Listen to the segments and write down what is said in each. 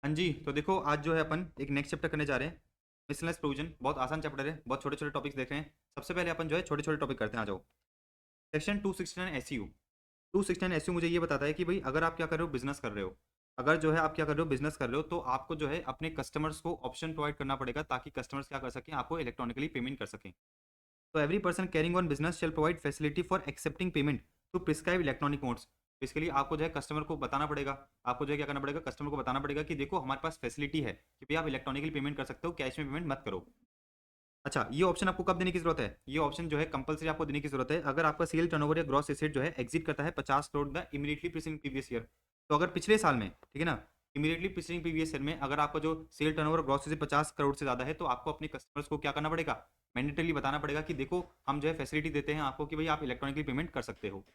हाँ जी, तो देखो आज जो है अपन एक नेक्स्ट चैप्टर करने जा रहे हैं। मिसलेनियस प्रोविजन बहुत आसान चैप्टर है, बहुत छोटे-छोटे टॉपिक्स देख रहे हैं। सबसे पहले अपन जो है छोटे-छोटे टॉपिक करते हैं, आ जाओ। Section 269 SU. 269 एसयू मुझे ये बताता है कि भई अगर आप क्या कर रहे हो, बिज़नेस कर रहे हो। अगर जो है आप क्या कर रहे हो, बिज़नेस कर रहे हो, तो आपको जो है अपने कस्टमर्स को ऑप्शन प्रोवाइड करना पड़ेगा ताकि कस्टमर्स क्या कर सकें, आपको इलेक्ट्रॉनिकली पेमेंट कर सकें। तो every person carrying on business shall provide facility for accepting payment to prescribe electronic modes. Basically आपको जो है कस्टमर को बताना पड़ेगा, आपको जो है क्या करना पड़ेगा, कस्टमर को बताना पड़ेगा कि देखो हमारे पास फैसिलिटी है कि भाई आप इलेक्ट्रॉनिकली पेमेंट कर सकते हो, कैश में पेमेंट मत करो। अच्छा, ये ऑप्शन आपको कब देने की जरूरत है? ये ऑप्शन जो है कंपलसरी आपको देने की जरूरत है अगर आपका सेल टर्नओवर या ग्रॉस एसेट जो है एग्जिट करता है 50 crore the immediately preceding previous year. तो अगर पिछले साल में, ठीक है ना, इमीडिएटली प्रीसीडिंग प्रीवियस ईयर में अगर आपका जो sale turnover gross asset 50 crore से ज्यादा है, तो आपको अपने कस्टमर्स को क्या करना पड़ेगा, मैंडेटरली बताना पड़ेगा कि देखो हम जो है फैसिलिटी देते हैं आपको कि भाई आप इलेक्ट्रॉनिकली पेमेंट कर सकते हो।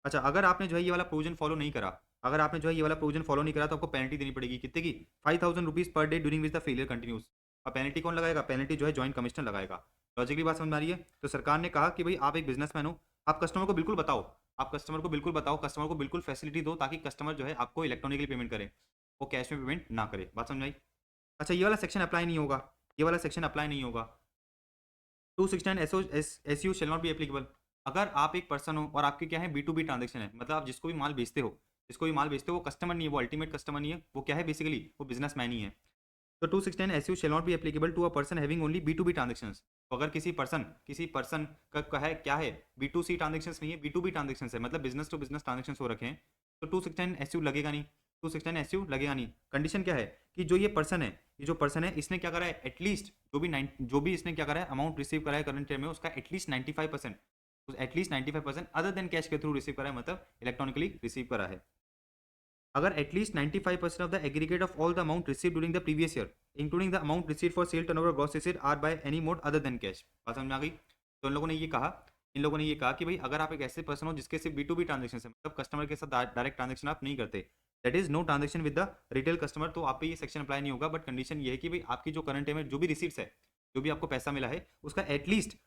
अच्छा, अगर आपने जो है ये वाला प्रोविजन फॉलो नहीं करा, अगर आपने जो है ये वाला प्रोविजन फॉलो नहीं करा, तो आपको पेनल्टी देनी पड़ेगी कितने की, 5000 rupees per day during which the failure continues. और पेनल्टी कौन लगाएगा? पेनल्टी जो है जॉइंट कमिश्नर लगाएगा। लॉजिकली बात समझ में आ रही है? तो सरकार ने कहा कि भाई आप एक बिजनेसमैन हो, आप कस्टमर को बिल्कुल बताओ, आप कस्टमर को बिल्कुल बताओ, कस्टमर को बिल्कुल फैसिलिटी दो ताकि कस्टमर जो है आपको इलेक्ट्रॉनिकली पेमेंट करे, वो कैश में पेमेंट ना करे। बात समझ में आई? अच्छा, ये वाला सेक्शन अप्लाई नहीं होगा, ये वाला सेक्शन अप्लाई नहीं होगा। 269 SU shall not be applicable. अगर आप एक पर्सन हो और आपके क्या है, बी टू बी ट्रांजेक्शन है, मतलब आप जिसको भी माल बेचते हो, जिसको भी माल बेचते हो वो कस्टमर नहीं है, वो अल्टीमेट कस्टमर नहीं है, वो क्या है बेसिकली, वो बिजनेस मैन ही है। तो 269 SU shall not be applicable to a person having only B to B transactions. तो अगर किसी पर्सन का है क्या है, बी टू सी ट्रांजेक्शंस नहीं है, बी टू बी ट्रांजेक्शंस है, मतलब बिजनेस टू बिजनेस ट्रांजेक्शंस हो रखे हैं, तो 269 एसयू लगेगा नहीं, 269 एसयू लगेगा नहीं। कंडीशन क्या है कि जो ये पर्सन है, ये जो पर्सन है इसने क्या करा है, एटलीस्ट जो भी इसने क्या करा है, अमाउंट रिसीव करा है करंट ईयर में, उसका at least 95%, at least 95% other than cash के थ्रू रिसीव करा है, मतलब इलेक्ट्रॉनिकली रिसीव करा है। अगर at least 95% of the aggregate of all the amount receive during the previous year including the amount receive for sale turnover gross receive are by any mode other than cash. बात समझ में आ गई? तो इन लोगों ने ये कहा कि भाई अगर आप एक ऐसे पर्सन हो जिसके सिर्फ बी टू बी ट्रांजेक्शन है, मतलब कस्टमर के साथ डायरेक्ट ट्रांजेक्शन आप नहीं करते, that is no transaction with the retail customer, तो आप पे ये सेक्शन अप्लाई नहीं होगा। बट कंडीशन ये है कि भाई आपकी जो करंट में जो भी रिसीट्स है, जो भी आपको पैसा मिला है, उसका एटलीस्ट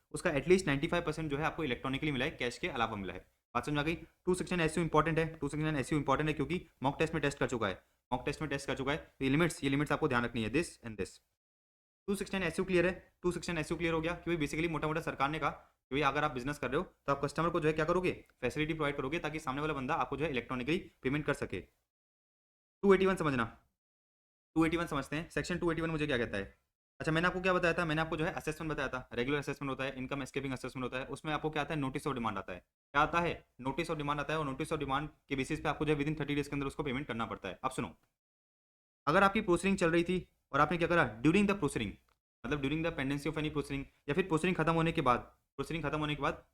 95% जो है आपको इलेक्ट्रॉनिकली मिला है, कैश के अलावा मिला है। बात समझ में आ गई? 269 एसयू इंपॉर्टेंट है, 269 एसयू इंपॉर्टेंट है क्योंकि मॉक टेस्ट में टेस्ट कर चुका है, मॉक टेस्ट में टेस्ट कर चुका है। तो ये लिमिट्स आपको ध्यान रखनी है, this and this. 269 SU clear है? 269 एसयू क्लियर हो गया कि भाई बेसिकली मोटा मोटा सरकार ने कहा कि भाई अगर आप बिजनेस कर रहे हो तो आप कस्टमर को जो है क्या करोगे, फैसिलिटी प्रोवाइड करोगे ताकि सामने वाला बंदा आपको जो है इलेक्ट्रॉनिकली पेमेंट कर सके। 281 समझना, 281 समझते हैं। सेक्शन 281 मुझे क्या कहता है? अच्छा, मैंने आपको क्या बताया था, मैंने आपको जो है असेसमेंट बताया था, रेगुलर असेसमेंट होता है, इनकम एस्केपिंग असेसमेंट होता है, उसमें आपको क्या आता है, नोटिस ऑफ डिमांड आता है। क्या आता है? नोटिस ऑफ डिमांड आता है, और नोटिस ऑफ डिमांड के बेसिस पे आपको जो है विदिन 30 डेज के अंदर उसको पेमेंट करना पड़ता है। अब सुनो, अगर आपकी प्रोसीडिंग चल रही थी और आपने क्या करा ड्यूरिंग द प्रोसीडिंग, मतलब during the pendency of any proceeding, या फिर प्रोसीडिंग खत्म होने के बाद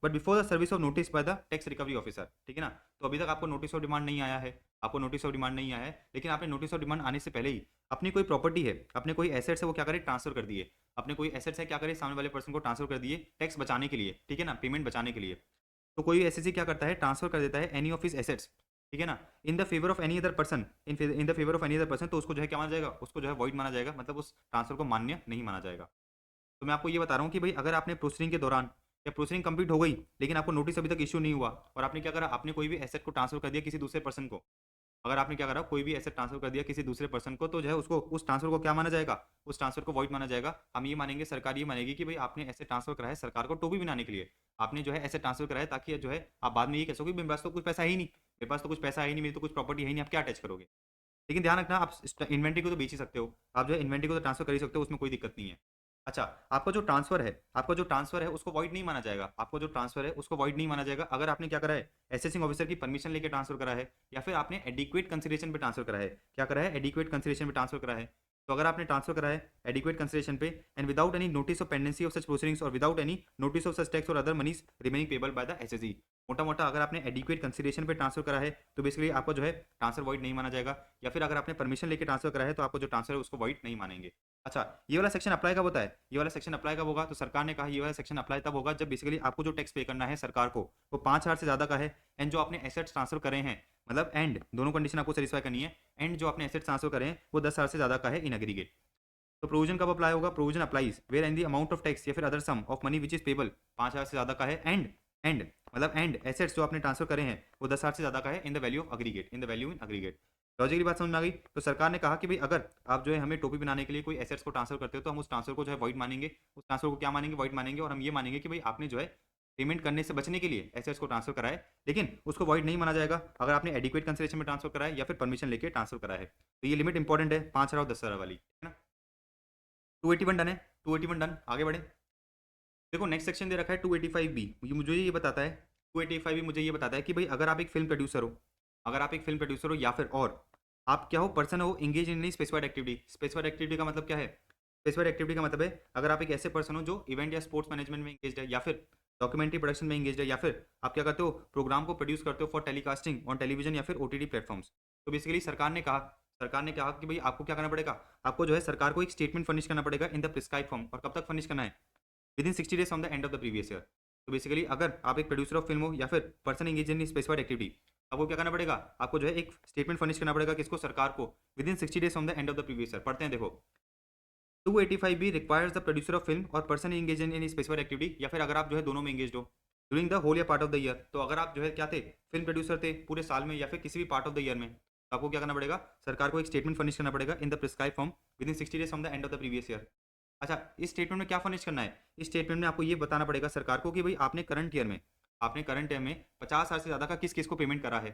but before the service of notice by the tax recovery officer, ठीक है ना। तो अभी तक आपको नोटिस ऑफ डिमांड नहीं आया है, आपको नोटिस ऑफ डिमांड नहीं आया है, लेकिन आपने नोटिस ऑफ डिमांड आने से पहले ही अपनी कोई प्रॉपर्टी है, अपने कोई एसेट्स है, वो क्या करे, ट्रांसफर कर दिए। अपने कोई एसेट्स है, क्या करे, सामने वाले पर्सन को ट्रांसफर कर दिए, टैक्स बचाने के लिए, ठीक है ना, पेमेंट बचाने के लिए। तो कोई एसएससी क्या करता है, ट्रांसफर कर देता है एनी ऑफ हिज एसेट्स, ठीक है ना, in the favour of any other person, in the favour of any other person, तो उसको जो है क्या माना जाएगा, उसको जो है वॉइड माना जाएगा, मतलब उस ट्रांसफर को मान्य नहीं माना जाएगा। तो मैं आपको ये बता रहा हूँ कि भाई अगर आपने प्रोसीडिंग के दौरान, या प्रोसीडिंग कंप्लीट हो गई लेकिन आपको नोटिस अभी तक इश्यू नहीं हुआ, और आपने क्या करा, आपने कोई भी एसेट को ट्रांसफर कर दिया किसी दूसरे पर्सन को, अगर आपने क्या करा, कोई भी एसेट ट्रांसफर कर दिया किसी दूसरे पर्सन को, तो जो है उसको, उस ट्रांसफर को क्या माना जाएगा, उस ट्रांसफर को वॉइड माना जाएगा। हम ये मानेंगे, सरकार ये मानेगी कि भाई आपने ऐसे ट्रांसफर करा है सरकार को टोपी बनाने के लिए, आपने जो है ऐसे ट्रांसफर करा है ताकि जो है आप बाद में ये कह सको कि मेरे पास तो कुछ पैसा है ही नहीं, मेरे पास तो कुछ पैसा है ही नहीं, मेरी तो कुछ प्रॉपर्टी है ही नहीं, आप क्या अटैच करोगे। लेकिन ध्यान रखना, आप इन्वेंट्री को तो बेच ही सकते हो, आप जो है इन्वेंट्री को तो ट्रांसफर कर ही सकते हो, उसमें कोई दिक्कत नहीं है। अच्छा, आपका जो ट्रांसफर है उसको वॉइड नहीं माना जाएगा, आपको जो ट्रांसफर है उसको वॉइड नहीं माना जाएगा अगर आपने क्या करा है, असेसिंग ऑफिसर की परमिशन लेके ट्रांसफर करा है, या फिर आपने एडिक्वेट कंसिडरेशन पे ट्रांसफर करा है। क्या करा है? एडिक्वेट कंसिडरेशन पे ट्रांसफर करा है। तो अगर आपने ट्रांसफर करा है एडिक्वेट कंसिडरेशन पे, and without any notice of pendency of such proceedings और without any notice of such tax और other monies remaining payable by the SSC, मोटा मोटा अगर आपने एडिक्वेट कंसिडरेशन पे ट्रांसफर करा है तो बेसिकली आपको जो है ट्रांसफर वॉइड नहीं माना जाएगा, या फिर अगर आपने परमिशन लेके ट्रांसफर करा है तो आपको जो ट्रांसफर है उसको वॉइड नहीं मानेंगे। अच्छा, ये वाला सेक्शन अप्लाई कब होता है? ये वाला सेक्शन अप्लाई कब होगा? तो सरकार ने कहा ये वाला सेक्शन अप्लाई तब होगा जब बेसिकली आपको जो टैक्स पे करना है सरकार को, वो 5,000 से ज़्यादा का है, एंड जो आपने एसेट्स ट्रांसफर करे हैं, मतलब एंड दोनों कंडीशन आपको सेटिस्फाई करनी है, एंड जो आपने एसेट्स ट्रांसफर करे हैं वो 10,000 से ज़्यादा का है इन एग्रीगेट। तो प्रोविजन कब अप्लाई होगा? Provision applies where and the amount of tax या फिर other sum of money which is payable 5,000 से ज़्यादा का है, एंड मतलब एंड एसेट्स जो आपने ट्रांसफर करे हैं वो 10,000 से ज़्यादा का है in the value of aggregate, in the value in aggregate. Logic की बात समझ में आ गई। तो सरकार ने कहा कि भाई अगर आप जो है हमें टोपी बनाने के लिए कोई एसेट्स को ट्रांसफर करते हो तो हम उस ट्रांसफर को जो है वॉइड मानेंगे, उस ट्रांसफर को क्या मानेंगे, वॉइड मानेंगे, और हम ये मानेंगे कि भाई आपने जो है पेमेंट करने से बचने के लिए एसेट्स को ट्रांसफर करा है, लेकिन उसको वॉइड नहीं माना जाएगा अगर आपने एडिक्वेट कंसिडरेशन में ट्रांसफर करा है या फिर परमिशन लेके ट्रांसफर करा है। तो ये लिमिट इंपॉर्टेंट है 5,000 और 10,000 वाली, है ना। 281 डन है, 281 डन, आगे बढ़े। देखो नेक्स्ट सेक्शन दे रखा है 285B, मुझे ये बताता है 285B मुझे ये बताता है कि भाई अगर आप एक फिल्म प्रोड्यूसर हो, अगर आप एक फिल्म प्रोड्यूसर हो या फिर और आप क्या हो, पर्सन हो engage in specified activity. Specified activity का मतलब क्या है? स्पेसिफाइड एक्टिविटी का मतलब है अगर आप एक ऐसे पर्सन हो जो इवेंट या स्पोर्ट्स मैनेजमेंट में इंगेज है, या फिर डॉक्यूमेंट्री प्रोडक्शन में इंगेज है, या फिर आप क्या करते हो, प्रोग्राम को प्रोड्यूस करते हो फॉर टेलीकास्टिंग ऑन टेलीविजन या फिर ओटीटी प्लेटफॉर्म्स। तो बेसिकली सरकार ने कहा कि भाई आपको क्या करना पड़ेगा, आपको जो है सरकार को एक स्टेटमेंट फर्निश करना पड़ेगा इन द प्रिस्क्राइब फॉर्म। और कब तक फर्निश करना है? With in 60 days from the end of the previous year. तो बेसिकली अगर आप एक प्रोड्यूसर ऑफ फिल्म हो या फिर person engage in specified activity, आपको क्या करना पड़ेगा, आपको जो है एक स्टेटमेंट फर्निश करना पड़ेगा किसको, सरकार को, within 60 days from the end of the previous year. पढ़ते हैं देखो, 285B requires the producer of film और person engage in specified activity, या फिर अगर आप जो है दोनों में इंगेज हो ड्यूरिंग द होल या पार्ट ऑफ द ईयर। तो अगर आप जो है क्या थे, फिल्म प्रोड्यूसर थे पूरे साल में या फिर किसी भी पार्ट ऑफ द ईयर में, तो आपको क्या करना पड़ेगा, सरकार को एक स्टेटमेंट फर्निश करना पड़ेगा in the prescribe form with in 60 days from the end of the previous year. अच्छा, इस स्टेटमेंट में क्या फर्निश करना है? इस स्टेटमेंट में आपको ये बताना पड़ेगा सरकार को कि भाई आपने करंट ईयर में 50,000 से ज़्यादा का किस किस को पेमेंट करा है।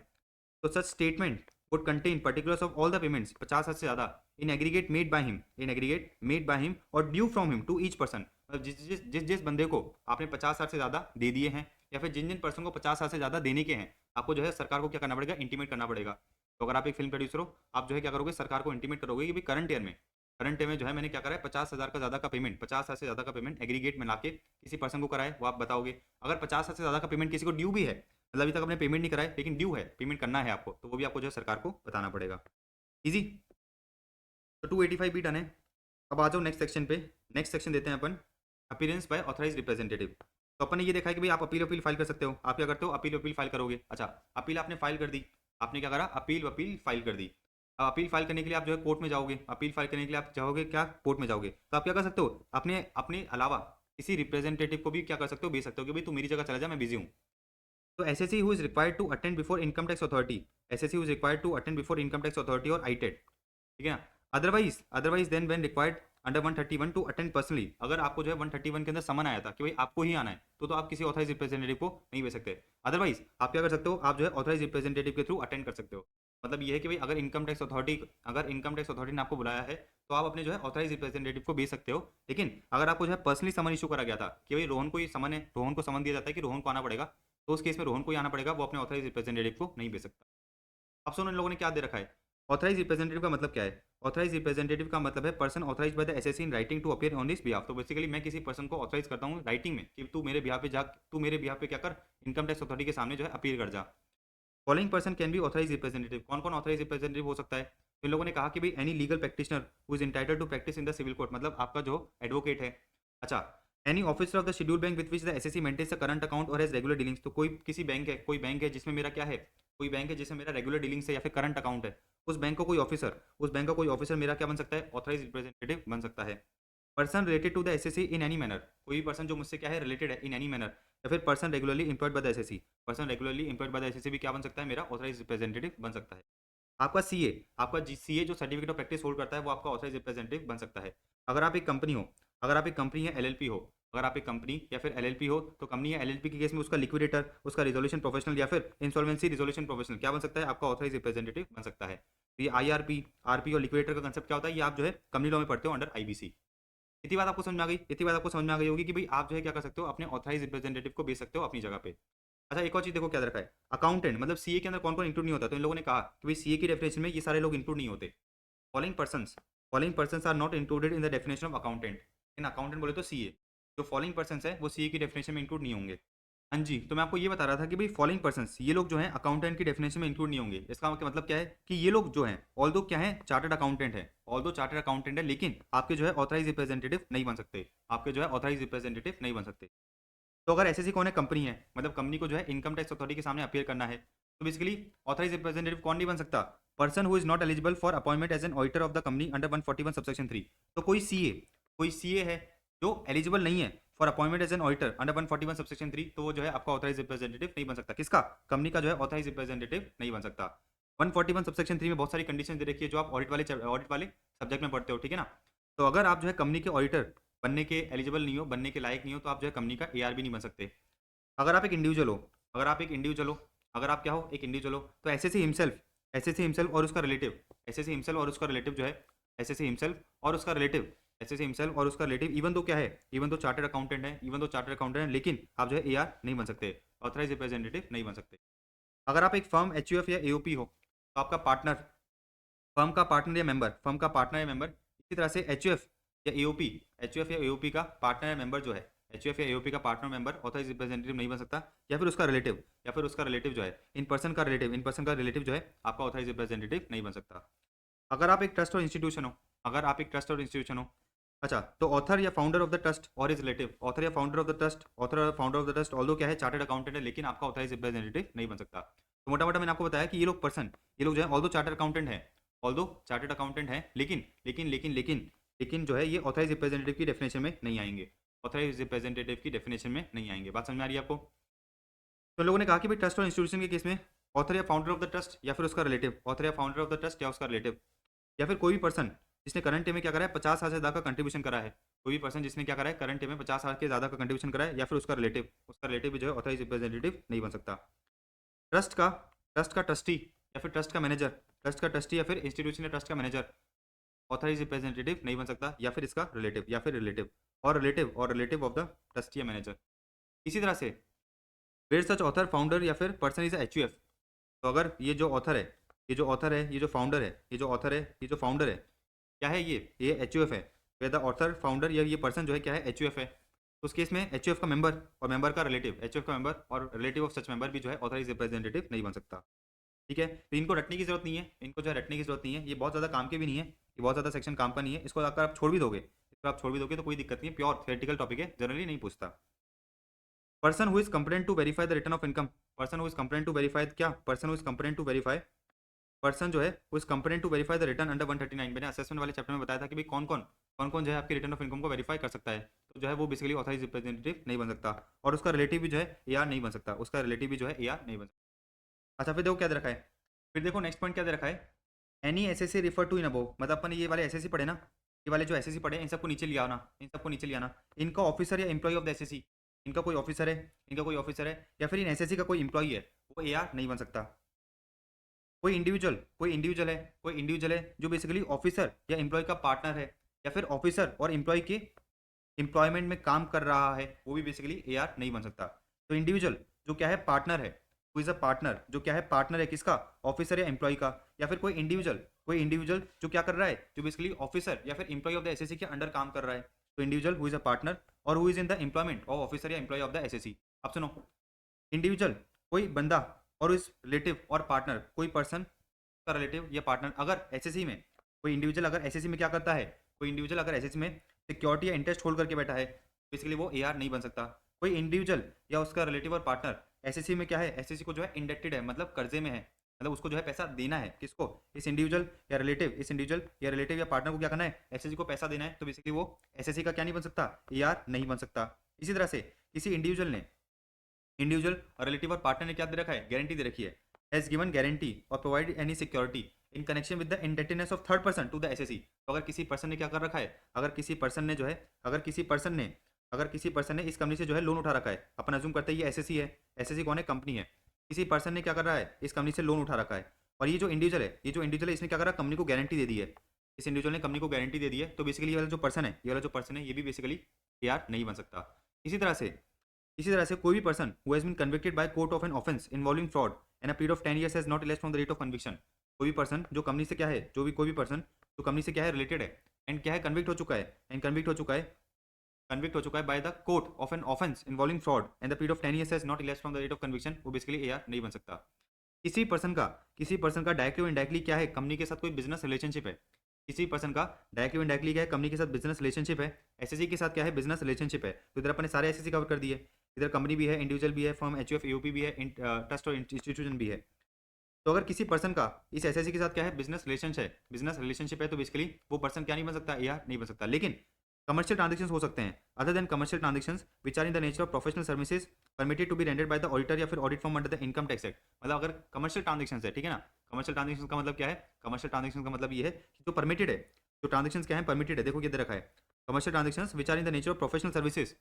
तो such statement would contain particulars of all the payments 50,000 से ज़्यादा in aggregate made by him or due from him to each person। मतलब जिस बंदे को आपने 50,000 से ज़्यादा दे दिए हैं या फिर जिन जिन पर्सन को 50,000 से ज़्यादा देने के हैं, आपको जो है सरकार को क्या करना पड़ेगा, इंटीमेट करना पड़ेगा। तो अगर आप एक फिल्म प्रोड्यूसर हो, आप जो है क्या करोगे, सरकार को इंटीमेट करोगे कि भाई करंट ईयर में जो है मैंने क्या करा है, 50,000 का ज़्यादा का पेमेंट, 50,000 से ज़्यादा का पेमेंट एग्रीगेट में लाके किसी पर्सन को कराए, वो आप बताओगे। अगर 50,000 से ज़्यादा का पेमेंट किसी को ड्यू भी है, मतलब अभी तक आपने पेमेंट नहीं कराए लेकिन ड्यू है, पेमेंट करना है आपको, तो वो भी आपको जो है सरकार को बताना पड़ेगा। इजी। तो 285B डन है। अब आ जाओ नेक्स्ट सेक्शन पे। नेक्स्ट सेक्शन देते हैं अपन अपीयरेंस बाय ऑथराइज रिप्रेजेंटेटिव। तो अपन ने ये देखा है कि भाई आप अपील फाइल कर सकते हो। आप क्या करते हो, अपील फाइल करोगे। अच्छा, अपील आपने फाइल कर दी, आपने क्या करा, अपील फाइल कर दी। अब अपील फाइल करने के लिए आप जो है कोर्ट में जाओगे, अपील फाइल करने के लिए आप जाओगे क्या, कोर्ट में जाओगे। तो आप क्या कर सकते हो, अपने अपने अलावा किसी रिप्रेजेंटेटिव को भी क्या कर सकते हो, भेज सकते हो कि भाई तू मेरी जगह चला जा, मैं बिजी हूँ। तो SSC who is required to attend before income tax authority, SSC who is required to attend before income tax authority और आईटेड, ठीक है ना। Otherwise then when required under 131 to attend personally, अगर आपको जो है 131 के अंदर समन आया था कि भाई आपको ही आना है, तो आप किसी ऑथराइज रिप्रेजेंटेटिव को नहीं भेज सकते। अदरवाइज आप क्या कर सकते हो, आप जो है ऑथराइज रिप्रेजेंटेटिव के थ्रू अटेंड कर सकते हो। मतलब ये है कि भाई अगर इनकम टैक्स अथॉरिटी ने आपको बुलाया है तो आप अपने जो है ऑथराइज रिप्रेजेंटेटिव को भेज सकते हो। लेकिन अगर आपको जो है पर्सनली समन इशू करा गया था कि भाई रोहन को ये समन है, रोहन को समन दिया जाता है कि रोहन को आना पड़ेगा, तो उस केस में रोहन को ही आना पड़ेगा, वो अपने ऑथराइज रिप्रेजेंटेटिव को नहीं भेज सकता। अब सुनो इन लोगों ने क्या दे रखा है, ऑथराइज रिप्रेजेंटेटिव का मतलब क्या है। ऑथराइज रिप्रेजेंटेटिव का मतलब है person authorise by the SSC in writing to appear on this behalf. तो बेसिकली मैं किसी पर्सन को ऑथराइज करता हूँ राइटिंग में कि तू मेरे बिहाफ पे क्या कर, इनकम टैक्स अथॉरिटी के सामने जो है अपील कर जा। Following person can be authorise representative. कौन कौन ऑथराइज रिप्रेजेंटेटिव हो सकता है? तो इन लोगों ने कहा कि भाई any legal practitioner who is entitled to practice in the civil court, मतलब आपका जो एडवोकेट है। अच्छा, any officer of the schedule bank with which the SSC maintains the current account or has regular dealings. तो कोई bank है जिसमें मेरा क्या है, कोई बैंक है जिसमें मेरा रेगुलर डीलिंग्स है या फिर करंट अकाउंट है, उस बैंक का कोई ऑफिसर मेरा क्या बन सकता है, ऑथराइज रिप्रेजेंटेटिव बन सकता है। Person related to the SSC in any manner, कोई भी पर्सन जो मुझसे क्या है रिलेटेड है इन एनी मैनर, या फिर person regularly employed by the SSC, person regularly employed by the SSC भी क्या बन सकता है, मेरा ऑथराइज रिप्रेजेंटेटिव बन सकता है। आपका सीए जो सर्टिफिकेट ऑफ प्रैक्टिस होल्ड करता है वो आपका ऑथराइज रिप्रेजेंटेटिव बन सकता है। अगर आप एक कंपनी या एलएलपी हो, अगर आप एक कंपनी या फिर एलएलपी हो, तो कंपनी या एलएलपी के केस में उसका लिक्विडेटर, उसका रिजोल्यूशन प्रोफेशनल या फिर इंसॉल्वेंसी रिजोल्यूशन प्रोफेशनल क्या बन सकता है, आपका ऑथराइज रिप्रेजेंटेटिव बन सकता है। तो ये आरपी और लिक्विडेटर का कंसेप्ट क्या होता है, ये आप जो है कंपनी लॉ में पढ़ते हो अंडर आईबीसी। इतनी बात आपको समझ में आ गई होगी कि भाई आप जो है क्या कर सकते हो, अपने ऑथराइज रिप्रेजेंटेटिव को भेज सकते हो अपनी जगह पे। अच्छा, एक और चीज देखो क्या रखा है, अकाउंटेंट, मतलब सीए के अंदर कौन कौन इंक्लूड नहीं होता। तो इन लोगों ने कहा कि भाई सीए की डेफिनेशन में ये सारे लोग इंक्लूड नहीं होते। Following persons are not included in the definition of accountant. इन अकाउंटेंट बोले तो सीए, जो फॉलोइंग पर्संस है वो सीए की डेफिनेशन में इंक्लूड नहीं होंगे। हाँ जी, तो मैं आपको ये बता रहा था कि भाई फॉलोइंग पर्संस ये लोग जो हैं अकाउंटेंट की डेफिनेशन में इंक्लूड नहीं होंगे। इसका मतलब क्या है कि ये लोग जो हैं ऑल्दो क्या है, चार्टर्ड अकाउंटेंट है, लेकिन आपके जो है ऑथराइज रिप्रेजेंटेटिव नहीं बन सकते। तो अगर एसएससी कौन है, कंपनी है, मतलब कंपनी को जो है इनकम टैक्स अथॉरिटी के सामने अपीयर करना है, तो बेसिकली ऑथराइज रिप्रेजेंटेटिव कौन नहीं बन सकता, person who is not eligible for appointment as an auditor of the company under 141 subsection 3। तो कोई सीए है जो एलिजिबल नहीं है for appointment as an auditor under 141 subsection 3, तो वो जो है आपका ऑथराइज रिप्रेजेंटेटिव नहीं बन सकता। किसका, कंपनी का जो है ऑथराइज रिप्रेजेंटेटिव नहीं बन सकता। 141 सबसेक्शन 3 में बहुत सारी कंडीशन दे रखी है जो आप ऑडिट वाले सब्जेक्ट में पढ़ते हो, ठीक है ना। तो अगर आप जो है कंपनी के ऑडिटर बनने के एलिजिबल नहीं हो, बनने के लायक नहीं हो, तो आप जो है कंपनी का एआर भी नहीं बन सकते। अगर आप एक इंडिविजुअल हो, अगर आप क्या हो, एक इंडिविजुअल हो, तो एसएससी हिमसेल्फ और उसका रिलेटिव, एसएससी हिमसेल्फ और उसका रिलेटिव जो है, एसएससी हिमसेल्फ और उसका रिलेटिव, एसएससी हिमसेल्फ और उसका रिलेटिव, इवन तो क्या है, इवन तो चार्टर्ड अकाउंटेंट है, लेकिन आप जो है एआर नहीं बन सकते, ऑथराइज रिप्रेजेंटेटिव नहीं बन सकते। अगर आप एक फर्म एचयूएफ या एओपी हो, तो आपका पार्टनर, फर्म का पार्टनर या मेंबर, इसी तरह से एचयूएफ या एओपी का पार्टनर या मेंबर जो है, एचयूएफ या एओपी का पार्टनर मेंबर ऑथराइज रिप्रेजेंटेटिव नहीं बन सकता, या फिर उसका रिलेटिव जो है, इन पर्सन का रिलेटिव जो है आपका ऑथराइज रिप्रेजेंटेटिव नहीं बन सकता। अगर आप एक ट्रस्ट और इंस्टीट्यूशन हो, अच्छा, तो ऑथर या फाउंडर ऑफ द ट्रस्ट और इज रिलेटिव, ऑथर या founder of the trust although क्या है, चार्टर्ड अकाउंटेंट है, लेकिन आपका ऑथराइज रिप्रेजेंटेटिव नहीं बन सकता। तो मोटा मोटा मैंने आपको बताया कि ये लोग जो है ऑल्दो चार्टर्ड अकाउंटेंट है, लेकिन जो है ये ऑथराइज रिप्रेजेंटेटिव की डेफिनेशन में नहीं आएंगे, बात समझ में आ रही है आपको। तो लोगों ने कहा कि भाई ट्रस्ट और इंस्टीट्यूशन के केस में ऑथर या फाउंडर ऑफ द ट्रस्ट या फिर उसका रिलेटिव, या फिर कोई भी पर्सन जिसने करंट टाइम में क्या करा है, 50,000 से ज़्यादा का कंट्रीब्यूशन करा है, करंट टाइम में 50,000 के ज़्यादा का कंट्रीब्यूशन करा है, या फिर उसका रिलेटिव भी जो है ऑथराइज रिप्रेजेंटेटिव नहीं बन सकता। ट्रस्ट का ट्रस्टी या फिर इंस्टीट्यूशन या ट्रस्ट का मैनेजर ऑथराइज रिप्रेजेंटेटिव नहीं बन सकता, या फिर इसका रिलेटिव और रिलेटिव ऑफ द ट्रस्टी या मैनेजर। इसी तरह से वेयर सच ऑथर, फाउंडर या फिर पर्सन इज एचयूएफ, तो अगर ये जो फाउंडर है, क्या है, ये एचयूएफ है, वेयर द ऑथर, फाउंडर या ये पर्सन जो है क्या है, एचयूएफ है, तो उस केस में एचयूएफ का मेंबर और मेंबर का रिलेटिव ऑफ सच मेंबर भी जो है ऑथराइज रिप्रेजेंटेटिव नहीं बन सकता, ठीक है। तो इनको रटने की जरूरत नहीं है, ये बहुत ज़्यादा काम के भी नहीं है, ये बहुत ज़्यादा सेक्शन काम का नहीं है, इसको अगर आप छोड़ भी दोगे तो कोई दिक्कत नहीं है, प्योर थ्योरेटिकल टॉपिक है, जनरली नहीं पूछता। Person who is competent to verify the return of income, person जो है वो is competent to verify the return under 139, मैंने असेसमेंट वाले चैप्टर में बताया था कि भाई कौन कौन जो है आपके रिटर्न ऑफ इनकम को वेरीफाई कर सकता है, तो जो है वो बेसिकली ऑथराइज रिप्रेजेंटेटिव नहीं बन सकता, और उसका रिलेटिव भी जो है एआर नहीं बन सकता, अच्छा, फिर देखो क्या दे रखा है, फिर देखो नेक्स्ट पॉइंट क्या दे रखा है, any SSC refer to in above, मतलब अपन ये वाले एसएससी पढ़े ना, ये वाले जो एसएससी पढ़े इन सबको नीचे लिया ना, इनका ऑफिसर या एम्प्लॉय ऑफ द एसएससी, इनका कोई ऑफिसर है या फिर इन एसएससी का कोई एम्प्लॉय है, वो एआर नहीं बन सकता। कोई इंडिविजुअल है जो बेसिकली ऑफिसर या एम्प्लॉय का पार्टनर है, या फिर ऑफिसर और एम्प्लॉय के एम्प्लॉयमेंट में काम कर रहा है, वो भी बेसिकली एआर नहीं बन सकता। तो इंडिविजुअल जो क्या है पार्टनर है, हु इज अ पार्टनर, जो क्या है पार्टनर है किसका, ऑफिसर या एम्प्लॉय का, या फिर कोई इंडिविजुअल जो क्या कर रहा है, जो बेसिकली ऑफिसर या फिर एम्प्लॉय ऑफ द एसएससी के अंडर काम कर रहा है, तो individual who is a partner और who is in the employment of officer या एम्प्लॉय ऑफ द एसएससी। अब सुनो, इंडिविजुअल कोई बंदा और इस रिलेटिव और पार्टनर कोई पर्सन का रिलेटिव या पार्टनर, अगर एसएससी में कोई इंडिविजुअल अगर एसएससी में क्या करता है, सिक्योरिटी या इंटरेस्ट होल्ड करके बैठा है, बेसिकली वो एआर नहीं बन सकता। कोई इंडिविजुअल या उसका रिलेटिव और पार्टनर एसएससी में क्या है, एसएससी को जो है इंडेक्टेड है, मतलब कर्जे में है, मतलब उसको जो है पैसा देना है, किसको, इस इंडिविजुअल या रिलेटिव या पार्टनर को क्या करना है, एसएससी को पैसा देना है, तो बेसिकली वो एसएससी का क्या नहीं बन सकता, एआर नहीं बन सकता। इसी तरह से किसी इंडिविजुअल और रिलेटिव और पार्टनर ने क्या दे रखा है, गारंटी दे रखी है, has given guarantee or provide any security in connection with the indebtedness of third person to the SSC. तो अगर किसी पर्सन ने क्या कर रखा है, अगर किसी पर्सन ने इस कंपनी से जो है लोन उठा रखा है, अपन अज्यूम करते हैं ये एसएससी है, एसएससी कौन है, कंपनी है, किसी पर्सन ने क्या कर रहा है, इस कंपनी से लोन उठा रखा है, और ये जो इंडिविजुअल है इसने क्या करा, कंपनी को गारंटी दे दी है, इस इंडिविजुअल ने कंपनी को गारंटी दे दी है, तो बेसिकली ये वाला जो पर्सन है ये भी बेसिकली एआर नहीं बन सकता। इसी तरह से कोई भी person who has been convicted by court of an offence involving fraud and a period of 10 years has not elapsed from the rate of conviction, कोई भी पर्सन जो कंपनी से क्या है, कोई भी पर्सन जो कंपनी से क्या है रिलेटेड है एंड क्या है कन्विक्ट हो चुका है by the court of an offence involving fraud and the period of 10 years has not elapsed from the rate of conviction, वो बेसिकली एआर नहीं बन सकता। किसी पर्सन का डायरेक्टली और इनडायरेक्टली क्या है, कंपनी के साथ कोई बिजनेस रिलेशनशिप है, किसी पर्सन का डायरेक्टली और इनडायरेक्टली क्या है, कंपनी के साथ बिजनेस रिलेशनशिप है, एसएससी के साथ क्या है, बिजनेस रिलेशनशिप है, तो इधर अपने सारे एसएससी कवर कर दिए, इधर कंपनी भी है, इंडिविजुअल भी है, फर्म एचयूएफ एओपी भी है, ट्रस्ट और इंस्टीट्यूशन भी है। तो अगर किसी पर्सन का इस एसएससी के साथ क्या है, बिजनेस रिलेशनशिप है, तो बेसिकली वो पर्सन क्या नहीं बन सकता, एआर नहीं बन सकता। लेकिन कमर्शियल ट्रांजेक्शंस हो सकते हैं other than commercial transactions which are in the nature of professional services permitted to be rendered by the auditor या फिर audit form under the income tax act. मतलब अगर कमर्शियल ट्रांजेक्शंस है, ठीक है ना, कमर्शियल ट्रांजेक्शन का मतलब क्या है, कमर्शियल ट्रांजेक्शन का मतलब ये है कि जो परमिटेड है, जो ट्रांजेक्शंस क्या है परमिटेड है, देखो ये दे रखा है commercial transactions which are in the nature of professional services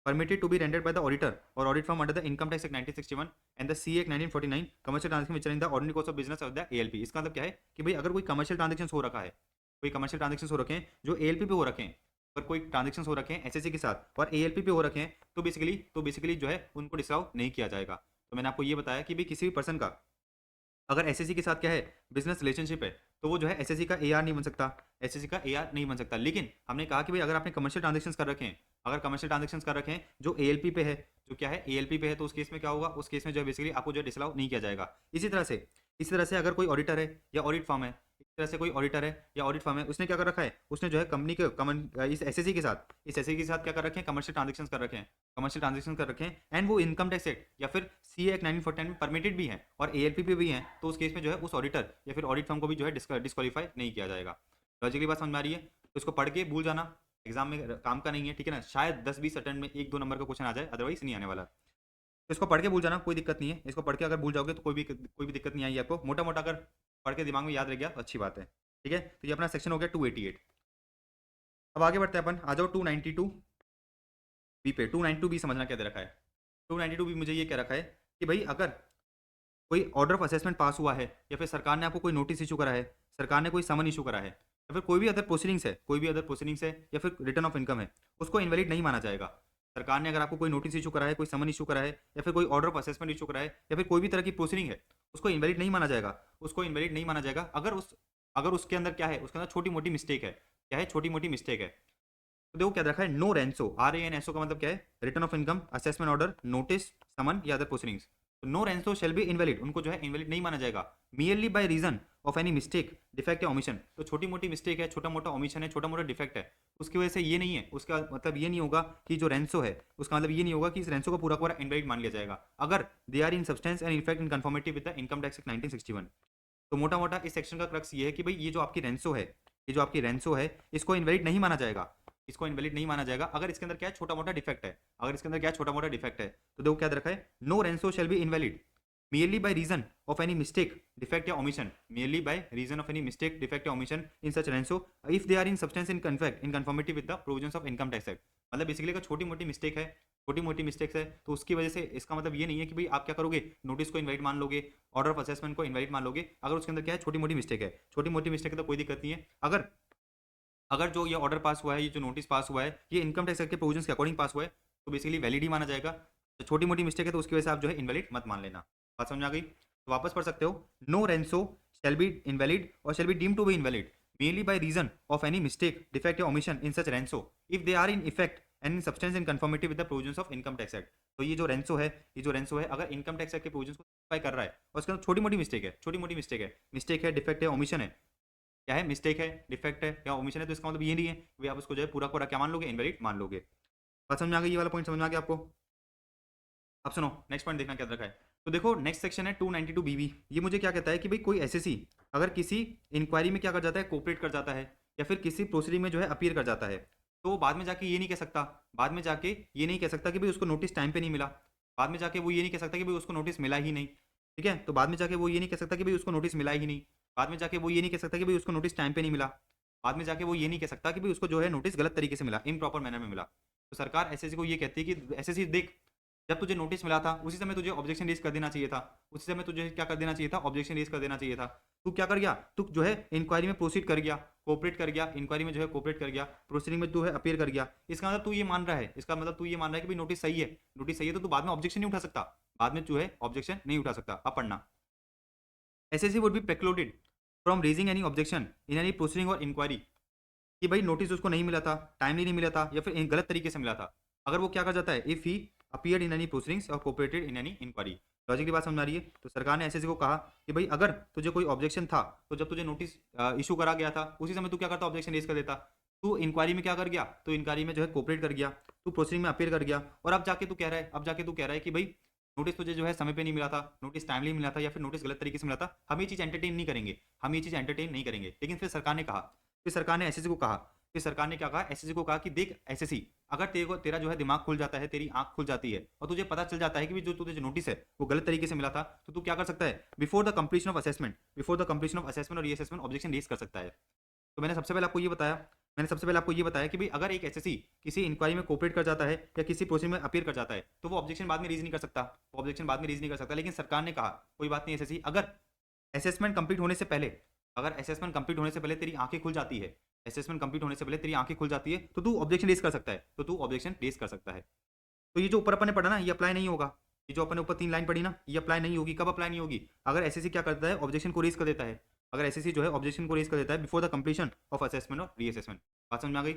permitted to be rendered by the auditor or audit firm under the Income Tax Act 1961 and the CA Act 1949 commercial transaction which are in the ordinary course of business of the ALP। इसका मतलब क्या है कि भाई अगर कोई commercial transaction हो रखा है, कोई कमर्शियल ट्रांजेक्शन हो रखे हैं जो ALP पे हो रखे हैं, अगर कोई ट्रांजेक्शन हो रखे हैं एसएससी के साथ और ALP पे हो रखे हैं तो बेसिकली जो है उनको डिसअलाउ नहीं किया जाएगा। तो मैंने आपको ये बताया कि भाई किसी भी पर्सन का अगर एसएससी के साथ क्या है बिजनेस रिलेशनशिप है तो वो जो है एसएससी का एआर नहीं बन सकता, एसएससी का एआर नहीं बन सकता। लेकिन हमने कहा कि भाई अगर आपने कमर्शियल ट्रांजेक्शंस कर रखे हैं, अगर कमर्शियल ट्रांजेक्शंस कर रखे हैं जो एएलपी पे है, जो क्या है एएलपी पे है, तो उस केस में क्या होगा, उस केस में जो है बेसिकली आपको जो है डिसअलाउ नहीं किया जाएगा। इसी तरह से अगर कोई ऑडिटर है या ऑडिट फर्म है, इस तरह से कोई ऑडिटर है या ऑडिट फर्म है, उसने क्या कर रखा है, उसने जो है कंपनी के इस एसएससी के साथ क्या कर रखे हैं, कमर्शियल ट्रांजेक्शंस कर रखे हैं, कमर्शियल ट्रांजेक्शन कर रखे हैं एंड वो इनकम टैक्स एक्ट या फिर सीए एक्ट 1949 में परमिटेड भी है और एएलपी पे भी है, तो उस केस में जो है उस ऑडिटर या फिर ऑडिट फर्म को भी जो है डिस्क्वालीफाई नहीं किया जाएगा। लॉजिकली बात समझ में आ रही है? तो इसको पढ़ के भूल जाना, एग्जाम में काम का नहीं है, ठीक है ना, शायद 10-20 अटेम्प्ट में 1-2 नंबर का क्वेश्चन आ जाए, अदरवाइज नहीं आने वाला। तो इसको पढ़ के भूल जाना, कोई दिक्कत नहीं है, इसको पढ़ के अगर भूल जाओगे तो कोई भी दिक्कत नहीं आएगी आपको, मोटा मोटा अगर पढ़ के दिमाग में याद रह गया तो अच्छी बात है, ठीक है। तो ये अपना सेक्शन हो गया 288। अब आगे बढ़ते हैं अपन, आ जाओ 292 बी पे। 292 बी समझना क्या दे रखा है। 292 बी मुझे ये कह रखा है कि भाई अगर कोई ऑर्डर ऑफ असेसमेंट पास हुआ है या फिर सरकार ने आपको कोई नोटिस इशू करा है, सरकार ने कोई समन इशू करा है या फिर कोई भी अदर प्रोसीडिंग्स है या फिर रिटर्न ऑफ इनकम है, उसको इनवैलिड नहीं माना जाएगा। सरकार ने अगर आपको कोई नोटिस इशू करा है, कोई समन इशू करा है या फिर कोई ऑर्डर ऑफ असेसमेंट इशू करा है या फिर कोई भी तरह की प्रोसीडिंग है, उसको इनवैलिड नहीं माना जाएगा, उसको इनवैलिड नहीं माना जाएगा अगर उसके अंदर क्या है, उसके अंदर छोटी मोटी मिस्टेक है, क्या है, छोटी मोटी मिस्टेक है। तो देखो क्या रखा है, नो रेंसो, RANSO का मतलब क्या है, return of income, assessment order, notice, summon या अदर प्रोसीडिंग्स। तो नो रेंसो शेल बी इनवैलिड, उनको जो है इनवैलिड नहीं माना जाएगा, merely by reason of any mistake, defect या ओमिशन। तो छोटी मोटी मिस्टेक है, छोटा मोटा ओमिशन है, छोटा मोटा डिफेक्ट है, उसकी वजह से ये नहीं है, उसका मतलब ये नहीं होगा कि जो रेंसो है उसका मतलब ये नहीं होगा कि इस रेंसो को पूरा पूरा इनवैलिड मान लिया जाएगा अगर they are in substance and effect in conformity with the income tax act 1961। तो मोटा मोटा इस सेक्शन का क्रक्स ये है कि भाई ये जो आपकी रेंसो है, इसको इनवैलिड नहीं माना जाएगा, इसको इनवैलिड नहीं माना जाएगा अगर इसके अंदर क्या है, छोटा मोटा डिफेक्ट है, अगर इसके अंदर क्या है, छोटा मोटा डिफेक्ट है। तो देखो क्या रखा है, नो रेंसो shall be invalid merely by reason of any mistake, defect या omission, merely by reason of any mistake, defect या omission in such ranso if they are in substance in conformity with the provisions of income tax act। मतलब basically अगर छोटी मोटी mistake है, छोटी मोटी mistakes है, तो उसकी वजह से इसका मतलब ये नहीं है कि भाई आप क्या करोगे, नोटिस को इनवैलिड मान लोगे, ऑर्डर ऑफ असेसमेंट को इनवैलिड मान लोगे, अगर उसके अंदर क्या है, छोटी मोटी मिस्टेक है, छोटी मोटी मिस्टेक है तो कोई दिक्कत नहीं है। अगर जो ये ऑर्डर पास हुआ है, ये जो नोटिस पास हुआ है, ये इनकम टैक्स एक्ट के प्रोविजंस के अकॉर्डिंग पास हुआ है, तो बेसिकली वैलिड ही माना जाएगा। तो छोटी मोटी मिस्टेक है तो उसकी वजह से आप जो है इनवैलिड मत मान लेना। बात समझ आ गई? तो वापस पढ़ सकते हो, नो रेंसो शैल बी इनवैलिड और shall be deem to be invalid mainly by reason of any mistake, defect या ओमिशन इन सच रेंसो if they are in effect and in substance in conformity with the provisions of income tax act. तो ये जो रेंसो है, अगर income tax act के provisions को सैटिस्फाई कर रहा है और उसके अंदर छोटी मोटी मिस्टेक है, डिफेक्ट है, ओमिशन है, क्या है, मिस्टेक है, डिफेक्ट है या ओमिशन है, तो इसका मतलब ये नहीं है कि आप उसको जो है पूरा पूरा क्या मान लोगे, इनवैलिड मान लोगे। बात समझ में आ गई? ये वाला पॉइंट समझ में आ गया आपको? अब सुनो नेक्स्ट पॉइंट देखना क्या रखा है। तो देखो नेक्स्ट सेक्शन है 292 BB। ये मुझे क्या कहता है कि भाई कोई एसएससी अगर किसी इंक्वायरी में क्या कर जाता है, कोऑपरेट कर जाता है या फिर किसी प्रोसीडिंग में जो है अपीयर कर जाता है, तो बाद में जाके ये नहीं कह सकता कि भाई उसको नोटिस टाइम पे नहीं मिला, बाद में जाके वो ये नहीं कह सकता कि भाई उसको नोटिस मिला ही नहीं, ठीक है। तो बाद में जाके वो ये नहीं कह सकता कि भाई उसको नोटिस मिला ही नहीं, बाद में जाके वो ये नहीं कह सकता कि भाई उसको नोटिस टाइम पे नहीं मिला, बाद में जाके वो ये नहीं कह सकता कि भाई उसको जो है नोटिस गलत तरीके से मिला, इम्प्रॉपर मैनर में मिला। तो सरकार एसएससी को ये कहती है कि एसएससी देख, जब तुझे नोटिस मिला था उसी समय तुझे ऑब्जेक्शन रेज कर देना चाहिए था, उसी समय तुझे क्या कर देना चाहिए था, ऑब्जेक्शन रेज कर देना चाहिए था। तू क्या कर गया, तू जो है इंक्वायरी में प्रोसीड कर गया, कोऑपरेट कर गया, इंक्वायरी में जो है कोऑपरेट कर गया, प्रोसीडिंग में तू है अपीयर कर गया। इसका मतलब तू ये मान रहा है कि भाई नोटिस सही है, तो तू बाद में ऑब्जेक्शन नहीं उठा सकता, बाद में जो है ऑब्जेक्शन नहीं उठा सकता। अब पढ़ना, SSC would be precluded from raising any objection in any proceeding और इंक्वायरी, कि भाई नोटिस उसको नहीं मिला था, टाइमली नहीं मिला था या फिर गलत तरीके से मिला था, अगर वो क्या कर जाता है, if he appeared in any proceedings और cooperated in any inquiry. Logic की बात समझ आ रही है? तो सरकार ने एसएससी को कहा कि भाई अगर तुझे कोई ऑब्जेक्शन था, तो जब तुझे नोटिस इशू करा गया था उसी समय तू क्या करता, ऑब्जेक्शन रेज कर देता, तू इंक्वायरी में क्या कर गया, तो इंक्वायरी में जो है कोऑपरेट कर गया, तू प्रोसीडिंग में अपीयर कर गया, और अब जाके तू कह रहा है कि भाई नोटिस तुझे जो है समय पे नहीं मिला था, नोटिस टाइमली मिला था या फिर नोटिस गलत तरीके से मिला था, हम ये चीज़ एंटरटेन नहीं करेंगे। लेकिन फिर सरकार ने एसएससी को कहा फिर सरकार ने क्या कहा, एसएससी को कहा कि देख एसएससी, अगर तेरा जो है दिमाग खुल जाता है, तेरी आंख खुल जाती है और तुझे पता चल जाता है कि जो तुझे जो नोटिस है वो गलत तरीके से मिला था, तो तू क्या कर सकता है, before the completion of assessment और रीअसेसमेंट ऑब्जेक्शन रेज कर सकता है। तो मैंने सबसे पहले आपको ये बताया कि भाई अगर एक एसएससी किसी इंक्वायरी में कोऑपरेट कर जाता है या किसी प्रोसीजर में अपीयर कर जाता है तो वो ऑब्जेक्शन बाद में रेज नहीं कर सकता, लेकिन सरकार ने कहा कोई बात नहीं एसएससी, अगर असेसमेंट कंप्लीट होने से पहले तेरी आंखें खुल जाती है, तो तू ऑब्जेक्शन रेज कर सकता है। तो ये जो ऊपर अपन ने पढ़ा ना, ये अप्लाई नहीं होगा। ये जो अपन ने ऊपर 3 लाइन पढ़ी ना, ये अप्लाई नहीं होगी। कब अप्लाई नहीं होगी, अगर एसएससी क्या करता है, ऑब्जेक्शन को रेज कर देता है। अगर एसएससी जो है ऑब्जेक्शन को रेज कर देता है before the completion of assessment और रीअसेसमेंट। बात समझ में आ गई?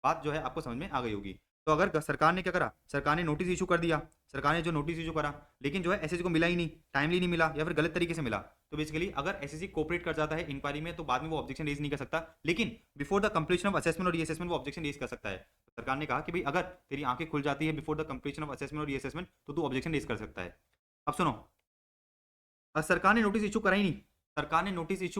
बात जो है आपको समझ में आ गई होगी। तो अगर सरकार ने क्या करा, सरकार ने नोटिस इशू कर दिया, सरकार ने जो नोटिस इशू करा, लेकिन जो है एसएससी को मिला ही नहीं, टाइमली नहीं मिला या फिर गलत तरीके से मिला, तो बेसिकली अगर एसएससी कोऑपरेट कर जाता है इंक्वायरी में तो बाद में वो ऑब्जेक्शन रेज नहीं कर सकता, लेकिन before the completion of assessment और रीअसेसमेंट वो ऑब्जेक्शन रेज कर सकता है। तो सरकार ने कहा कि भाई अगर तेरी आंखें खुल जाती है before the completion of assessment और रीअसेसमेंट तो तू ऑब्जेक्शन रेज कर सकता है। अब सुनो, सरकार ने नोटिस इशू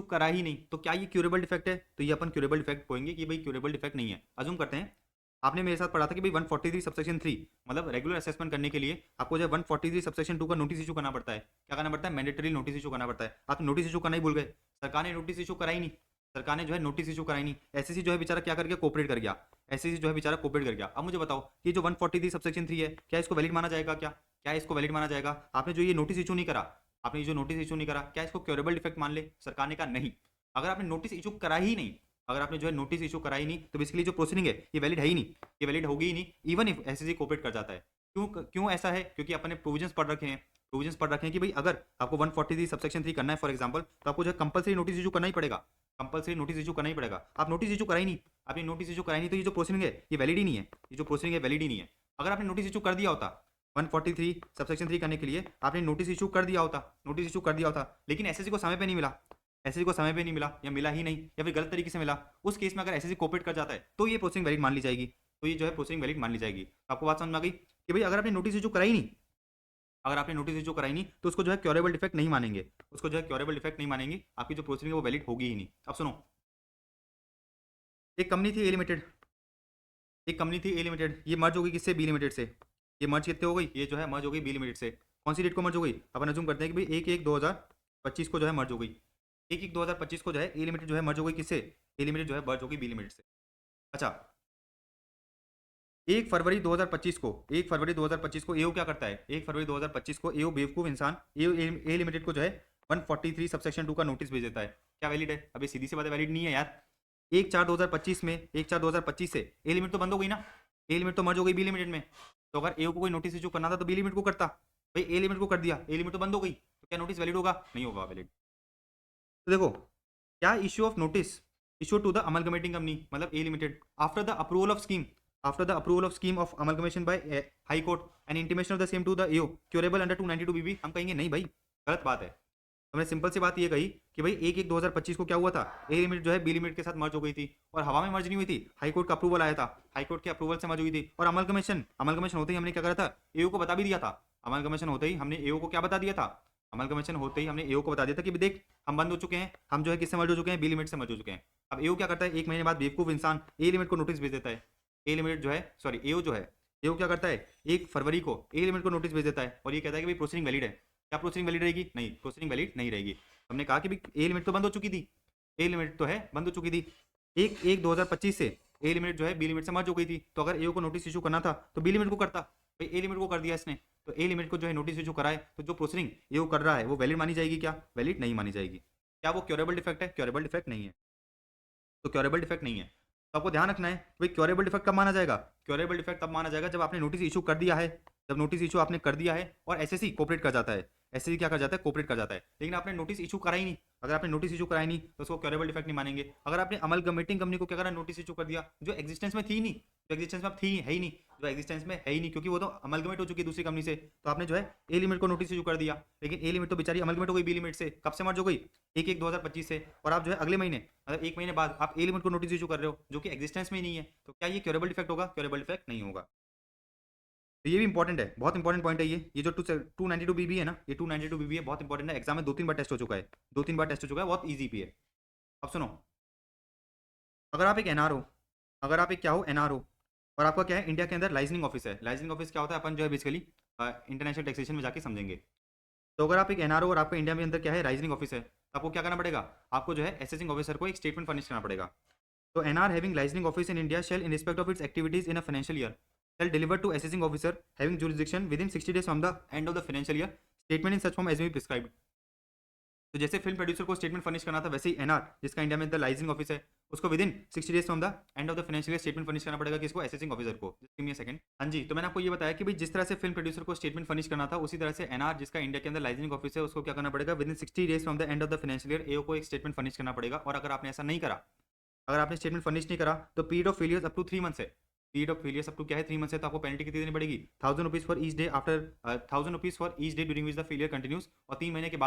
करा ही नहीं, तो क्या ये क्यूरेबल डिफेक्ट है? तो ये अपन क्यूरेबल डिफेक्ट बोलेंगे कि भाई क्यूरेबल डिफेक्ट नहीं है। अज्यूम करते हैं आपने मेरे साथ पढ़ा था कि भाई 143 सबसेक्शन 3 मतलब रेगुलर असेसमेंट करने के लिए आपको जो 143 सबसेक्शन 2 का नोटिस इशू करना पड़ता है। क्या करना पड़ता है? मैंडेटरी नोटिस इशू करना पड़ता है। आप नोटिस इशू करना ही भूल गए, सरकार ने नोटिस इशू कराई नहीं, एसएससी जो है बेचारा क्या कर गया, कोऑपरेट कर गया। अब मुझे बताओ ये जो 143 सबसेक्शन 3 है, क्या इसको वैलिड माना जाएगा? क्या इसको वैलिड माना जाएगा? आपने जो ये नोटिस इशू नहीं करा, क्या इसको क्योरेबल डिफेक्ट मान ले? सरकार ने कहा नहीं। अगर आपने नोटिस इशू करा ही नहीं, तो बेसिकली जो प्रोसीडिंग है ये वैलिड है ही नहीं, ये वैलिड होगी ही नहीं, इवन इफ एसएससी कोऑपरेट कर जाता है। क्यों ऐसा है? क्योंकि अपने प्रोविजंस पढ़ रखे हैं कि भाई अगर आपको 143 सबसेक्शन 3 करना है फॉर एग्जांपल, तो आपको जो है कंपलसरी नोटिस इशू करना ही पड़ेगा। आप नोटिस इशू करा ही नहीं, तो ये जो प्रोसीडिंग है ये वैलिड ही नहीं है। अगर आपने नोटिस इशू कर दिया होता 143 सबसेक्शन 3 करने के लिए, आपने नोटिस इशू कर दिया होता, लेकिन एसएससी को समय पे नहीं मिला, या मिला ही नहीं या फिर गलत तरीके से मिला, उस केस में अगर एसएससी कोऑपरेट कर जाता है तो ये प्रोसेसिंग वैलिड मान ली जाएगी। आपको बात समझ में आ गई कि भाई अगर आपने नोटिस इशू कराई नहीं, तो उसको जो है क्योरेबल डिफेक्ट नहीं मानेंगे, आपकी जो प्रोसीडिंग है वो वैलिड होगी ही नहीं। अब सुनो, एक कंपनी थी ए लिमिटेड, ये मर्ज हो गई किससे? बी लिमिटेड से। ये मर्ज कितने हो गई? ये जो है मर्ज हो गई बी लिमिटेड से। कौन सी डेट को मर्ज हो गई? अपन अज्यूम करते हैं कि भाई 1/1/2025 को जो है मर्ज हो गई। 1/1/2025 को जो है ए लिमिटेड जो है मर्ज हो गई किससे? ए लिमिटेड जो है मर्ज हो गई बी लिमिटेड से। अच्छा, 1 फरवरी 2025 को एओ क्या करता है? 1 फरवरी 2025 को एओ बेवकूफ इंसान ए लिमिटेड को जो है 143 सबसेक्शन 2 का नोटिस भेज देता है। क्या वैलिड है? अभी सीधी सी बात है, वैलिड नहीं है यार। 1/4/2025 से ए लिमिट तो बंद हो गई ना, ए लिमिट तो मर्ज हो गई बी लिमिटेड में। तो अगर एओ को कोई नोटिस इशू करना था तो बी लिमिट को करता, भाई ए लिमिट को कर दिया, ए लिमिट तो बंद हो गई, तो क्या नोटिस वैलिड होगा? नहीं होगा वैलिड। तो देखो, क्या issue of notice issue to the amalgamating company मतलब A limited after the approval of scheme of amalgamation by high court and intimation of the same to the AO curable under 292 BB. हम कहेंगे नहीं भाई, गलत बात है। हमने simple सी बात ये कही कि भाई 1/1/2025 को क्या हुआ था? ए लिमिट जो है बी लिमिट के साथ मर्ज हो गई थी, और हवा में मर्ज नहीं हुई थी, हाई कोर्ट का अप्रूवल आया था, हाई कोर्ट के अप्रूवल से मर्ज हुई थी। और अमलगमेशन होते ही हमने क्या करा था? एओ को बता भी दिया था। अमलगमेशन होते ही हमने एओ को क्या बता दिया था? कि देख हम बंद हो चुके हैं, हम जो है किससे मर्ज हो चुके हैं? बी लिमिट से मर्ज हो चुके हैं। अब एओ क्या करता है? 1 महीने बाद बेवकूफ इंसान ए लिमिट को नोटिस भेज देता है। एओ क्या करता है? 1 फरवरी को ए लिमिट को नोटिस भेज देता है और ये कहता है कि भाई प्रोसीडिंग वैलिड है। क्या प्रोसीडिंग वैलिड रहेगी? नहीं, प्रोसीडिंग वैलिड नहीं रहेगी। हमने कहा कि भाई ए लिमिट तो बंद हो चुकी थी, 1/1/2025 से ए लिमिट जो है बी लिमिट से मर्ज हो गई थी। तो अगर एओ को नोटिस इशू करना था तो बी लिमिट को करता, भाई ए लिमिट को कर दिया इसने, तो ए लिमिट को जो है नोटिस इशू कराए, तो जो प्रोसीडिंग एओ कर रहा है वो वैलिड मानी जाएगी? क्या वैलिड नहीं मानी जाएगी। क्या वो क्योरेबल डिफेक्ट है? क्योरेबल डिफेक्ट नहीं है। तो आपको ध्यान रखना है भाई क्योरेबल डिफेक्ट कब माना जाएगा? क्योरेबल डिफेक्ट तब माना जाएगा जब आपने नोटिस इशू कर दिया है, और एसएससी कोऑपरेट कर जाता है। एसएससी क्या कर जाता है? कोऑपरेट कर जाता है। लेकिन आपने नोटिस इशू करा ही नहीं, अगर आपने नोटिस इशू कराई नहीं तो उसको क्योरेबल डिफेक्ट नहीं मानेंगे। अगर आपने अमलगमेटिंग कंपनी को क्या करा? नोटिस इशू कर दिया, जो एग्जिस्टेंस में थी नहीं, क्योंकि वो तो अमलगमेट हो चुकी है दूसरी कंपनी से, तो आपने जो है ए लिमिट को नोटिस इशू कर दिया, लेकिन ए लिमिट तो बेचारी अमलगमेट हो गई बी लिमिट से। कब से मर्ज हो गई? 1/1/2025 से। और आप जो है अगले महीने मतलब 1 महीने बाद आप ए लिमिट को नोटिस इशू कर रहे हो जो कि एग्जिस्टेंस में ही नहीं है, तो क्या ये क्योरेबल डिफेक्ट होगा? क्योरेबल डिफेक्ट नहीं होगा। तो ये भी इंपॉर्टेंट है, बहुत इंपॉर्टेंट पॉइंट है ये जो 292 बीबी है ना, ये 292 बीबी है, बहुत इंपॉर्टेंट है। एग्जाम में 2-3 बार टेस्ट हो चुका है, बहुत ईजी भी है। अब सुनो, अगर आप एक एनआर हो, अगर आप एक क्या हो एनआर हो और आपका क्या है इंडिया के अंदर लाइजनिंग ऑफिस है। लाइजनिंग ऑफिस क्या होता है अपन जो है बेसिकली इंटरनेशनल टैक्सेशन में जाके समझेंगे। तो अगर आप एक एनआर हो और आपका इंडिया में अंदर क्या है राइजनिंग ऑफिस है तो आपको क्या करना पड़ेगा, आपको जो है असेसिंग ऑफिसर को एक स्टेटमेंट फर्निश करना पड़ेगा। तो NR having liaisoning office in India shall in respect of its activities in a financial year shall deliver to assessing officer having jurisdiction within 60 days from the end of the financial year statement in such form as may be prescribed। तो जैसे film producer को statement furnish करना था वैसे ही NR जिसका India में the लाइजिंग office है उसको with in 60 days from the end of the financial statement furnish करना पड़ेगा किसको, असेसिंग ऑफिसर को। Just give me a second. हाँ जी, तो मैंने आपको ये बताया कि भाई जिस तरह से फिल्म प्रोड्यूसर को स्टेटमेंट फर्निश करना था उसी तरह से एनआर जिसका इंडिया के अंदर लाइजिंग ऑफिस है उसको क्या करना पड़ेगा, within 60 days from the end of the financial year AO को एक स्टेटमेंट फर्निश करना पड़ेगा। और अगर आपने ऐसा नहीं करा, अगर आपने स्टेटमेंट फर्निश नहीं करा तो period of failures up to 3 months है। Period of failures up to क्या है 3 मंथ्स है, तो आपको पेनल्टी कितनी देनी पड़ेगी, 1000 rupees for each day after 1000 rupees for each day during which the failure continuous. और 3 महीने के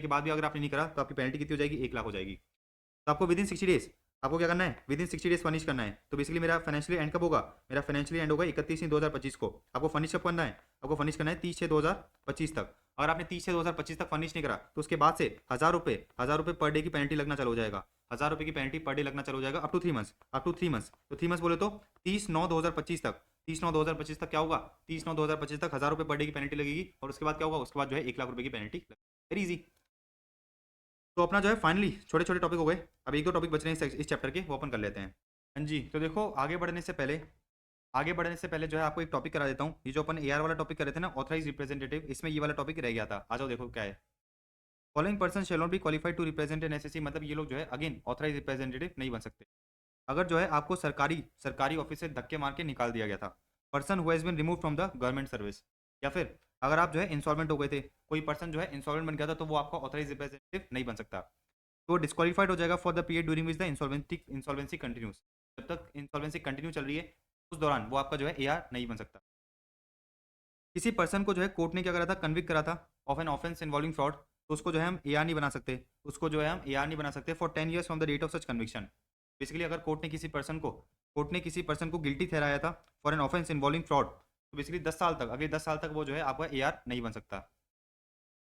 बाद भी अगर आपने नहीं करा तो आपकी पेनल्टी कितनी हो जाएगी, 1 लाख हो जाएगी। तो आपको विद इन 60 डेज आपको क्या करना है, विद इन 60 डेज फर्निश करना है। तो बेसिकली मेरा फाइनेंशियली एंड कब होगा, मेरा फाइनेंशियली एंड होगा 31/3/2025 को। आपको फर्निश कब करना है, आपको फर्निश करना है 30/6/2025 तक। अगर आपने 30/6/2025 तक फर्निश नहीं करा तो उसके बाद से 1000 रुपये पर डे की पेनल्टी लगना चालू हो जाएगा। 1000 रुपये की पेनल्टी पर डे लगना चालू हो जाएगा up to 3 months, up to 3 months. तो 3 मंथ्स बोले तो 30/9/2025 तक, 30/9/2025 तक क्या होगा, 30/9/2025 तक 1000 रुपये पर डे की पेनल्टी लगेगी। और उसके बाद क्या होगा, उसके बाद जो है 1 लाख रुपये की पेनल्टी। Very easy. तो अपना जो है फाइनली छोटे छोटे टॉपिक हो गए, अब एक दो टॉपिक बच रहे हैं इस चैप्टर के, वो अपन कर लेते हैं। हाँ जी, तो देखो आगे बढ़ने से पहले जो है आपको एक टॉपिक करा देता हूँ। ये जो अपन एआर वाला टॉपिक कर रहे थे ना, ऑथराइज रिप्रेजेंटेटिव, इसमें ये वाला टॉपिक रह गया था। आ जाओ देखो क्या है। Following person shall not be qualified to represent an SSC, मतलब ये लोग जो है अगेन ऑथराइज रिप्रेजेंटेटिव नहीं बन सकते। अगर जो है आपको सरकारी सरकारी ऑफिस से धक्के मार के निकाल दिया गया था, person who has been remove from the government service, या फिर अगर आप जो है इंसॉल्वेंट हो गए थे, कोई पर्सन जो है इंसॉल्वेंट बन गया था, तो वो आपका ऑथराइज रिप्रेजेंटेटिव नहीं बन सकता। तो डिस्क्वालीफाइड हो जाएगा for the period during which the insolvency continuous. जब तक इंसॉल्वेंसी कंटिन्यू चल रही है उस दौरान वो आपका जो है एआर नहीं बन सकता। किसी पर्सन को जो है कोर्ट ने क्या करा था, कन्विक्ट करा था of an offence involving fraud, तो उसको जो है हम एआर नहीं बना सकते, उसको जो है हम एआर नहीं बना सकते for 10 years from the date of such conviction. Basically अगर कोर्ट ने किसी पर्सन को गिल्टी ठहराया था for an offence involving fraud, तो बेसिकली 10 साल तक, अगले 10 साल तक वो जो है आपका एआर नहीं बन सकता।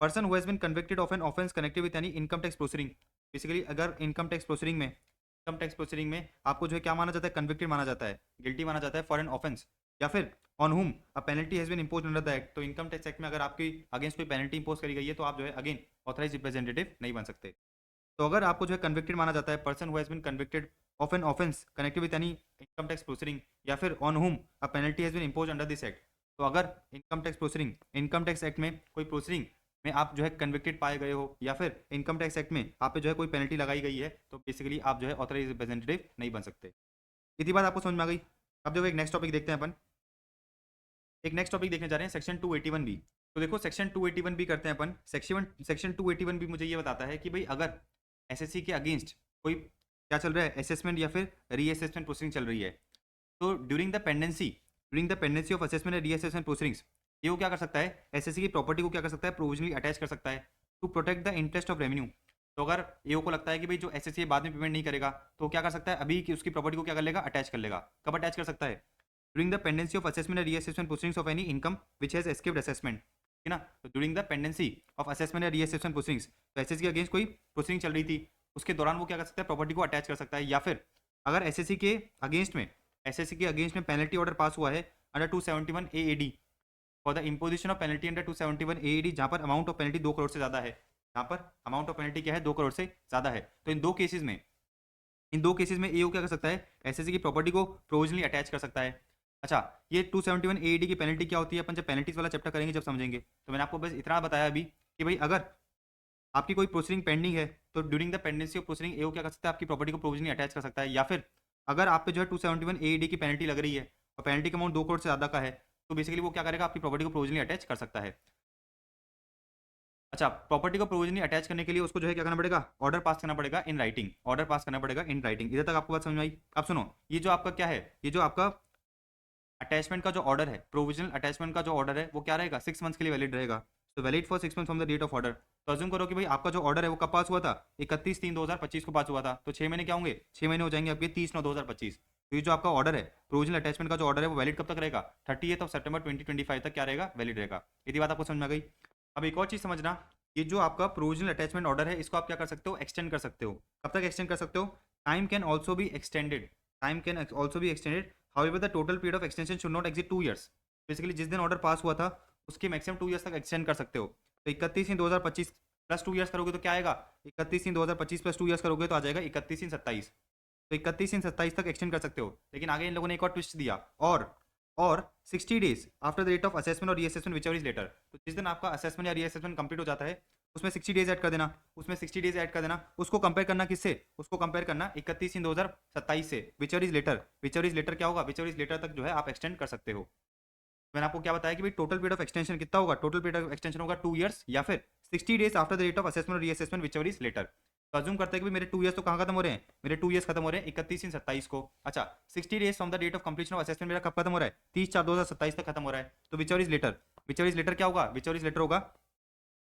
Person who has been convicted of an offence connected with any income tax proceeding, basically अगर इनकम टैक्स प्रोसीडिंग में आपको जो है क्या माना जाता है, कन्विक्टेड माना जाता है, गिल्टी माना जाता है फॉर एन ऑफेंस, या फिर on whom a penalty has been imposed under the act. तो इनकम टैक्स एक्ट में अगर आपकी अगेंस्ट कोई पेनल्टी इम्पोज करी गई है तो आप जो है अगेन ऑथराइज रिप्रेजेंटेटिव नहीं बन सकते। तो अगर आपको जो है कन्विक्टेड माना जाता है, person who has been convicted of an offence connected with any income tax proceeding, या फिर on whom a penalty has been impose under this act. तो अगर इनकम टैक्स एक्ट में कोई प्रोसीडिंग में आप जो है कन्विक्टेड पाए गए हो, या फिर इनकम टैक्स एक्ट में आप पे जो है कोई पेनल्टी लगाई गई है, तो बेसिकली आप जो है ऑथराइज रिप्रेजेंटेटिव नहीं बन सकते। इतनी बात आपको समझ में आ गई। अब देखो एक नेक्स्ट टॉपिक देखते हैं अपन। एक नेक्स्ट टॉपिक देखने जा रहे हैं सेक्शन 281 बी। तो देखो सेक्शन 281 बी करते हैं अपन। सेक्शन 281 बी मुझे ये बताता है कि भाई अगर एसएससी के अगेंस्ट कोई क्या चल रहा है, असेसमेंट या फिर रीअसेसमेंट प्रोसीडिंग चल रही है, तो during the pendency of assessment and reassessment proceedings ये वो क्या कर सकता है, एसएससी की प्रॉपर्टी को क्या कर सकता है, प्रोविजनली अटैच कर सकता है to protect the interest of revenue. तो अगर एओ को लगता है कि भाई जो एसएससी बाद में पेमेंट नहीं करेगा, तो क्या कर सकता है, अभी की उसकी प्रॉपर्टी को क्या कर लेगा, अटैच कर लेगा। कब अटैच कर सकता है, during the pendency of assessment and reassessment proceedings of any income which has escaped assessment, ठीक है ना। तो during the pendency of assessment and reassessment proceedings, तो एसएससी के अगेंस्ट कोई प्रोसीडिंग चल रही थी, उसके दौरान वो क्या कर सकता है, प्रॉपर्टी को अटैच कर सकता है। या फिर अगर एसएससी के अगेंस्ट में पेनल्टी ऑर्डर पास हुआ है under 271 AAD for the imposition of penalty under 271 AAD, जहाँ पर अमाउंट ऑफ पेनल्टी 2 करोड़ से ज़्यादा है, जहाँ पर अमाउंट ऑफ पेनल्टी क्या है, 2 करोड़ से ज़्यादा है। तो इन दो केसेस में एओ क्या कर सकता है, एसएससी की प्रॉपर्टी को प्रोविजनली अटैच कर सकता है। अच्छा, ये 271 एडी की पेनल्टी क्या होती है, अपन जब पेनल्टीज वाला चैप्टर करेंगे जब समझेंगे। तो मैंने आपको बस इतना बताया अभी कि भाई अगर आपकी कोई प्रोसीडिंग पेंडिंग है तो during the pendency of proceeding AO क्या कर सकता है, आपकी प्रॉपर्टी को प्रोविजनली अटैच कर सकता है। या फिर अगर आप पे जो है 271 एडी की पेनल्टी लग रही है और पेनल्टी का अमाउंट 2 करोड़ से ज़्यादा का है, तो बेसिकली वो क्या करेगा, आपकी प्रॉपर्टी को प्रोविजनली अटैच कर सकता है। अच्छा, प्रॉपर्टी को प्रोविजनली अटैच करने के लिए उसको जो है क्या करना पड़ेगा, ऑर्डर पास करना पड़ेगा इन राइटिंग, इधर तक आपको बात समझ में आई। अब सुनो, ये जो आपका क्या है, ये जो आपका अटैचमेंट का जो ऑर्डर है, प्रोविजनल अटैचमेंट का जो ऑर्डर है, वो क्या रहेगा, 6 मंथ्स के लिए वैलिड रहेगा। तो valid for 6 months from the date of order. तो अज्यूम करो कि भाई आपका जो ऑर्डर है वो कब पास हुआ था, 31/3/2025 को पास हुआ था। तो 6 महीने क्या होंगे, 6 महीने हो जाएंगे आपके 30/9/2025। तो ये जो आपका ऑर्डर है, प्रोविजनल अटैचमेंट का जो ऑर्डर है, वो वैलिड कब तक रहेगा, 30 सितंबर 2025 तक क्या रहेगा, वैलिड रहेगा। यदि बात आपको समझ में आ गई। अब एक और चीज़ समझना, ये जो आपका प्रोविजनल अटैचमेंट ऑर्डर है, इसको आप क्या कर सकते हो, एक्सटेंड कर सकते हो। कब तक एक्सटेंड कर सकते हो, time can also be extended time can also be extended, however the total period of extension should not exceed 2 years. Basically जिस दिन ऑर्डर पास हुआ था उसके मैक्सिमम 2 ईयर्स तक एक्सटेंड कर सकते हो। तो 31/3/2025 प्लस 2 ईयर्स करोगे तो क्या आएगा, 31/3/2025 प्लस 2 ईयर्स करोगे तो आ जाएगा 31/3/27। तो 31/3/27 तक एक्सटेंड कर सकते हो। लेकिन आगे इन लोगों ने एक और ट्विस्ट दिया, और 60 days after the date of assessment और reassessment whichever is later. तो जिस दिन आपका असेसमेंट या रीअसेसमेंट कंप्लीट हो जाता है उसमें 60 डेज ऐड कर देना, उसमें 60 डेज ऐड कर देना। उसको कंपेयर करना किससे, उसको कंपेयर करना 31/3/2027 से, whichever is later. Whichever is later क्या होगा, विच एवर इज लेटर तक जो है आप एक्सटेंड कर सकते हो। मैंने आपको क्या बताया कि भाई टोटल पीरियड ऑफ एक्सटेंशन कितना होगा, टोटल पीरियड ऑफ एक्सटेंशन होगा 2 ईयर्स या फिर 60 days after the date of assessment और reassessment whichever is later. तो अज्यूम करते हैं कि मेरे 2 ईयर्स तो कहाँ खत्म हो रहे हैं, मेरे 2 ईयर्स खत्म हो रहे हैं 31/27 को। अच्छा 60 days from the date of completion of assessment मेरा कब खत्म हो रहा है, 30/4/2027 तक खत्म हो रहा है। तो whichever is later, whichever is later क्या होगा, विच एवर इज लेटर होगा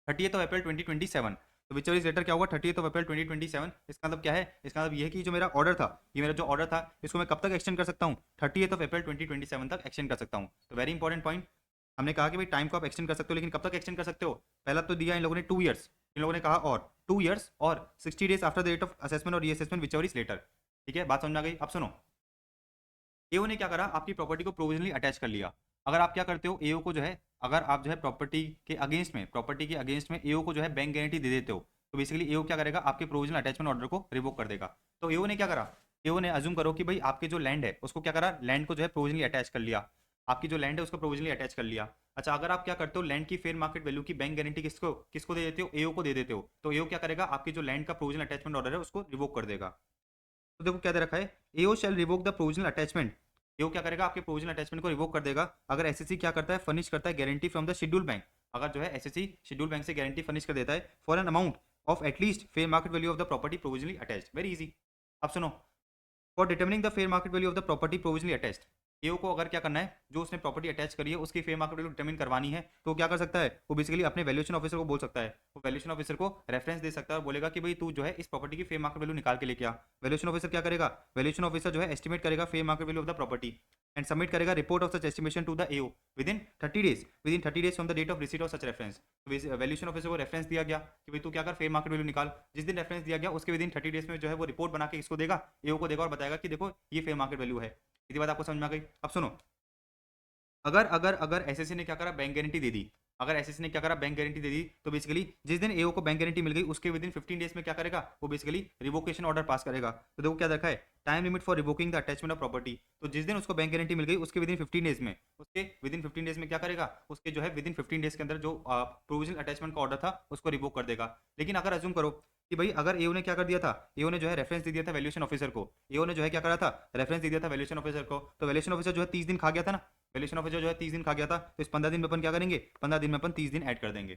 30th of April 2027। तो विच एवर इज लेटर क्या होगा 30th of April 2027। इसका मतलब क्या है, इसका मतलब ये है कि जो मेरा ऑर्डर था, ये मेरा जो ऑर्डर था इसको मैं कब तक एक्सटेंड कर सकता हूँ, 30th of April 2027 तक एक्सटेंड कर सकता हूँ। तो वेरी इंपॉर्टेंट पॉइंट, हमने कहा कि भाई टाइम को आप एक्सटेंड कर सकते हो, लेकिन कब तक एक्सटेंड कर सकते हो। पहला तो दिया इन लोगों ने 2 ईयर्स, इन लोगों ने कहा और 2 ईयर्स और 60 days after the date of assessment और reassessment whichever is later. ठीक है, बात समझ में आ गई। अब सुनो, एओ ने क्या करा, आपकी प्रॉपर्टी को प्रोविजनली अटैच कर लिया। अगर आप क्या करते हो, एओ को जो है, अगर आप जो है प्रॉपर्टी के अगेंस्ट में एओ को जो है बैंक गारंटी दे देते हो, तो बेसिकली एओ क्या करेगा, आपके प्रोविजनल अटैचमेंट ऑर्डर को रिवोक कर देगा। तो एओ ने क्या करा, एओ ने अज्यूम करो कि भाई आपके जो लैंड है उसको क्या करा, लैंड को जो है प्रोविजनली अटैच कर लिया। आपकी जो लैंड है उसको प्रोविजनली अटैच कर लिया। अच्छा, अगर आप क्या करते हो, लैंड की फेयर मार्केट वैल्यू की बैंक गारंटी किसको किसको दे देते हो, एओ को दे देते हो, तो एओ क्या करेगा, आपकी जो लैंड का प्रोविजनल अटैचमेंट ऑर्डर है उसको रिवोक कर देगा। तो देखो क्या दे रखा है, एओ शैल रिवोक द प्रोविजनल अटैचमेंट। एओ क्या करेगा, आपके प्रोविजनल अटैचमेंट को रिवोक कर देगा अगर एसएससी क्या करता है, फर्निश करता है guarantee from the schedule bank. अगर जो है एसएससी शेड्यूल बैंक से गारंटी फर्निश कर देता है for an amount of at least fair market value of the property provisionally attached. Very easy. अब सुनो, for determining the fair market value of the property provisionally attached, AO को अगर क्या करना है, जो उसने प्रॉपर्टी अटैच करी है उसकी फेयर मार्केट वैल्यू डिटर्मिन करवानी है, तो क्या कर सकता है, वो बेसिकली अपने वैल्यूएशन ऑफिसर को बोल सकता है। वो वैल्यूएशन ऑफिसर को रेफरेंस दे सकता है और बोलेगा कि भाई तू जो है इस प्रॉपर्टी की फेयर मार्केट वैल्यू निकाल के लेके आ। वैल्यूएशन ऑफिसर क्या करेगा, वैल्यूएशन ऑफिसर जो है एस्टिमेट करेगा fair market value of the property and submit करेगा report of such estimation to the AO within 30 days from the date of receipt of such reference. Valuation officer को reference दिया गया कि भाई तू क्या कर, फेयर मार्केट वैल्यू निकाल। जिस दिन रेफरेंस दिया गया उसके विदिन 30 डेज में जो है वो रिपोर्ट बना के इसको देगा, एओ को देगा और बताएगा कि देखो ये फेयर मार्केट वैल्यू है। इतनी बात आपको समझ में आ गई। अब सुनो, अगर अगर अगर एसएससी ने क्या करा, बैंक गारंटी दे दी, अगर एसएससी ने क्या करा, बैंक गारंटी दे दी, तो बेसिकली जिस दिन एओ को बैंक गारंटी मिल गई उसके विदिन 15 डेज में क्या करेगा, वो बेसिकली रिवोकेशन ऑर्डर पास करेगा। तो देखो क्या देखा है, time limit for revoking the attachment of property. तो जिस दिन उसको बैंक गारंटी मिल गई उसके विदिन 15 डेज में, क्या करेगा, उसके जो है विदिन 15 डेज के अंदर जो प्रोविजनल अटैचमेंट का ऑर्डर था उसको रिवोक कर देगा। लेकिन अगर अज्यूम करो कि भाई अगर एओ ने क्या कर दिया था, एओ ने जो है रेफरेंस दे दिया था वैल्यूएशन ऑफिसर को, एओ ने जो है क्या करा था, रेफरेंस दे दिया था वैल्यूएशन ऑफिसर को, तो वैल्यूएशन ऑफिसर जो है 30 दिन खा गया था ना, वैल्यूएशन ऑफिसर जो है 30 दिन खा गया था, तो इस 15 दिन में अपन क्या करेंगे, 15 दिन में अपन 30 दिन ऐड कर देंगे।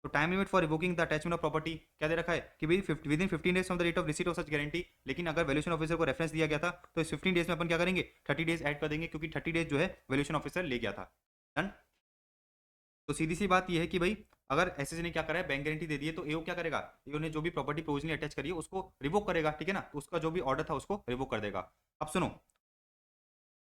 तो time limit for revoking the attachment of property क्या दे रखा है कि भाई within 15 days from the date of receipt of such guarantee. लेकिन अगर वैल्यूएशन ऑफिसर को रेफरेंस दिया गया था तो इस 15 डेज में अपन क्या करेंगे, 30 डेज ऐड कर देंगे, क्योंकि 30 डेज जो है वैल्यूएशन ऑफिसर ले गया था। डन। तो सीधी सी बात यह है कि भाई अगर एसएससी ने क्या करा है, बैंक गारंटी दे दी है, तो एओ क्या करेगा, एओ ने जो भी प्रॉपर्टी प्रोविजनली अटैच करी है उसको रिवोक करेगा। ठीक है ना, तो उसका जो भी ऑर्डर था उसको रिवोक कर देगा। अब सुनो,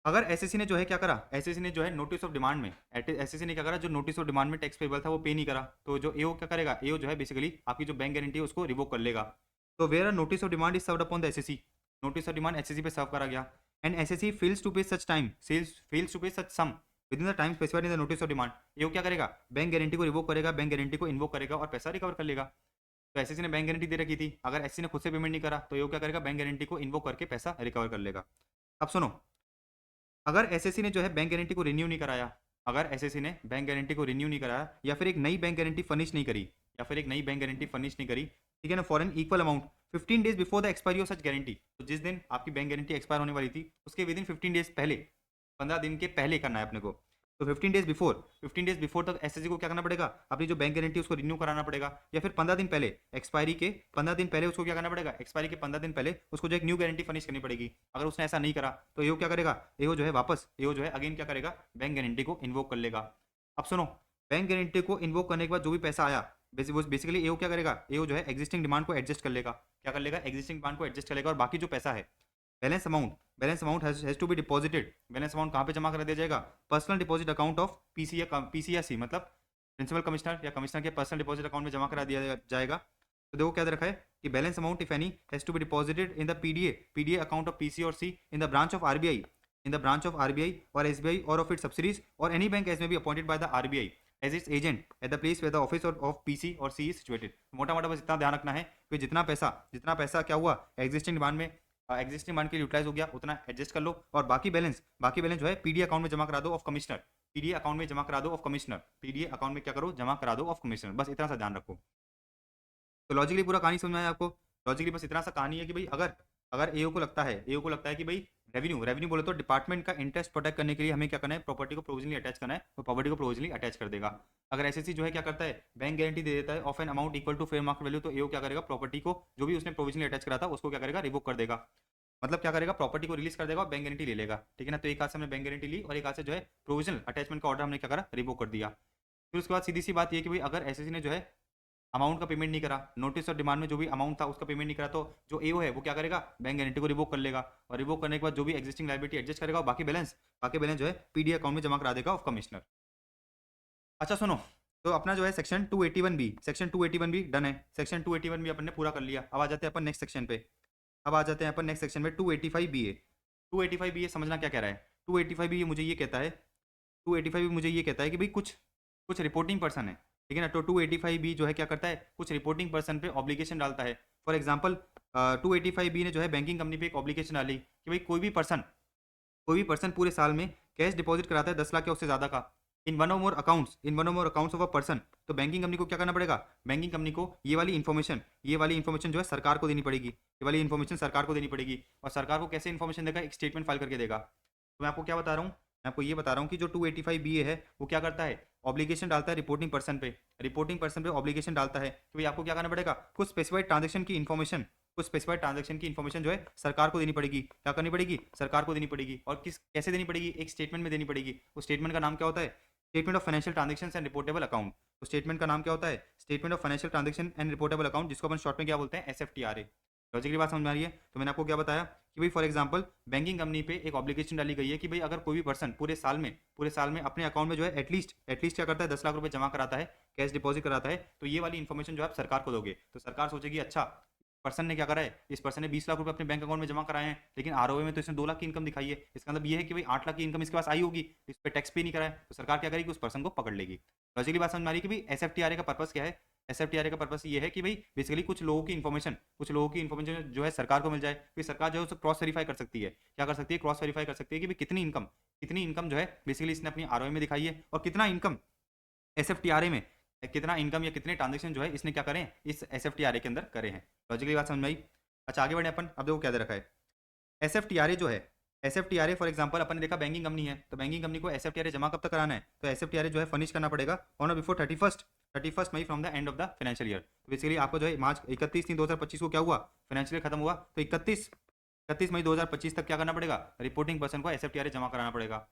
अगर एसएससी ने जो है क्या करा, एसएससी ने जो है नोटिस ऑफ डिमांड में, एसएससी ने क्या करा, जो नोटिस ऑफ डिमांड में टैक्स पेबल था वो पे नहीं करा, तो जो एओ क्या करेगा, एओ जो है बेसिकली आपकी जो बैंक गारंटी है उसको रिवोक कर लेगा। तो where notice of demand is served upon the SSC, notice of demand SSC पे सर्व करा गया and SSC fails to pay such time, fails to pay such sum within the time specified in the notice of demand. AO क्या करेगा, bank guarantee को revoke करेगा, bank guarantee को invoke करेगा और पैसा रिकवर कर लेगा। तो एसएससी ने बैंक गारंटी दे रखी थी, अगर एसएससी ने खुद से पेमेंट नहीं करा तो एओ क्या करेगा, बैंक गारंटी को इन्वोक करके पैसा रिकवर कर लेगा। अब सुनो, अगर एसएससी ने जो है बैंक गारंटी को रिन्यू नहीं कराया, अगर एसएससी ने बैंक गारंटी को रिन्यू नहीं कराया या फिर एक नई बैंक गारंटी फर्निश नहीं करी, ठीक है ना, for an equal amount 15 days before the expiry of such guarantee. तो जिस दिन आपकी बैंक गारंटी एक्सपायर होने वाली थी उसके विदिन 15 डेज पहले, 15 दिन के पहले करना है अपने को। तो 15 डेज बिफोर तक एसएससी को क्या करना पड़ेगा, अपनी जो बैंक गारंटी उसको रिन्यू कराना पड़ेगा, या फिर 15 दिन पहले, एक्सपायरी के 15 दिन पहले उसको क्या करना पड़ेगा, एक्सपायरी के 15 दिन पहले उसको जो एक न्यू गारंटी फर्निश करनी पड़ेगी। अगर उसने ऐसा नहीं करा तो एओ क्या करेगा, एओ जो है अगेन क्या करेगा, बैंक गारंटी को इन्वोक कर लेगा। अब सुनो, बैंक गारंटी को इन्वोक करने के बाद जो भी पैसा आया, बेसिकली एओ क्या करेगा, एओ जो है एग्जिस्टिंग डिमांड को एडजस्ट कर लेगा, क्या कर लेगा, एग्जिस्टिंग डिमांड को एडजस्ट कर लेगा, और बाकी जो पैसा है balance amount has to be deposited. Balance amount कहाँ पे जमा करा दिया जाएगा, personal deposit account of PC या सी, मतलब प्रिंसिपल कमिश्नर या कमिश्नर के पर्सनल डिपॉजिट अकाउंट में जमा करा दिया जाएगा। तो देखो क्या दे रखा है कि balance amount if any has to be deposited in the PDA account of PC और C in the branch of RBI, in the branch of RBI और एसबीआई और ऑफ इट सब्सिडीज और any bank as may be appointed by the RBI as its agent at the place where the office of PC और C is situated. मोटा मोटा बस इतना ध्यान रखना है कि जितना पैसा क्या हुआ एग्जिस्टिंग डिमांड में, एग्जिस्टिंग डिमांड के लिए यूटिलाइज हो गया उतना एडजस्ट कर लो, और बाकी बैलेंस जो है पीडीए अकाउंट में जमा करा दो ऑफ कमिश्नर, पीडीए अकाउंट में जमा करा दो ऑफ कमिश्नर, पीडीए अकाउंट में क्या करो जमा करा दो ऑफ कमिश्नर, बस इतना सा ध्यान रखो। तो लॉजिकली पूरा कहानी समझ में आया आपको? लॉजिकली बस इतना सा कहानी है कि भाई अगर अगर एओ को लगता है कि भाई रेवेन्यू बोले तो डिपार्टमेंट का इंटरेस्ट प्रोटेक्ट करने के लिए हमें क्या करना है, प्रॉपर्टी को प्रोविजनली अटैच करना है, तो प्रॉपर्टी को प्रोविजनली अटैच कर देगा। अगर एसएससी जो है क्या करता है, बैंक गारंटी दे देता है of an amount equal to fair market value, तो एओ क्या करेगा, प्रॉपर्टी को जो भी उसने प्रोविजनली अटैच करा था उसको क्या करेगा, रिवोक कर देगा। मतलब क्या करेगा, प्रॉपर्टी को रिलीज कर देगा और बैंक गारंटी ले लेगा, ठीक है ना। तो एक हाथ से हमने बैंक गारंटी ली और एक हाथ से जो है प्रोविजनल अटैचमेंट का ऑर्डर हमने क्या करा, रिवोक कर दिया। फिर उसके बाद सीधी सी बात ये कि भाई अगर एसएससी ने जो है अमाउंट का पेमेंट नहीं करा, नोटिस और डिमांड में जो भी अमाउंट था उसका पेमेंट नहीं करा, तो जो एओ है वो क्या करेगा, बैंक गारंटी को रिवोक कर लेगा, और रिवोक करने के बाद जो भी एग्जिस्टिंग लायबिलिटी एडजस्ट करेगा, बाकी बैलेंस जो है पीडीए अकाउंट में जमा करा देगा ऑफ कमिश्नर। अच्छा सुनो, तो अपना जो है सेक्शन 281 बी डन है, सेक्शन 281 बी अपन ने पूरा कर लिया। अब आ जाते हैं अपन नेक्स्ट सेक्शन पे, अब आ जाते हैं अपन नेक्स्ट सेक्शन में 285 बी ए। 285 बी ए समझना क्या कह रहा है, 285 बी ए मुझे ये कहता है, 285 बी मुझे ये कहता है कि भाई कुछ कुछ रिपोर्टिंग पर्सन है, ठीक है ना। तो 285 बी जो है क्या करता है, कुछ रिपोर्टिंग पर्सन पे ऑब्लिगेशन डालता है। फॉर एग्जांपल 285 बी ने जो है बैंकिंग कंपनी पे एक ऑब्लिगेशन डाली कि भाई कोई भी पर्सन पूरे साल में कैश डिपॉजिट कराता है 10 लाख या उससे ज़्यादा का इन वन और more accounts of a person, तो बैंकिंग कंपनी को क्या करना पड़ेगा, बैंकिंग कंपनी को ये वाली इन्फॉर्मेशन जो है सरकार को देनी पड़ेगी, ये वाली इन्फॉर्मेशन सरकार को देनी पड़ेगी। और सरकार को कैसे इन्फॉर्मेशन देगा, एक स्टेटमेंट फाइल करके देगा। तो मैं आपको क्या बता रहा हूँ, मैं आपको ये बता रहा हूँ कि जो 285 बी ए है वो क्या करता है, ऑब्लिगेशन डालता है रिपोर्टिंग पर्सन पे ऑब्लिगेशन डालता है कि भाई आपको क्या करना पड़ेगा, कुछ स्पेसिफाइड ट्रांजेक्शन की इन्फॉर्मेशन जो है सरकार को देनी पड़ेगी, क्या करनी पड़ेगी, सरकार को देनी पड़ेगी। और कैसे देनी पड़ेगी, एक स्टेटमेंट में देनी पड़ेगी। उस स्टेटमेंट का नाम क्या होता है, statement of financial transaction and reportable account. तो स्टेटमेंट का नाम क्या होता है, statement of financial transaction and reportable account, जिसको अपन शॉर्ट में क्या बोलते हैं, एसएफटीआरए। लॉजिक की बात समझ में आ रही है? तो मैंने आपको क्या बताया कि भाई फॉर एग्जांपल बैंकिंग कंपनी पे एक ऑब्लिगेशन डाली गई है कि भाई अगर कोई भी पर्सन पूरे साल में अपने अकाउंट में जो है एटलीस्ट क्या करता है, 10 लाख रुपए जमा कराता है, कैश डिपॉजिट कराता है, तो ये वाली इन्फॉर्मेशन जो आप सरकार को दोगे, तो सरकार सोचेगी अच्छा पर्सन ने क्या करा है, इस पर्सन ने 20 लाख रुपए अपने बैंक अकाउंट में जमा कराए हैं, लेकिन आरओए में तो इसने 2 लाख की इनकम दिखाई है, इसका मतलब ये है कि भाई 8 लाख की इनकम इसके पास आई होगी, इस पर टैक्स पे नहीं कराया, तो सरकार क्या करेगी, उस पर्सन को पकड़ लेगी। लॉजिकली बात समझ में आ रही है कि भाई एसएफटीआरए का पर्पस क्या है, एसएफटीआरए का पर्पस ये है कि भाई बेसिकली कुछ लोगों की इन्फॉर्मेशन जो है सरकार को मिल जाए, फिर सरकार जो है उसको क्रॉस वेरीफाई कर सकती है, क्या कर सकती है, क्रॉस वेरीफाई कर सकती है कि भाई कितनी इनकम जो है बेसिकली इसने अपनी आरओए में दिखाई है, और कितना इनकम एसएफटीआरए में, कितना इनकम या कितने ट्रांजेक्शन जो है इसने क्या करें, इस एसएफटीआरए के अंदर करे हैं। लॉजिकली बात समझ में आई? अच्छा आगे बढ़े अपन, अब देखो क्या दे रखा है, एसएफटीआरए जो है, एसएफटीआरए फॉर एग्जांपल अपन ने देखा बैंकिंग कंपनी है, तो बैंकिंग कंपनी को एसएफटीआरए जमा कब तक कराना है, तो एसएफटीआरए जो है फर्निश करना पड़ेगा on before 31 May from the end of the financial year. तो बेसिकली आपको जो है मार्च 31/3/2025 को क्या हुआ, फाइनेंशियल ईयर खत्म हुआ, तो 31 मई 2025 तक क्या करना पड़ेगा, रिपोर्टिंग पर्सन को एसएफटीआरए जमा कराना पड़ेगा।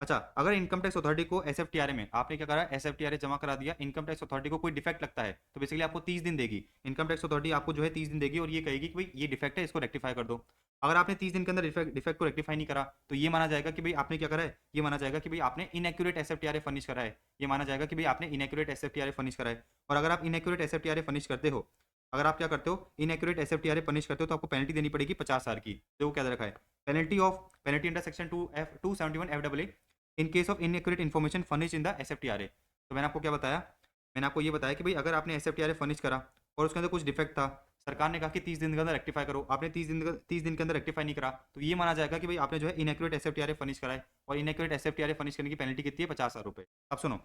अच्छा अगर इनकम टैक्स अथॉरिटी को एसएफटीआरए में आपने क्या करा, एसएफटीआरए जमा करा दिया, इनकम टैक्स अथॉरिटी को कोई डिफेक्ट लगता है तो बेसिकली आपको 30 दिन देगी, इनकम टैक्स अथॉरिटी आपको जो है 30 दिन देगी और ये कहेगी कि भाई ये डिफेक्ट है, इसको रेक्टिफाई कर दो। अगर आपने 30 दिन के अंदर डिफेक्ट को रेक्टिफाई नहीं करा तो ये माना जाएगा कि भाई आपने क्या करा है, ये माना जाएगा कि भाई आपने इनएक्यूरेट एसएफटीआरए फर्निश करा है, ये माना जाएगा कि भाई आपने इनएक्यूरेट एसएफटीआरए फर्निश करा है। और अगर आप इनएक्यूरेट एसएफटीआरए फर्निश करते हो, अगर आप क्या करते हो, इनएक्यूरेट एसएफटीआरए फर्निश करते हो, तो आपको पेनल्टी देनी पड़ेगी 50,000 की। देखो क्या दे रखा है, penalty under section 271 FAA in case of inaccurate information furnish in the SFTRA. तो मैंने आपको क्या बताया, मैंने आपको ये बताया कि भाई अगर आपने एसएफटीआरए फर्निश करा और उसके अंदर कुछ डिफेक्ट था, सरकार ने कहा कि 30 दिन के अंदर रेक्टिफाई करो, आपने 30 दिन के अंदर रेक्टिफाई नहीं करा, तो ये माना जाएगा कि भाई आपने जो है इनएक्यूरेट एसएफटीआरए फर्निश कराए, और इनएक्यूरेट एसएफटीआरए फर्निश करने की पेनल्टी कितनी है, 50,000 रुपये। अब सुनो,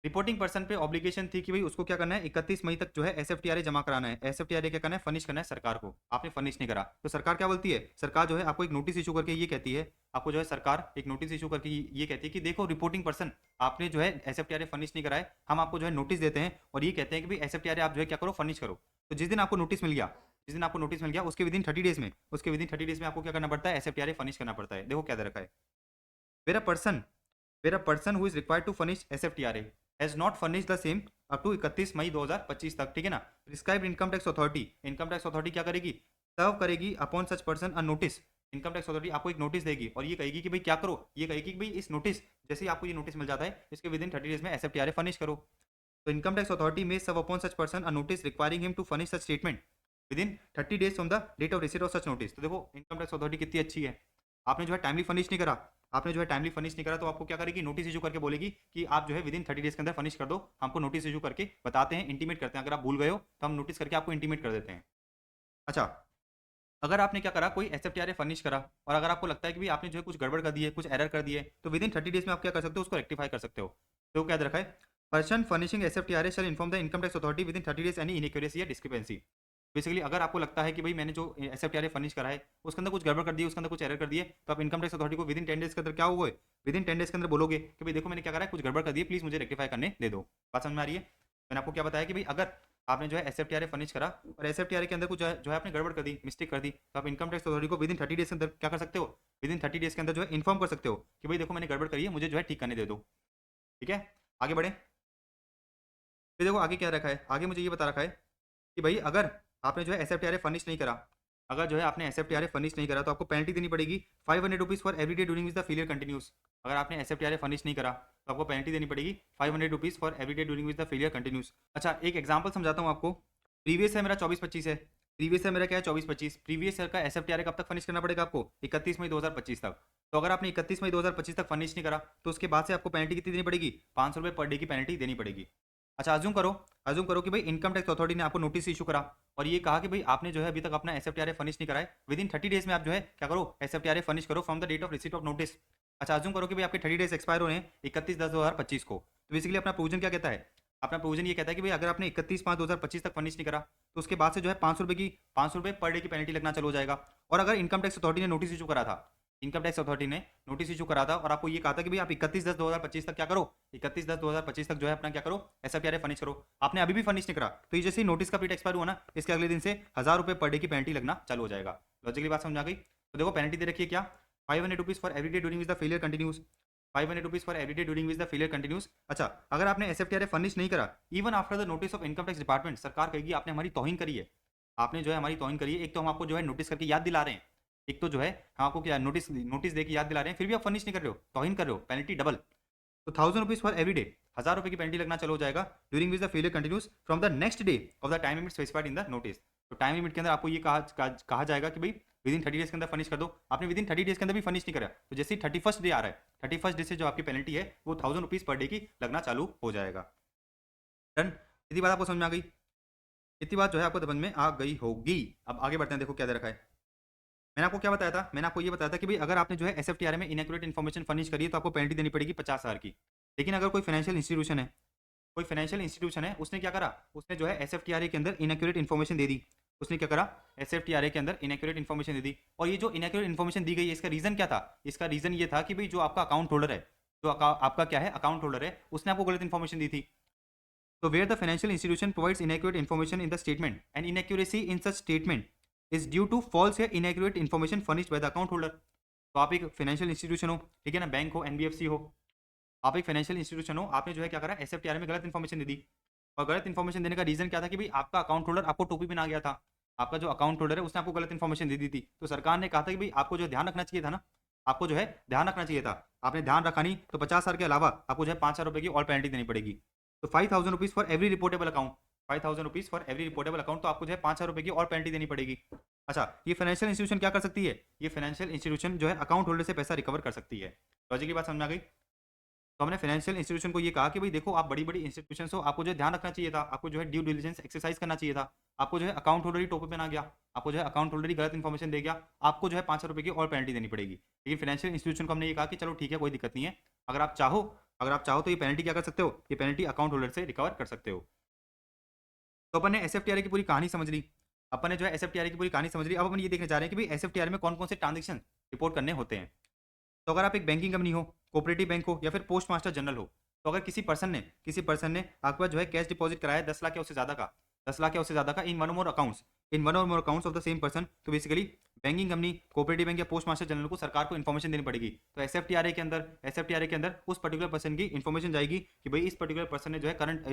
रिपोर्टिंग पर्सन पे ऑब्लिगेशन थी कि भाई उसको क्या करना है, 31 मई तक जो है एसएफटीआरए जमा कराना है, एसएफटीआरए क्या करना है, फर्निश करना है सरकार को, आपने फर्निश नहीं करा तो सरकार क्या बोलती है, सरकार जो है आपको एक नोटिस इशू करके ये कहती है, आपको जो है सरकार एक नोटिस इशू करके ये कहती है कि देखो रिपोर्टिंग पर्सन आपने जो है एसएफटीआरए फर्निश नहीं कराए, हम आपको जो है नोटिस देते हैं और ये कहते हैं कि भाई एसएफटीआरए आप जो है क्या करो, फर्निश करो। तो जिस दिन आपको नोटिस मिल गया उसके विदिन 30 डेज में आपको क्या करना पड़ता है, एसएफटीआरए फर्निश करना पड़ता है। देखो क्या दे रखा है, where a person who is required to furnish SFTRA has not furnish the same up to 31 मई 2025 तक, ठीक है ना। प्रिस्क्राइब्ड इनकम टैक्स अथॉरिटी क्या करेगी, सर्व करेगी upon such person a notice. Income tax authority आपको एक नोटिस देगी और ये कहेगी कि भाई क्या करो, ये कहेगी कि भाई इस नोटिस, जैसे ही आपको ये नोटिस मिल जाता है इसके विदिन 30 डेज में एसएफटीआरए फर्निश करो। तो इनकम टैक्स अथॉरिटी में serve upon such person a notice requiring him to furnish such statement within 30 days from the date of receipt of such notice. तो देखो इनकम टैक्स अथॉरिटी कितनी अच्छी है, आपने जो है टाइमली फर्निश नहीं करा, आपने जो है टाइमली फर्निश नहीं करा तो आपको क्या करेगी, नोटिस इशू करके बोलेगी कि आप जो है विद इन 30 days के अंदर फर्निश कर दो। हमको नोटिस इशू करके बताते हैं, इंटीमेट करते हैं, अगर आप भूल गए हो तो हम नोटिस करके आपको इंटीमेट कर देते हैं। अच्छा, अगर आपने क्या करा, कोई एसएफटीआरए फर्निश करा और अगर आपको लगता है कि भी आपने जो है कुछ गड़बड़ कर दी है, कुछ एरर कर दिए, तो विद इन 30 days में आप क्या कर सकते हो, उसको रेक्टिफाई कर सकते हो। तो क्या रखा है, पर्सन फर्निशिंग एसएफटीआरए shall inform the income tax authority within 30 days any inaccuracy या डिस्क्रिपेंसी। बेसिकली अगर आपको लगता है कि भाई मैंने जो एसएफटीआरए फर्निश करा है उसके अंदर कुछ गड़बड़ कर दी है, उसके अंदर कुछ एरर कर दिए, तो आप इनकम टैक्स अथॉरिटी को विद इन 10 days के अंदर क्या हुआ है, विद इन 10 days के अंदर बोलोगे कि भाई देखो मैंने क्या करा है, कुछ गड़बड़ कर दी है, प्लीज मुझे रेक्टिफाई करने दे दो। बात समझ में आ रही है? मैंने आपको क्या बताया कि भाई अगर आपने जो है एसएफटीआरए फर्निश करा और एसएफटीआरए के अंदर कुछ जो है आपने गड़बड़ कर दी, मिस्टेक कर दी, तो आप इनकम टैक्स अथॉरिटी को विद इन 30 days के अंदर क्या कर सकते हो, विद इन 30 days के अंदर जो है इन्फॉर्म कर सकते हो कि भाई देखो मैंने गड़बड़ करी है, मुझे जो है ठीक करने दे दो। ठीक है, आगे बढ़े। फिर देखो आगे क्या रखा है, आगे मुझे ये बता रखा है कि भाई अगर आपने जो है एसएफटीआरए फर्निश नहीं करा, अगर जो है आपने एसएफटीआरए फर्निश नहीं करा तो आपको पेनल्टी देनी पड़ेगी 500 rupees for every day during the failure continuous. अगर आपने एसएफटीआरए फर्निश नहीं करा तो आपको पेनल्टी देनी पड़ेगी 500 rupees for every day during the failure continuous. अच्छा, एक एग्जांपल समझाता हूँ आपको। प्रीवियस है मेरा 24-25 है, प्रीवियस है मेरा क्या है 24-25, प्रीवियस ईयर का एसएफटीआरए कब तक फर्निश करना पड़ेगा आपको, 31 मई 2025 तक। तो अगर आपने 31 मई 2025 तक फर्निश नहीं करा तो उसके बाद से आपको पेनल्टी कितनी देनी पड़ेगी, 500 रुपये पर डे की पेनल्टी देनी पड़ेगी। अच्छा, अज्यूम करो कि भाई इनकम टैक्स अथॉरिटी ने आपको नोटिस इशू करा और ये कहा कि भाई आपने जो है अभी तक अपना एसएफटीआरए फर्निश नहीं कराए, विद इन 30 days में आप जो है क्या करो, एसएफटीआरए फर्निश करो from the date of receipt of notice. अच्छा, अज्यूम करो कि भाई आपके 30 days एक्सपायर हो रहे हैं 31/10/2025 को। तो बेसिकली अपना प्रोविजन क्या कहता है, अपना प्रोविजन ये कहता है कि भाई अगर आपने 31/5/2025 तक फर्निश नहीं करा तो उसके बाद से जो है 500 रुपये पर डे की पेनल्टी लगना चालू हो जाएगा। और अगर इनकम टैक्स अथॉरिटी ने नोटिस इशू करा था, इनकम टैक्स अथॉरिटी ने नोटिस इशू करा था और आपको ये कहा था कि भाई आप 31/10/2025 तक क्या करो, 31/10/2025 तक जो है अपना क्या करो, एसएफटीआरए फर्निश करो, आपने अभी भी फर्निश नहीं करा, तो ये जैसे ही नोटिस का पीरियड एक्सपायर हुआ ना, इसके अगले दिन से 1000 रुपये पर डे की पेनल्टी लगना चालू हो जाएगा। लॉजिकली बात समझ आ गई? तो देखो पेनल्टी दे रखी है क्या, 500 rupees for every day during the failure continuous, 500 rupees for every day during the failure continuous. अच्छा, अगर आपने एसएफटीआरए फर्निश नहीं करा, even after the notice of income tax department, सरकार कहेगी आपने हमारी तौहीन करी है, आपने जो है हमारी तौहीन करी है। एक तो हम आपको जो है नोटिस करके याद दिला रहे हैं, एक तो जो है हम आपको क्या नोटिस नोटिस देके याद दिला रहे हैं, फिर भी आप फर्निश नहीं कर रहे हो, तौहीन कर रहे हो, पेनल्टी डबल। तो 1000 रुपीज़ फॉर एवरी डे, 1000 रुपये की पेनल्टी लगना चालू हो जाएगा during which the failure continuous from the next day of the time limit specified in the notice. तो टाइम लिमिट के अंदर आपको ये कहा जाएगा कि भाई विद इन 30 days के अंदर फर्निश कर दो। आपने विद इन 30 days के अंदर भी फर्निश नहीं करा तो जैसे ही 31st डे आ रहा है, 31st डे से जो आपकी पेनल्टी है वो 1000 रुपीज़ पर डे की लगना चालू हो जाएगा। डन, इतनी बात आपको समझ में आ गई? इतनी बात जो है आपको समझ में आ गई होगी। अब आगे बढ़ते हैं, देखो क्या दे रखा है। मैंने आपको क्या बताया था, मैंने आपको ये बताया था कि भाई अगर आपने जो है एसएफटीआरए में इनएक्यूरेट इन्फॉर्मेशन फर्निश करी है तो आपको पेनल्टी देनी पड़ेगी 50,000 की। लेकिन अगर कोई फाइनेंशियल इंस्टीट्यूशन है, कोई फाइनेंशियल इंस्टीट्यूशन है, उसने क्या करा, उसने जो है एसएफटीआरए के अंदर इनएक्यूरेट इन्फॉर्मेशन दे दी, उसने क्या करा, एसएफटीआरए के अंदर इनएक्यूरेट इन्फॉर्मेशन दे दी। और ये जो इनएक्यूरेट इन्फॉर्मेशन दी गई है इसका रीजन क्या था, इसका रीजन ये था कि भाई जो आपका अकाउंट होल्डर है, जो आपका क्या है अकाउंट होल्डर है, उसने आपको गलत इन्फॉर्मेशन दी थी। तो where the financial institution provides inaccurate information in the statement and inaccuracy in such statement is due to false या inaccurate information furnished by the account holder. तो आप एक फाइनेंशियल इंस्टीट्यूशन हो, ठीक है ना, बैंक हो, एनबीएफसी हो, आप एक फाइनेंशियल इंस्टीट्यूशन हो, आपने जो है क्या करा, एसएफटीआरए में गलत इन्फॉर्मेशन दे दी। और गलत इन्फॉर्मेशन देने का रीजन क्या था कि भाई आपका अकाउंट होल्डर आपको टोपी में आ गया था, आपका जो अकाउंट होल्डर है उसने आपको गलत इन्फॉर्मेशन दे दी थी। तो सरकार ने कहा था कि भाई आपको जो ध्यान रखना चाहिए था ना, आपको जो है ध्यान रखना चाहिए था, आपने ध्यान रखा नहीं, तो 50,000 के अलावा आपको जो है 5,000 रुपये की और पेनल्टी देनी पड़ेगी। तो 5,000 rupees for every reportable account, 5,000 rupees for every reportable account, तो आपको जो है 5,000 रुपये की और पेनल्टी देनी पड़ेगी। अच्छा, ये फाइनेंशियल इंस्टीट्यूशन क्या कर सकती है, ये फाइनेंशियल इंस्टीट्यूशन जो है अकाउंट होल्डर से पैसा रिकवर कर सकती है। लॉजिक की बात समझ में आ गई? तो हमने फाइनेंशियल इंस्टीट्यूशन को ये कहा कि भाई देखो आप बड़ी बड़ी इंस्टीट्यूशन हो, आपको जो है ध्यान रखना चाहिए था, आपको जो है ड्यू डिलिजेंस एक्सरसाइज करना चाहिए था, आपको जो है अकाउंट होल्डर ही टोपे पे ना गया, आपको जो है अकाउंट होल्डर ही गलत इन्फॉर्मेशन दे गया, आपको जो है 5,000 रुपये की और पेनल्टी देनी पड़ेगी। लेकिन फाइनेंशियल इंस्टीट्यूशन को हमने ये कहा कि चलो ठीक है, कोई दिक्कत नहीं है, अगर आप चाहो तो ये पेनल्टी क्या कर सकते हो, ये पेनल्टी अकाउंट होल्डर से रिकवर कर सकते हो। तो अपन ने एसएफटीआरए की पूरी कहानी समझ ली, अपन ने जो है एसएफटीआरए की पूरी कहानी समझ ली। अब अपन ये देखने जा रहे हैं कि भाई एसएफटीआरए में कौन कौन से ट्रांजेक्शन रिपोर्ट करने होते हैं। तो अगर आप एक बैंकिंग कंपनी हो, कोऑपरेटिव बैंक हो या फिर पोस्ट मास्टर जनरल हो, तो अगर किसी पर्सन ने आपके पास जो है कैश डिपॉजिट कराया 10 लाख या उससे ज़्यादा का, 10 लाख या उससे ज़्यादा का इन वन और more accounts of the same person, तो basically banking company, cooperative bank या पोस्ट मास्टर जनरल को सरकार को इन्फॉर्मेशन देनी पड़ेगी। तो एसएफटीआरए के अंदर उस पर्टिकुलर पर्सन की इन्फॉर्मेशन जाएगी कि भाई इस पर्टिकुलर पर्सन ने जो है करंट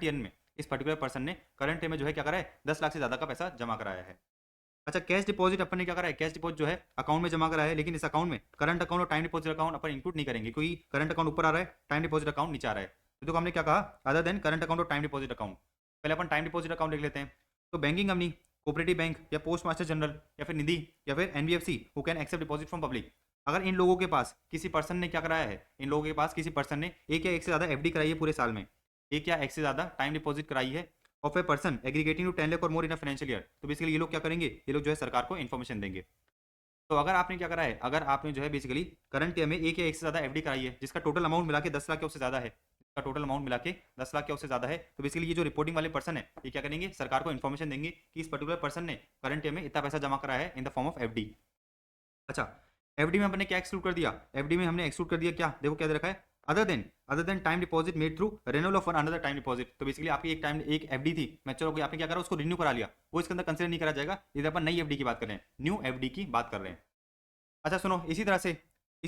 ईयर में जो है क्या करा है, 10 लाख से ज़्यादा का पैसा जमा कराया है। अच्छा, कैश डिपॉजिट अपन ने क्या करा है, कैश डिपॉजिट जो है अकाउंट में जमा करा है, लेकिन इस अकाउंट में करंट अकाउंट और टाइम डिपॉजिट अकाउंट अपन इंक्लूड नहीं करेंगे, क्योंकि करंट अकाउंट ऊपर आ रहा है, टाइम डिपॉजिट अकाउंट नीचे आ रहा है। तो देखो हमने क्या कहा, अदर देन करंट अकाउंट और टाइम डिपॉजिट अकाउंट। पहले अपन टाइम डिपॉजिट अकाउंट लिख लेते हैं। तो बैंकिंग कंपनी, कोऑपरेटिव बैंक या पोस्ट मास्टर जनरल या फिर निधि या फिर NBFC who can accept deposit from public. अगर इन लोगों के पास किसी पर्सन ने क्या कराया है, इन लोगों के पास किसी पर्सन ने एक या एक से ज़्यादा एफडी कराई है पूरे साल में, एक या एक से ज़्यादा टाइम डिपॉजिट कराई है of a person aggregating to 10 lakh और more in a financial year, तो बेसिकली ये लोग क्या करेंगे, ये लोग जो है सरकार को इन्फॉर्मेशन देंगे। तो अगर आपने क्या करा है, अगर आपने जो है बेसिकली करंट ईयर में एक या एक से ज़्यादा एफडी कराई है जिसका टोटल अमाउंट मिला के 10 लाख या उससे ज़्यादा है, इसका टोटल अमाउंट मिला के 10 लाख या उससे ज़्यादा है, तो बेसिकली ये जो रिपोर्टिंग वाले पर्सन है ये क्या करेंगे, सरकार को इन्फॉर्मेशन देंगे कि इस पर्टिकुलर पर्सन ने करंट ईयर में इतना पैसा जमा करा है in the form of FD. अच्छा, एफडी में हमने क्या एक्सक्लूड कर दिया, एफडी में हमने एक्सक्लूड कर दिया क्या, देखो क्या दे रखा है, other than time deposit made through renewal of another time deposit. तो बेसिकली आपकी एक एफडी थी मैच्योर हो गई, आपने क्या करा उसको रिन्यू करा लिया, वो इसके अंदर कंसिडर नहीं करा जाएगा, इधर अपन नई एफडी की बात कर रहे हैं, न्यू एफडी की बात कर रहे हैं। अच्छा सुनो, इसी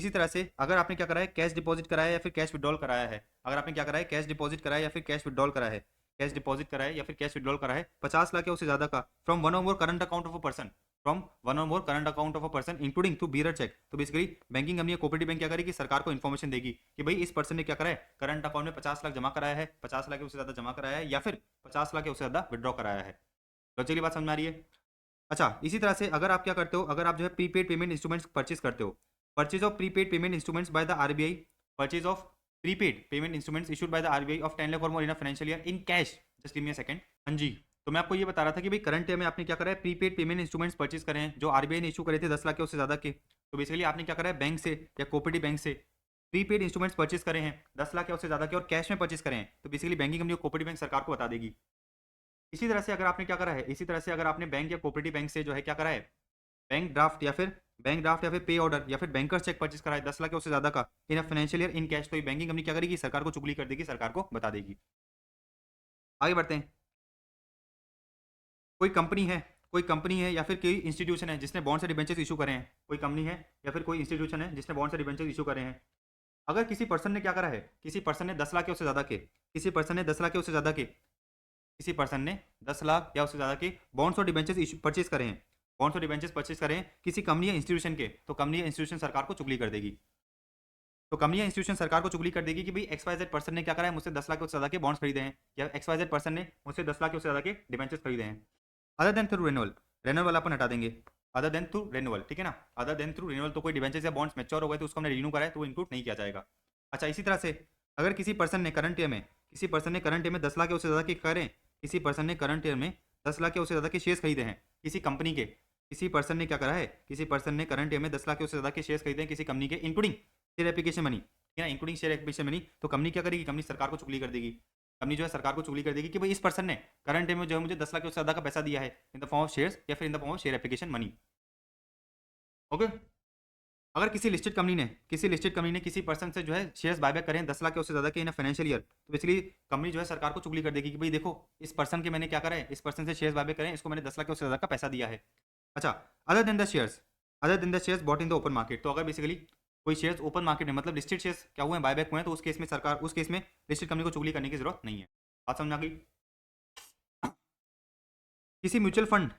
तरह से अगर आपने क्या करा है, कैश डिपॉजिट कराया या फिर कैश विड्रॉल कराया है, अगर आपने क्या करा है, कैश डिपॉजिट कराया या फिर कैश विड्रॉल करा है, कैश डिपॉजिट करा है या फिर कैश विड्रॉल करा है 50 लाख या उससे ज्यादा का फ्रॉम वन और more current account of a person, from one और more current account of a person including through bearer cheque. तो बेसिकली बैंकिंग कंपनी या कोऑपरेटिव बैंक क्या करेगी, सरकार को इन्फॉर्मेशन देगी कि भाई इस पर्सन ने क्या करा है, करंट अकाउंट में 50 लाख जमा कराया है, 50 लाख या उससे ज्यादा जमा कराया है या फिर 50 लाख या उससे ज्यादा विड्रॉ कराया है। लॉजिकली बात समझ में आ रही है। अच्छा, इसी तरह से अगर आप क्या करते हो, अगर आप जो है प्रीपेड पेमेंट इंस्ट्रूमेंट्स परचेज करते हो, purchase of prepaid payment instruments by the RBI, purchase of prepaid payment instruments issued by the RBI of 10 lakh और more in a financial year in cash, just give me a second. हाँ जी, तो मैं आपको ये बता रहा था कि भाई करंट ईयर में आपने क्या करा है, प्रीपेड पेमेंट इंस्ट्रूमेंट्स परचेज करे हैं जो आरबीआई ने इशू करे थे 10 लाख के उससे ज्यादा के। तो बेसिकली आपने क्या करा है, बैंक से या कोऑपरेटिव बैंक से प्रीपेड इंस्ट्रूमेंट्स परचेज करे हैं 10 लाख या उससे ज्यादा के और कैश में परचेज करे हैं, तो बेसिकली बैंकिंग कंपनी और कोऑपरेटिव बैंक सरकार को बता देगी। इसी तरह से अगर आपने क्या करा है, इसी तरह से अगर आपने बैंक या कोऑपरेटिव बैंक से जो है क्या करा है, बैंक ड्राफ्ट या फिर पे ऑर्डर या फिर बैंकर्स चेक परचेज करा है 10 लाख या उससे ज्यादा का in a financial year in cash, तो ये बैंकिंग कंपनी क्या करेगी, सरकार को चुगली कर देगी, सरकार को बता देगी। आगे बढ़ते हैं। कोई कंपनी है, कोई कंपनी है या फिर कोई इंस्टीट्यूशन है जिसने बॉन्ड से डिबेंचर्स इशू करे हैं, कोई कंपनी है या फिर कोई इंस्टीट्यूशन है जिसने बॉन्ड से डिबेंचर्स इशू करे हैं। अगर किसी पर्सन ने क्या करा है, किसी पर्सन ने 10 लाख या उससे ज्यादा के, किसी पर्सन ने 10 लाख या उससे ज्यादा के, किसी पर्सन ने 10 लाख या उससे ज़्यादा के बॉन्ड्स और डिबेंचर्स इशू परचेज करें हैं, बॉन्ड्स और डिबेंचर्स परचेज करें किसी कंपनी या इंस्टीट्यूशन के, तो कंपनी या इंस्टीट्यूशन सरकार को चुगली कर देगी। तो कंपनी या इंस्टीट्यूशन सरकार को चुगली कर देगी कि भाई XYZ पर्सन ने क्या करा है, मुझसे 10 लाख से ज़्यादा के बॉन्ड्स खरीदे हैं, या XYZ पर्सन ने मुझसे 10 लाख से ज़्यादा के डिबेंचर्स खरीदे हैं। Other then through renewal, renewal वाला अपन हटा देंगे, अदर देन थ्रू रेनुअल, ठीक है ना, अदर देन थ्रू रेनुअल, तो कोई डिबेंचर्स या बॉन्ड्स मैच्योर हो गए तो उसको हमने रिन्यू करा है तो वो इंक्लूड नहीं किया जाएगा। अच्छा, इसी तरह से अगर किसी पर्सन ने करंट ईयर में, किसी पर्सन ने करंट ईयर में 10 लाख या उससे ज़्यादा के करें, किसी पर्सन ने करंट ईयर में 10 लाख या उससे ज़्यादा के शेयर्स खरीदे हैं किसी कंपनी के, किसी पर्सन ने क्या करा है, किसी पर्सन ने करंट ईयर में 10 लाख या उससे ज़्यादा के शेयर्स खरीदे हैं किसी कंपनी के इंक्लूडिंग शेयर एप्लीकेशन मनी, ठीक है ना, इंक्लूडिंग शेयर एप्लीकेशन मनी, तो कंपनी क्या करेगी, कंपनी सरकार को चुगली कर देगी, कंपनी जो है सरकार को चुगली कर देगी कि भाई इस पर्सन ने करंट ईयर में जो है मुझे 10 लाख या उससे ज़्यादा का पैसा दिया है in the form of shares या फिर in the form of share application money. Okay, अगर किसी लिस्टेड कंपनी ने किसी पर्सन से जो है शेयर्स बायबैक करें 10 लाख या उससे ज़्यादा के इन फाइनेंशियल ईयर, तो बेसिकली कंपनी जो है सरकार को चुगली कर देगी कि भाई देखो इस पर्सन के मैंने क्या करा है, इस पर्सन से शेयर्स बायबैक करें, इसको मैंने 10 लाख या उससे ज़्यादा का पैसा दिया है। अच्छा, other than the shares bought in the open market, तो अगर बेसिकली कोई शेयर्स ओपन मार्केट में मतलब लिस्टेड शेयर्स क्या हुए हैं, बायबैक हुए हैं, तो उस केस में सरकार, उस केस में लिस्टेड कंपनी को चुगली करने की जरूरत नहीं है। बात समझ आ गई। किसी म्यूचुअल फंड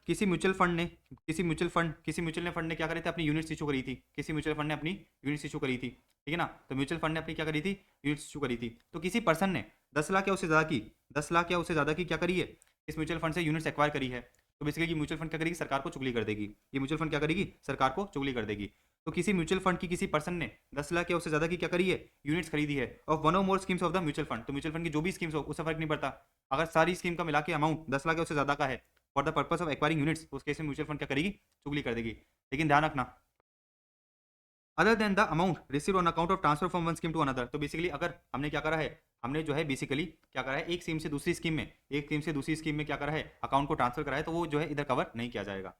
ने क्या करे थे, अपनी यूनिट्स इशू करी थी, किसी म्यूचुअल फंड ने अपनी यूनिट्स इशू करी थी, ठीक है ना, तो म्यूचुअल फंड ने अपनी क्या करी थी, यूनिट्स इशू करी थी, तो किसी पर्सन ने 10 लाख या उससे ज़्यादा की, 10 लाख या उससे ज़्यादा की क्या करी है, इस म्यूचुअल फंड से यूनिट्स एक्वायर करी है, तो बेसिकली म्यूचुअल फंड क्या करेगी, सरकार को चुगली कर देगी, ये म्यूचुअल फंड क्या करेगी, सरकार को चुगली कर देगी। तो किसी म्यूचुअल फंड की किसी पर्सन ने 10 लाख या उससे ज़्यादा की क्या करी है, यूनिट्स खरीदी है ऑफ वन और more schemes of the mutual fund, तो म्यूचुअल फंड की जो भी स्कीम्स हो उससे फर्क नहीं पड़ता, अगर सारी स्कीम का मिला के अमाउंट 10 लाख या उससे ज़्यादा का है for the purpose of acquiring units, उस केस में म्यूचुअल फंड क्या करेगी, चुगली कर देगी। लेकिन ध्यान रखना, other than the amount receive on account of transfer from one scheme to another, तो बेसिकली अगर हमने क्या करा है, हमने जो है बेसिकली क्या करा है, एक स्कीम से दूसरी स्कीम में, एक स्कीम से दूसरी स्कीम में क्या करा है, अकाउंट को ट्रांसफर करा है, तो वो जो है इधर कवर नहीं किया जाएगा।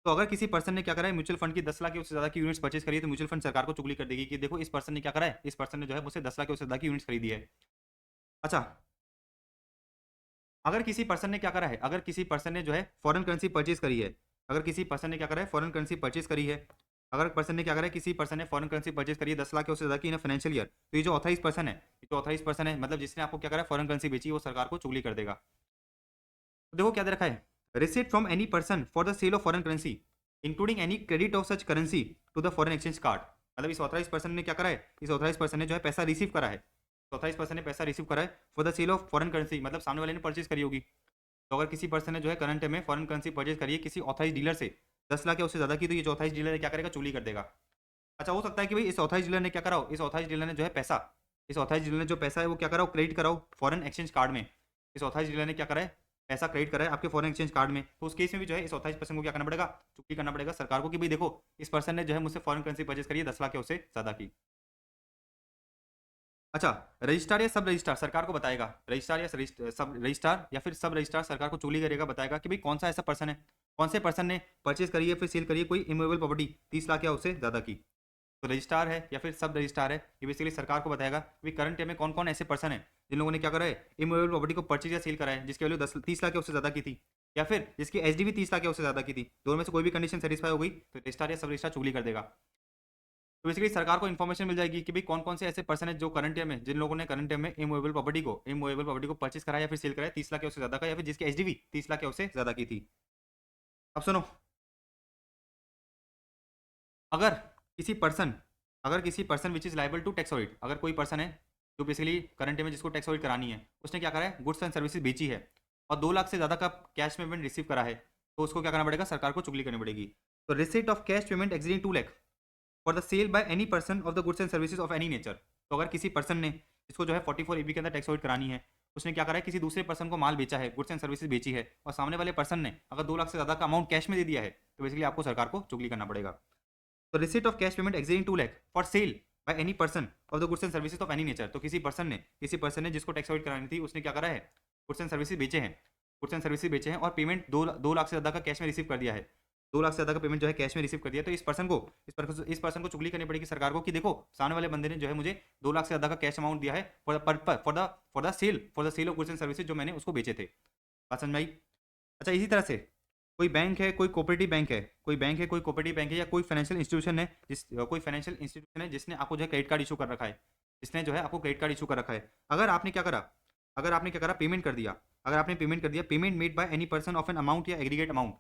तो अगर किसी पर्सन ने क्या करा है, म्यूचुअल फंड की 10 लाख या उससे ज़्यादा की यूनिट्स परचेज करी है, तो म्यूचुअल फंड सरकार को चुगली कर देगी कि देखो इस पर्सन ने क्या करा है, इस पर्सन ने जो है मुझसे 10 लाख या उससे ज़्यादा की यूनिट्स खरीदी है। अच्छा, अगर किसी पर्सन ने क्या करा है, अगर किसी पर्सन ने जो है फॉरेन करेंसी परचेज करी है, अगर किसी पर्सन ने क्या करा है, फॉरेन करेंसी परचेज करी है, अगर पर्सन ने क्या करा है, किसी पर्सन ने फॉरेन करेंसी परचेज करी है 10 लाख या उससे ज़्यादा की इन फाइनेंशियल ईयर, तो ये जो ऑथराइज पर्सन है, ये जो ऑथराइज पर्सन है मतलब जिसने आपको क्या करा है, फॉरेन करेंसी बेची, वो सरकार को चुगली कर देगा। तो देखो क्या दे रखा है, receipt from any person for the sale of foreign currency including any credit of such currency to the foreign exchange card, मतलब इस ऑथराइज पर्सन ने क्या करा है, इस ऑथराइज पर्सन ने जो है पैसा रिसीव करा है, 28% ने पैसा रिसीव करा है for the sale of foreign currency, मतलब सामने वाले ने परचेज करी होगी। तो अगर किसी पर्सन ने जो है करंट में फॉरेन करेंसी परचेज करी है किसी ऑथराइज डीलर से 10 लाख या उससे ज़्यादा की, तो ये जो ऑथराइज डीलर है क्या करेगा, चोरी कर देगा। अच्छा, हो सकता है कि भाई इस ऑथराइज डीलर ने क्या करा हो, इस ऑथराइज डीलर ने जो है पैसा, इस ऑथराइज डीलर ने जो पैसा है वो क्या कराओ, क्रेडिट कराओ फॉरेन एक्सचेंज कार्ड में। इस ऑथराइज डीलर ने क्या करा है, पैसा क्रेडिट करा है आपके फॉरेन एक्सचेंज कार्ड में। तो उस केस में भी जो है इस ऑथराइज पर्सन को क्या करना पड़ेगा, चुकती करना पड़ेगा सरकार को कि भाई देखो इस पर्सन ने जो है मुझसे फॉरेन करेंसी परचेज करी है 10 लाख या उससे ज़्यादा की। अच्छा, रजिस्ट्रार या सब रजिस्ट्रार सरकार को बताएगा, रजिस्ट्रार या सब रजिस्ट्रार या फिर सब रजिस्ट्रार सरकार को चोरी करेगा, बताएगा कि भाई कौन सा ऐसा पर्सन है, कौन से पर्सन ने परचेज करी है फिर सेल करी है कोई इमूवेबल प्रॉपर्टी 30 लाख या उससे ज़्यादा की। तो रजिस्ट्रार है या फिर सब रजिस्ट्रार है, ये बेसिकली सरकार को बताएगा कि करंट टाइम में कौन कौन ऐसे पर्सन है जिन लोगों ने क्या करा है, इमूवेबल प्रॉपर्टी को परचेज या सेल करा है जिसकी वैल्यू 30 लाख या उससे ज़्यादा की थी, या फिर जिसकी एचडीवी 30 लाख या उससे ज़्यादा की थी। दोनों में से कोई भी कंडीशन सेटिस्फाई हो गई तो रजिस्ट्रार या सब रजिस्ट्रार चुगली कर देगा। तो बेसिकली सरकार को इन्फॉर्मेशन मिल जाएगी कि भाई कौन कौन से ऐसे पर्सन है जो करंट ईयर में, जिन लोगों ने करंट ईयर में इमूवेबल प्रॉपर्टी को परचेज कराया या फिर सेल कराया 30 लाख या उससे ज्यादा का, या फिर जिसकी एचडीवी 30 लाख या उससे ज्यादा की थी। अब सुनो, अगर किसी person which is liable to tax audit, अगर कोई पर्सन है जो बेसिकली करंट ईयर में जिसको टैक्स ऑडिट करानी है, उसने क्या करा है, गुड्स एंड सर्विसेज बेची है और 2 लाख से ज्यादा का कैश पेमेंट रिसीव करा है, तो उसको क्या करना पड़ेगा, सरकार को चुगली करनी पड़ेगी। तो receipt of cash payment exceeding 2 lakh for the sale by any person of the goods and services of any nature. तो अगर किसी पर्सन ने जिसको जो है 44 AB के अंदर टैक्स ऑडिट करानी है, उसने क्या करा है, किसी दूसरे पर्सन को माल बेचा है, गुड्स एंड सर्विसेज बेची है, और सामने वाले पर्सन ने अगर 2 लाख से ज़्यादा का अमाउंट कैश में दे दिया है, तो बेसिकली आपको सरकार को चुगली करना पड़ेगा। तो receipt of cash payment exceeding 2 lakh for sale by any person of the goods and services of any nature. तो किसी पर्सन ने जिसको टैक्स ऑडिट करानी थी, उसने क्या करा है, गुड्स एंड सर्विसेज बेचे हैं और पेमेंट 2 लाख से ज़्यादा का कैश में रिसीव कर दिया है, 2 लाख से ज़्यादा का पेमेंट जो है कैश में रिसीव कर दिया। तो इस पर्सन को चुगली करनी पड़ेगी सरकार को कि देखो सामने वाले बंदे ने जो है मुझे 2 लाख से ज़्यादा का कैश अमाउंट दिया है for the sale of goods and services जो मैंने उसको बेचे थे। बात समझ में आई। अच्छा, इसी तरह से कोई बैंक है, कोई कोऑपरेटिव बैंक है, या कोई फाइनेंशियल इंस्टीट्यूशन है जिसने आपको जो है क्रेडिट कार्ड इशू कर रखा है, अगर आपने क्या करा, पेमेंट कर दिया, payment made by any person of an amount या aggregate amount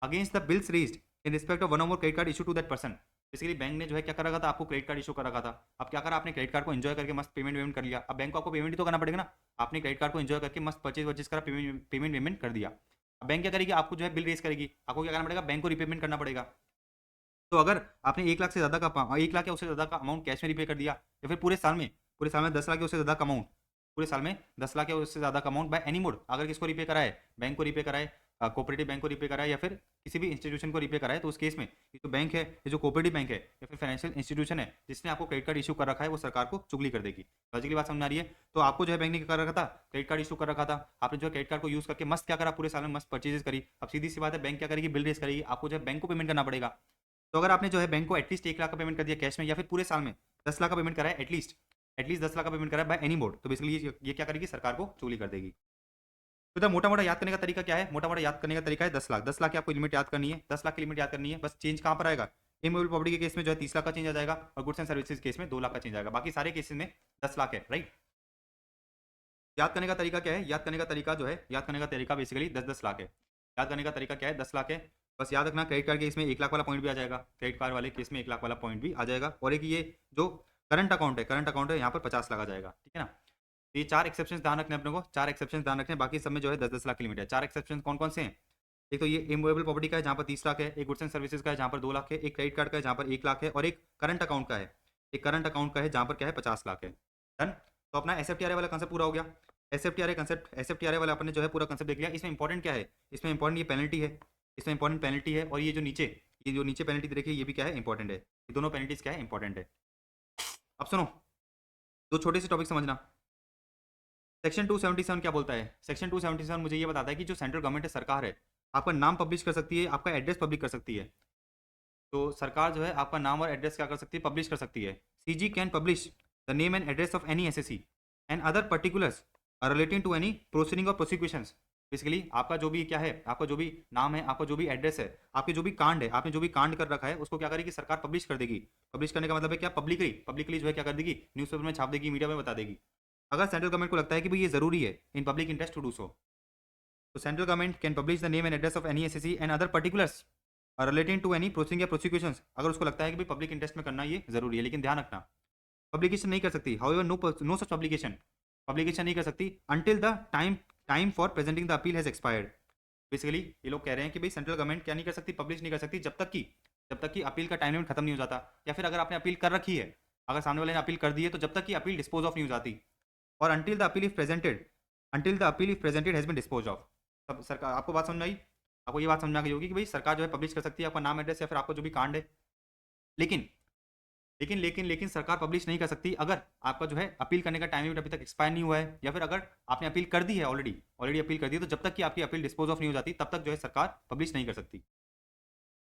against the bills raised in respect of one और more credit card issue to that person. Basically bank ने जो है क्या कर रखा था, आपको क्रेडिट कार्ड इशू कर रखा था। अब क्या करा आपने, क्रेडिट कार्ड को एंजॉय करके मस्त पेमेंट कर लिया। अब बैंक को आपको पेमेंट ही तो करना पड़ेगा ना, आपने क्रेडिट कार्ड को एंजॉय करके मस्त परचेज करा, पेमेंट कर दिया। अब बैंक क्या करेगी, आपको जो है बिल रेज करेगी, आपको क्या करना पड़ेगा, बैंक को रिपेमेंट करना पड़ेगा। तो अगर आपने 1 लाख से ज़्यादा का 1 लाख या उससे ज़्यादा का अमाउंट कैश में रिपे कर दिया, या फिर पूरे साल में 10 लाख या उससे ज़्यादा का अमाउंट, पूरे साल में 10 लाख या उससे ज़्यादा का अमाउंट बाय एनी मोड, अगर किसको रिपे करा है, बैंक को रिपे करा है, कोऑपरेटिव बैंक को रिपे करा है, या फिर किसी भी इंस्टीट्यूशन को रिपे करा है, तो उस केस में ये जो बैंक है, ये जो कोऑपरेटिव बैंक है या फिर फाइनेंशियल इंस्टीट्यूशन है जिसने आपको क्रेडिट कार्ड इशू कर रखा है, वो सरकार को चुगली कर देगी। लॉजिकली बात समझ आ रही है। तो आपको जो है बैंक ने क्या कर रखा था, क्रेडिट कार्ड इशू कर रखा था, आपने जो है क्रेडिट कार्ड को यूज करके मस्त क्या करा, पूरे साल में मस्त परचेजेस करी। अब सीधी सी बात है, बैंक क्या करेगी, बिल रेज करेगी, आपको जो है बैंक को पेमेंट करना पड़ेगा। तो अगर आपने जो है बैंक को एटलीस्ट 1 लाख का पेमेंट कर दिया कैश में, या फिर पूरे साल में 10 लाख का पेमेंट करा है, एटलीस्ट 10 लाख का पेमेंट करा है बाय एनी मोड, तो बेसिकली ये क्या करेगी, सरकार को चोरी कर देगी। तो मोटा याद करने का तरीका क्या है, याद करने का तरीका है 10 लाख की आपको लिमिट याद करनी है, 10 लाख की लिमिट याद करनी है। बस चेंज कहाँ पर आएगा, इमूवेबल प्रॉपर्टी के केस में जो है 30 लाख का चेंज आ जाएगा, और गुड्स एंड सर्विसेज केस में 2 लाख का चेंज आएगा, बाकी सारे केसेस में 10 लाख है, राइट। याद करने का तरीका क्या है, याद करने का तरीका बेसिकली 10 लाख है। याद करने का तरीका क्या है, 10 लाख है। बस याद रखना, क्रेडिट कार्ड के केस में 1 लाख वाला पॉइंट भी आ जाएगा, क्रेडिट कार्ड वाले केस में 1 लाख वाला पॉइंट भी आ जाएगा, और एक ये जो करंट अकाउंट है यहाँ पर 50 लाख आ जाएगा, ठीक है ना। तो ये 4 एक्सेप्शन ध्यान रखने अपने को, 4 एक्सेप्शन ध्यान रखने, बाकी सब में जो है 10 लाख की लिमिट है। 4 एक्सेप्शन कौन कौन से हैं, एक तो ये इमूवेबल प्रॉपर्टी का है जहाँ पर 30 लाख है, एक गुड्स एंड सर्विसेज का है जहाँ पर 2 लाख है, एक क्रेडिट कार्ड का है जहाँ पर 1 लाख है, और एक करंट अकाउंट का है, जहाँ पर क्या है 50 लाख है। डन। तो अपना SFTRA वाला कंसेप्ट पूरा हो गया। SFTRA वाला अपने जो है पूरा कंसेप्ट देख लिया। इसमें इंपॉर्टेंट क्या है, इसमें इंपॉर्टेंट ये पेनल्टी है, और ये जो नीचे पेनल्टी देखिए ये भी क्या है, इंपॉर्टेंट है। ये दोनों पेनल्टीज क्या है, इंपॉर्टेंट है। अब सुनो, दो छोटे से टॉपिक समझना। सेक्शन 277 क्या बोलता है, सेक्शन 277 मुझे ये बताता है कि जो सेंट्रल गवर्नमेंट है, सरकार है, आपका नाम पब्लिश कर सकती है, आपका एड्रेस पब्लिश कर सकती है। तो सरकार जो है आपका नाम और एड्रेस क्या कर सकती है, पब्लिश कर सकती है। CG can publish the name and address of any SSC and other particulars relating to any proceeding or prosecutions. Basically आपका जो भी क्या है, आपका जो भी नाम है, आपका जो भी एड्रेस है, आपके जो भी कांड है, आपने जो भी कांड कर रखा है, उसको क्या करेगी सरकार, पब्लिश कर देगी। पब्लिश करने का मतलब है क्या, पब्लिकली जो है क्या कर देगी, न्यूज़पेपर में छाप देगी, मीडिया में बता देगी। अगर सेंट्रल गवर्नमेंट को लगता है कि भाई ये जरूरी है in public interest to do so, तो central government can publish the name and address of any SSC and other particulars relating to any proceeding या प्रोसिक्यूशंस। अगर उसको लगता है कि भाई पब्लिक इंटरेस्ट में करना ये जरूरी है। लेकिन ध्यान रखना, पब्लिकेशन नहीं कर सकती, however no such publication, publication नहीं कर सकती until the time for presenting the appeal has expired. Basically ये लोग कह रहे हैं कि भाई सेंट्रल गवर्नमेंट क्या नहीं कर सकती, पब्लिश नहीं कर सकती जब तक कि अपील का टाइम लिमिट खत्म नहीं हो जाता, या फिर अगर आपने अपील कर रखी है, अगर सामने वाले ने अपील कर दी है, तो जब तक कि अपील डिस्पोज ऑफ नहीं हो जाती, or until the appeal if presented has been dispose of. तब सरकार, आपको बात समझ में आई, आपको ये बात समझ में आ गई होगी कि भाई सरकार जो है पब्लिश कर सकती है आपका नाम, एड्रेस या फिर आपका जो भी कांड है, लेकिन लेकिन सरकार पब्लिश नहीं कर सकती अगर आपका जो है अपील करने का टाइम लिमिट अभी तक एक्सपायर नहीं हुआ है, या फिर अगर आपने अपील कर दी है, ऑलरेडी अपील कर दी है, तो जब तक कि आपकी अपील डिस्पोज ऑफ नहीं हो जाती तब तक जो है सरकार पब्लिश नहीं कर सकती।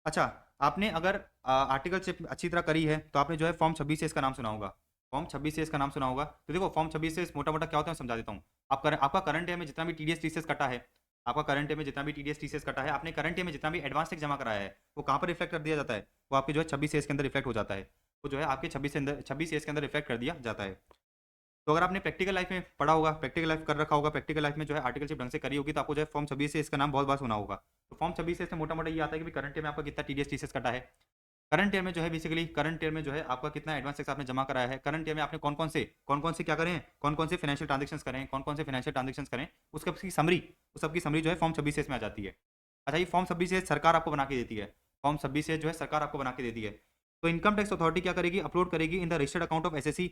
अच्छा, आपने अगर आर्टिकलशिप अच्छी तरह करी है तो आपने जो है फॉर्म 26 से इसका नाम सुना होगा, फॉर्म 26 से इसका नाम सुना होगा। तो देखो फॉर्म 26 से मोटा मोटा क्या होता है मैं समझा देता हूँ। आपका करंट ईयर में जितना भी टीडीएस टीसीएस कटा है, आपका करंट ईयर में जितना भी टीडीएस टीसीएस कटा है, आपने करंट ईयर में जितना भी एडवांस टैक्स जमा कराया है, वो कहाँ पर रिफ्लेक्ट कर दिया जाता है, वो आपके जो है 26 एस के अंदर रिफ्लेक्ट हो जाता है, वो जो है आपके 26 एस के अंदर रिफ्लेक्ट कर दिया जाता है। तो अगर आपने प्रैक्टिकल लाइफ में पढ़ा होगा, प्रैक्टिकल लाइफ कर रखा होगा, प्रैक्टिकल लाइफ में जो है आर्टिकलशिप ढंग से करी होगी, तो आपको जो है फॉर्म 26 से इसका नाम बहुत बार सुना होगा। तो फॉर्म 26 से मोटा मोटा ये आता है कि करंट ईयर में आपका कितना टीडीएस टीसीएस कटा है, करंट ईयर में जो है बेसिकली करंट ईयर में जो है आपका कितना एडवांस टैक्स आपने जमा कराया है, करंट ईयर में आपने कौन कौन से क्या करें, कौन कौन से फाइनेंशियल ट्रांजेक्शंस करें, कौन-कौन से फाइनेंशियल ट्रांजेक्शंस करें, उसका समरी, उस सब की समरी जो है फॉर्म 26 में आ जाती है। अच्छा, ये फॉर्म 26 सरकार आपको बना के देती है, फॉर्म 26 जो है सरकार आपको बना के देती है। तो इनकम टैक्स अथॉरिटी क्या करेगी, अपलोड करेगी in the registered account of assessee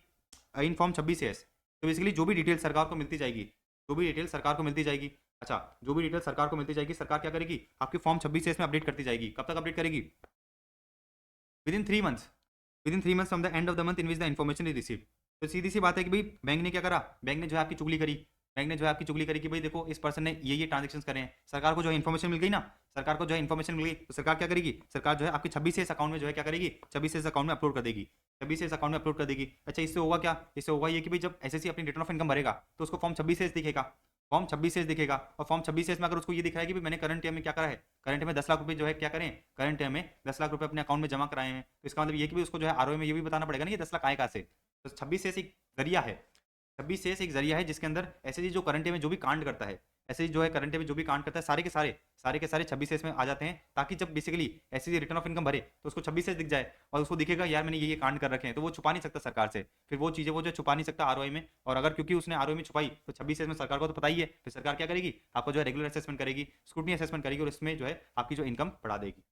in form 26 तो बेसिकली जो भी डिटेल सरकार को मिलती जाएगी, जो भी डिटेल सरकार को मिलती जाएगी, अच्छा जो भी डिटेल सरकार को मिलती जाएगी, सरकार क्या करेगी, आपकी फॉर्म 26 में अपडेट करती जाएगी। कब तक अपडेट करेगी, within 3 months, from the end of the month in which the information is receive. तो सीधी सी बात है कि भाई बैंक ने क्या करा, बैंक ने जो है आपकी चुगली करी, बैंक ने जो है आपकी चुगली करी कि भाई देखो इस पर्सन ने ये ट्रांजेक्शन करे हैं, सरकार को जो है इन्फॉर्मेशन मिल गई ना, सरकार को जो है इन्फॉर्मेशन मिल गई, तो सरकार क्या करेगी, सरकार जो है आपकी 26 अकाउंट में जो है क्या करेगी, 26 अकाउंट में अपलोड कर देगी, 26 अकाउंट में अपलोड कर देगी। अच्छा, इससे होगा क्या, इससे होगा ये कि भाई जब एसएससी अपनी रिटर्न ऑफ इनकम भरेगा तो उसको फॉर्म 26 दिखेगा, फॉर्म 26 दिखेगा, और फॉर्म 26 में अगर उसको ये दिख रहा है कि भाई मैंने करंट ईयर में क्या करा है, करंट ईयर में 10 लाख रुपए जो है क्या करें, करंट ईयर में 10 लाख रुपए अपने अकाउंट में जमा कराए हैं, तो इसका मतलब ये कि भी उसको जो है आरओए में ये भी बताना पड़ेगा ना कि 10 लाख आए कहाँ से। तो 26 एक जरिया है, 26 एक जरिया है जिसके अंदर ऐसे जो करंट ईयर में जो भी कांड करता है, ऐसे जो है करंट ईयर में जो भी कांड करता है, सारे के सारे 26 में आ जाते हैं, ताकि जब बेसिकली ऐसे रिटर्न ऑफ इनकम भरे तो उसको 26 दिख जाए और उसको दिखेगा यार मैंने ये कांड कर रखे हैं, तो वो छुपा नहीं सकता सरकार से, फिर वो चीजें वो जो छुपा नहीं सकता आरओआई में, और अगर क्योंकि उसने आरओआई में छुपाई तो 26 में सरकार को तो पता ही है, फिर सरकार क्या करेगी, आपको जो है रेगुलर असेसमेंट करेगी, स्क्रूटनी असेसमेंट करेगी, और इसमें जो है आपकी जो इनकम बढ़ा देगी।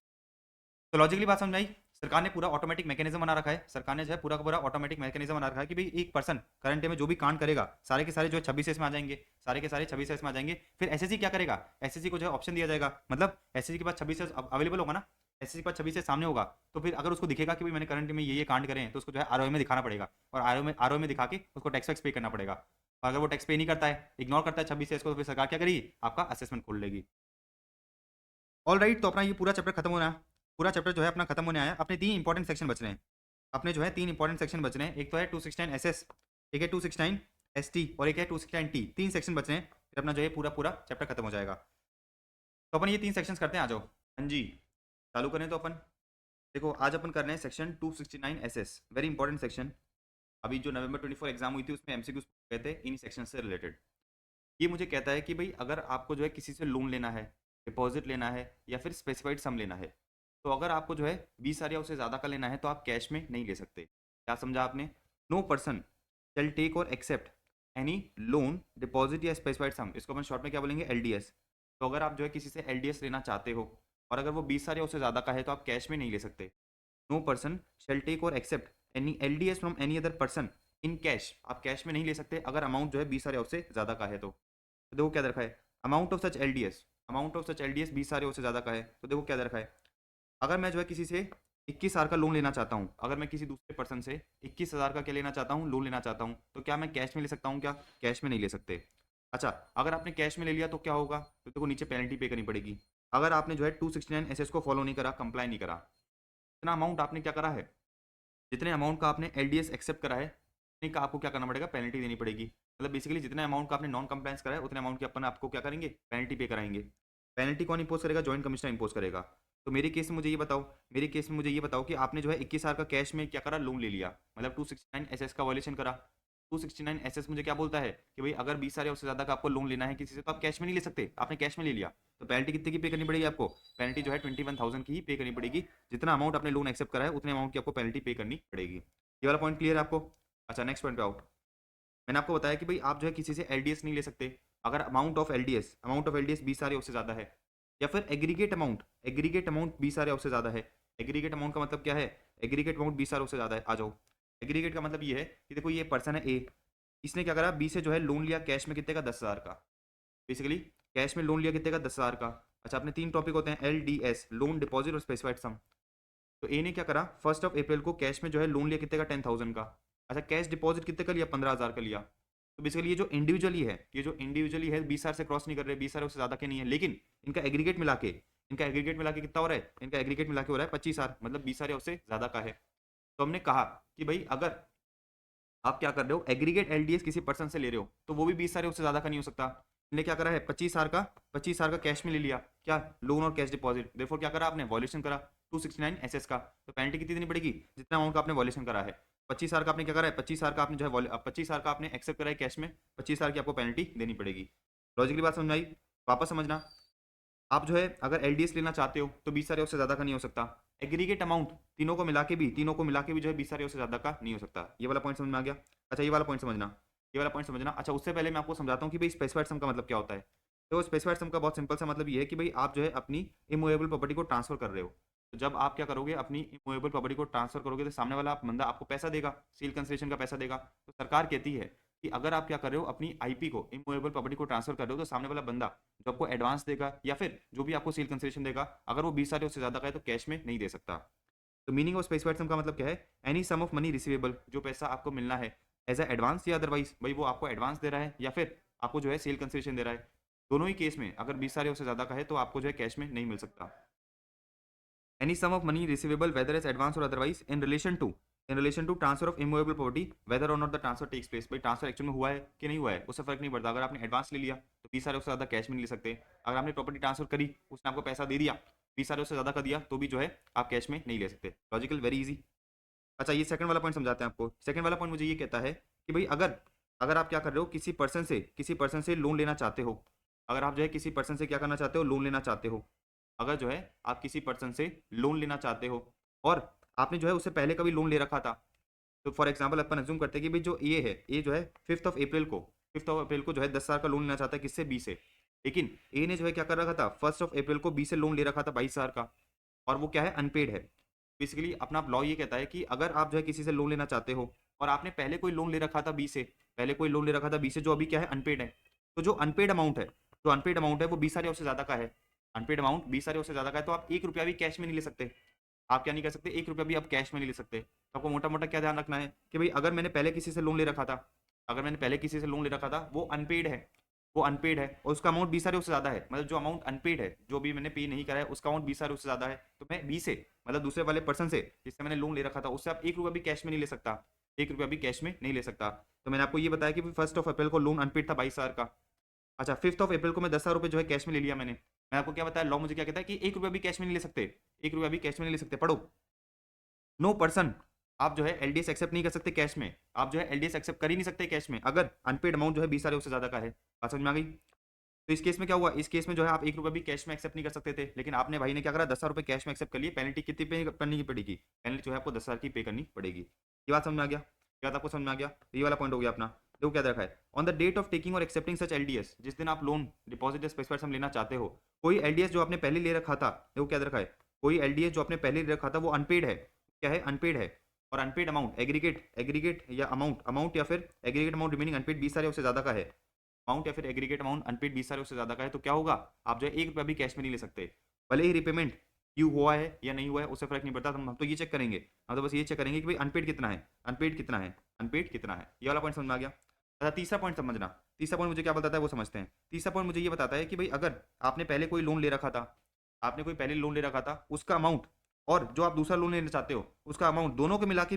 तो लॉजिकली बात समझ में आई, सरकार ने पूरा ऑटोमेटिक मैकेनिज्म बना रखा है, सरकार ने जो है पूरा का पूरा ऑटोमेटिक मैकेनिज्म बना रखा है कि भाई एक पर्सन करंट में जो भी कांड करेगा सारे के सारे जो है 26 में आ जाएंगे, सारे के सारे 26 में आ जाएंगे। फिर एसएससी क्या करेगा, एसएससी को जो है ऑप्शन दिया जाएगा, मतलब एसएससी के पास 26 अवेलेबल होगा ना, एसएससी के पास 26 सामने होगा, तो फिर अगर उसको दिखेगा कि भाई मैंने करंट में ये कांड करे हैं, तो उसको जो है आरओए में दिखाना पड़ेगा, और आरओए में दिखा के उसको टैक्स वैक्स पे करना पड़ेगा। और अगर वो टैक्स पे नहीं करता है, इग्नोर करता है 26 को, तो फिर सरकार क्या करेगी, आपका असेसमेंट खोल लेगी। ऑल राइट, तो अपना ये पूरा चैप्टर खत्म होना है, पूरा चैप्टर जो है अपना खत्म होने आया। अपने 3 इंपॉर्टेंट सेक्शन बच रहे हैं, अपने जो है 3 इंपॉर्टेंट सेक्शन बच रहे हैं। एक तो है 269 एसएस, एक है 269 एसटी, और एक है 269 टी। 3 सेक्शन बच रहे हैं, फिर अपना जो है पूरा पूरा चैप्टर खत्म हो जाएगा। तो अपन ये 3 सेक्शंस करते हैं, आ जाओ। हाँ जी, चालू करें तो अपन देखो आज अपन कर रहे हैं section 269 SS, very important section. अभी जो नवंबर 24 एग्जाम हुई थी उसमें एमसीक्यूज गए थे इन सेक्शन से रिलेटेड। ये मुझे कहता है कि भाई अगर आपको जो है किसी से लोन लेना है, डिपॉजिट लेना है, या फिर स्पेसिफाइड सम लेना है, तो अगर आपको जो है 20,000 या उससे ज़्यादा का लेना है तो आप कैश में नहीं ले सकते। क्या समझा आपने, no person shall take or accept any loan, deposit या स्पेसिफाइड सम, इसको अपन शॉर्ट में क्या बोलेंगे, एलडीएस। तो अगर आप जो है किसी से एलडीएस लेना चाहते हो और अगर वो 20,000 या उससे ज़्यादा का है तो आप कैश में नहीं ले सकते। No person shall take or accept any LDS from any other person in cash, आप कैश में नहीं ले सकते अगर अमाउंट जो है 20,000 या उससे ज़्यादा का है। तो देखो क्या दे रखा है, amount of such LDS, amount of such LDS 20,000 या उससे ज़्यादा का है। तो देखो क्या दे रखा है, अगर मैं जो है किसी से 21,000 का लोन लेना चाहता हूँ, अगर मैं किसी दूसरे पर्सन से 21,000 का क्या लेना चाहता हूँ, लोन लेना चाहता हूँ, तो क्या मैं कैश में ले सकता हूँ, क्या कैश में नहीं ले सकते। अच्छा, अगर आपने कैश में ले लिया तो क्या होगा, तो देखो नीचे पेनल्टी पे करनी पड़ेगी। अगर आपने जो है 269 एसएस को फॉलो नहीं करा, कंप्लाई नहीं करा, इतना अमाउंट आपने क्या करा है, जितने अमाउंट का आपने एलडीएस एक्सेप्ट करा है उतने का आपको क्या करना पड़ेगा, पेनल्टी देनी पड़ेगी। मतलब बेसिकली जितने अमाउंट का आपने नॉन कंप्लायंस करा है उतने अमाउंट की अपन आपको क्या करेंगे, पेनल्टी पे कराएंगे। पेनल्टी कौन इंपोज करेगा, जॉइंट कमिश्नर इंपोज करेगा। तो मेरे केस में मुझे ये बताओ, मेरे केस में मुझे ये बताओ कि आपने जो है 21,000 का कैश में क्या करा, लोन ले लिया, मतलब 269 एसएस का वॉल्यूशन करा। 269 एसएस मुझे क्या बोलता है कि भाई अगर 20,000 या उससे ज्यादा का आपको लोन लेना है किसी से, तो आप कैश में नहीं ले सकते, आपने कैश में ले लिया तो पेनल्टी कितने की पे करनी पड़ेगी आपको, पेनल्टी जो है 21,000 की ही पे करनी पड़ेगी। जितना अमाउंट आपने लोन एक्सेप्ट करा है उतने अमाउंट की आपको पेनल्टी पे करनी पड़ेगी। ये वाला पॉइंट क्लियर है आपको। अच्छा नेक्स्ट पॉइंट पे आओ। मैंने आपको बताया कि भाई आप जो है किसी से एलडीएस नहीं ले सकते अगर अमाउंट ऑफ एलडीएस 20 सारे उससे ज़्यादा है, या फिर एग्रीगेट अमाउंट 20 सारे उससे ज़्यादा है। एग्रीगेट अमाउंट का मतलब क्या है? एग्रीगेट अमाउंट 20 सारे उससे ज़्यादा है। आ जाओ, एग्रीगेट का मतलब ये है कि देखो ये पर्सन है ए, इसने क्या करा, बी से जो है लोन लिया कैश में कितने का, 10,000 का। बेसिकली कैश में लोन लिया कितने का, 10,000 का। अच्छा अपने 3 टॉपिक होते हैं, L D S, loan deposit और स्पेसिफाइड सम। तो ए ने क्या करा, 1 अप्रैल को कैश में जो है लोन लिया कितने का, 10,000 का। अच्छा कैश डिपॉजिट कितने का लिया, 15,000 का लिया। तो बेसिकली ये जो इंडिविजुअली है 20,000 से क्रॉस नहीं कर रहे, 20,000 उससे ज़्यादा के नहीं है, लेकिन इनका एग्रीगेट मिला के कितना हो रहा है, इनका एग्रीगेट मिला के हो रहा है 25,000, मतलब 20,000 उससे ज़्यादा का है। तो हमने कहा कि भाई अगर आप क्या कर रहे हो, एग्रीगेट एलडीएस किसी पर्सन से ले रहे हो तो वो भी 20,000 उससे ज्यादा का नहीं हो सकता। इन्हें क्या करा है, 25,000 का कैश में ले लिया, क्या, लोन और कैश डिपॉजिट। देखो क्या करा आपने, वॉल्यूशन करा 269 एसएस का। तो पेनल्टी कितनी देनी पड़ेगी, जितना अमाउंट का आपने वॉल्यूशन करा है। 25,000 का आपने क्या करा है, 25,000 का आपने जो है 25,000 का आपने एक्सेप्ट करा है कैश में, 25,000 की आपको पेनल्टी देनी पड़ेगी। लॉजिकली बात समझ में आई? वापस समझना, आप जो है अगर एलडीएस लेना चाहते हो तो 20,000 उससे ज्यादा का नहीं हो सकता। एग्रीगेट अमाउंट तीनों को मिला के भी जो है 20,000 उससे ज्यादा का नहीं हो सकता। ये वाला पॉइंट समझ में आ गया? अच्छा ये वाला पॉइंट समझना। अच्छा उससे पहले मैं आपको समझाता हूँ कि भाई स्पेसिफाइड सम का मतलब क्या होता है। तो स्पेसिफाइड सम का बहुत सिंपल सा मतलब ये है कि भाई आप जो है अपनी इमूवेबल प्रॉपर्टी को ट्रांसफर कर रहे हो। तो जब आप क्या करोगे, अपनी इमूवेबल प्रॉपर्टी को ट्रांसफर करोगे तो सामने वाला बंदा आपको पैसा देगा, सील कंसेशन का पैसा देगा। तो सरकार कहती है कि अगर आप क्या कर रहे हो, अपनी आईपी को, इमूवेबल प्रॉपर्टी को ट्रांसफर कर रहे हो, तो सामने वाला बंदा जो आपको एडवांस देगा या फिर जो भी आपको सील कंसेशन देगा, अगर वो 20,000 उससे ज्यादा का है तो कैश में नहीं दे सकता। तो मीनिंग ऑफ स्पेसिफाइड सम का मतलब क्या है, any sum of money receivable, जो पैसा आपको मिलना है एज अ एडवांस या अदरवाइज, भाई वो आपको एडवांस दे रहा है या फिर आपको जो है सेल कंसेशन दे रहा है। दोनों ही केस में अगर 20,000 उससे ज्यादा का है तो आपको जो है कैश में नहीं मिल सकता। Any sum of money receivable whether as advance और otherwise in relation to transfer of immovable property whether और not the transfer takes place. भाई ट्रांसफर एक्चुअल में हुआ है कि नहीं हुआ है उससे फर्क नहीं पड़ता। अगर आपने एडवांस ले लिया तो 20,000 उससे ज्यादा कैश में नहीं ले सकते। अगर आपने प्रॉपर्टी ट्रांसफर करी, उसने आपको पैसा दे दिया, 20,000 उससे ज्यादा का दिया, तो भी जो है आप कैश में नहीं ले सकते। Logical, very easy. अच्छा ये सेकंड वाला पॉइंट समझाते हैं आपको। सेकंड वाला पॉइंट मुझे ये कहता है कि भाई अगर अगर आप क्या कर रहे हो, किसी पर्सन से लोन लेना चाहते हो, अगर आप जो है किसी पर्सन से क्या करना चाहते हो, लोन लेना चाहते हो, अगर जो है आप किसी पर्सन से लोन लेना चाहते हो और आपने जो है उससे पहले कभी लोन ले रखा था, तो फॉर एग्जाम्पल अपन एज्यूम करते हैं कि भाई जो ये जो है फिफ्थ ऑफ अप्रैल को जो है 10,000 का लोन लेना चाहता है, किससे, बी से। लेकिन ए ने जो है क्या कर रखा था, 1 अप्रैल को बी से लोन ले रखा था 22,000 का, और वो क्या है, अनपेड है। बेसिकली अपना लॉ ये कहता है कि अगर आप जो है किसी से लोन लेना चाहते हो और आपने पहले कोई लोन ले रखा था बी से, जो अभी क्या है, अनपेड है, तो जो अनपेड अमाउंट है वो 20,000 उससे ज्यादा का है। अनपेड अमाउंट 20,000 उससे ज्यादा का है, तो आप 1 रुपया भी कैश में नहीं ले सकते। आप क्या नहीं कर सकते, 1 रुपया भी आप कैश में नहीं ले सकते। तो आपको मोटा मोटा क्या ध्यान रखना है कि भाई अगर मैंने पहले किसी से लोन ले रखा था वो अनपेड है और उसका अमाउंट 20,000 उससे ज्यादा है, मतलब जो अमाउंट अनपेड है, जो भी मैंने पे नहीं करा है, उसका अमाउंट 20,000 उससे ज्यादा है, तो मैं बी से, मतलब दूसरे वाले पर्सन से जिससे मैंने लोन ले रखा था, उससे आप 1 रुपया भी कैश में नहीं ले सकता। 1 रुपया भी कैश में नहीं ले सकता। तो मैंने आपको ये बताया कि 1 अप्रैल को लोन अनपेड था 22,000 का। अच्छा 5 अप्रैल को मैं 10,000 रुपये जो है कैश में ले लिया मैं आपको क्या बताया, लॉ मुझे क्या कहता है कि 1 रुपया भी कैश में नहीं ले सकते। 1 रुपया भी कैश में नहीं ले सकते, पढ़ो। नो पर्सन, आप जो है एलडीएस एक्सेप्ट नहीं कर सकते कैश में। आप जो है एलडीएस एक्सेप्ट कर ही नहीं सकते कैश में अगर अनपेड अमाउंट जो है 20,000 उससे ज्यादा का है। बात समझ में आ गई? तो इस केस में क्या हुआ, इस केस में जो है आप 1 रुपया भी कैश में एक्सेप्ट नहीं कर सकते थे, लेकिन आपने भाई ने क्या करा, 10,000 रुपये कैश में एक्सेप्ट कर लिए। पेनल्टी कितनी पे करनी की पड़ेगी, पेनल्टी जो है आपको 10,000 की पे करनी पड़ेगी। ये बात समझ में आ गया? ये बात आपको समझ में आ गया? तो ये वाला पॉइंट हो गया अपना। देखो क्या रखा है, on the date of taking or accepting such LDS, जिस दिन आप लोन डिपॉजिट स्पेसिफाइड सम लेना चाहते हो, कोई एलडीएस जो आपने पहले ले रखा था, देखो क्या रखा है, कोई एलडीएस जो आपने पहले ले रखा था वो अनपेड है, क्या है, अनपेड है। और अनपेड अमाउंट एग्रीगेट या अमाउंट या फिर एग्रीगेट अमाउंट रिमेनिंग अनपेड 20,000 उससे ज्यादा का है, अमाउंट या फिर एग्रीगेट अमाउंट अनपेड 20,000 उससे ज्यादा का है, तो क्या होगा, आप जो है 1 रुपया भी कैश में नहीं ले सकते। भले ही रिपेमेंट ड्यू हुआ है या नहीं हुआ है उससे फर्क नहीं पड़ता। हम तो ये चेक करेंगे, हम तो बस ये चेक करेंगे कि भाई अनपेड कितना है, ये वाला पॉइंट समझ में आ गया। अच्छा तीसरा पॉइंट समझना। तीसरा पॉइंट मुझे क्या बताता है वो समझते हैं। तीसरा पॉइंट मुझे ये बताता है कि भाई अगर आपने पहले कोई लोन ले रखा था, उसका अमाउंट और जो आप दूसरा लोन लेना चाहते हो उसका अमाउंट, दोनों को मिला के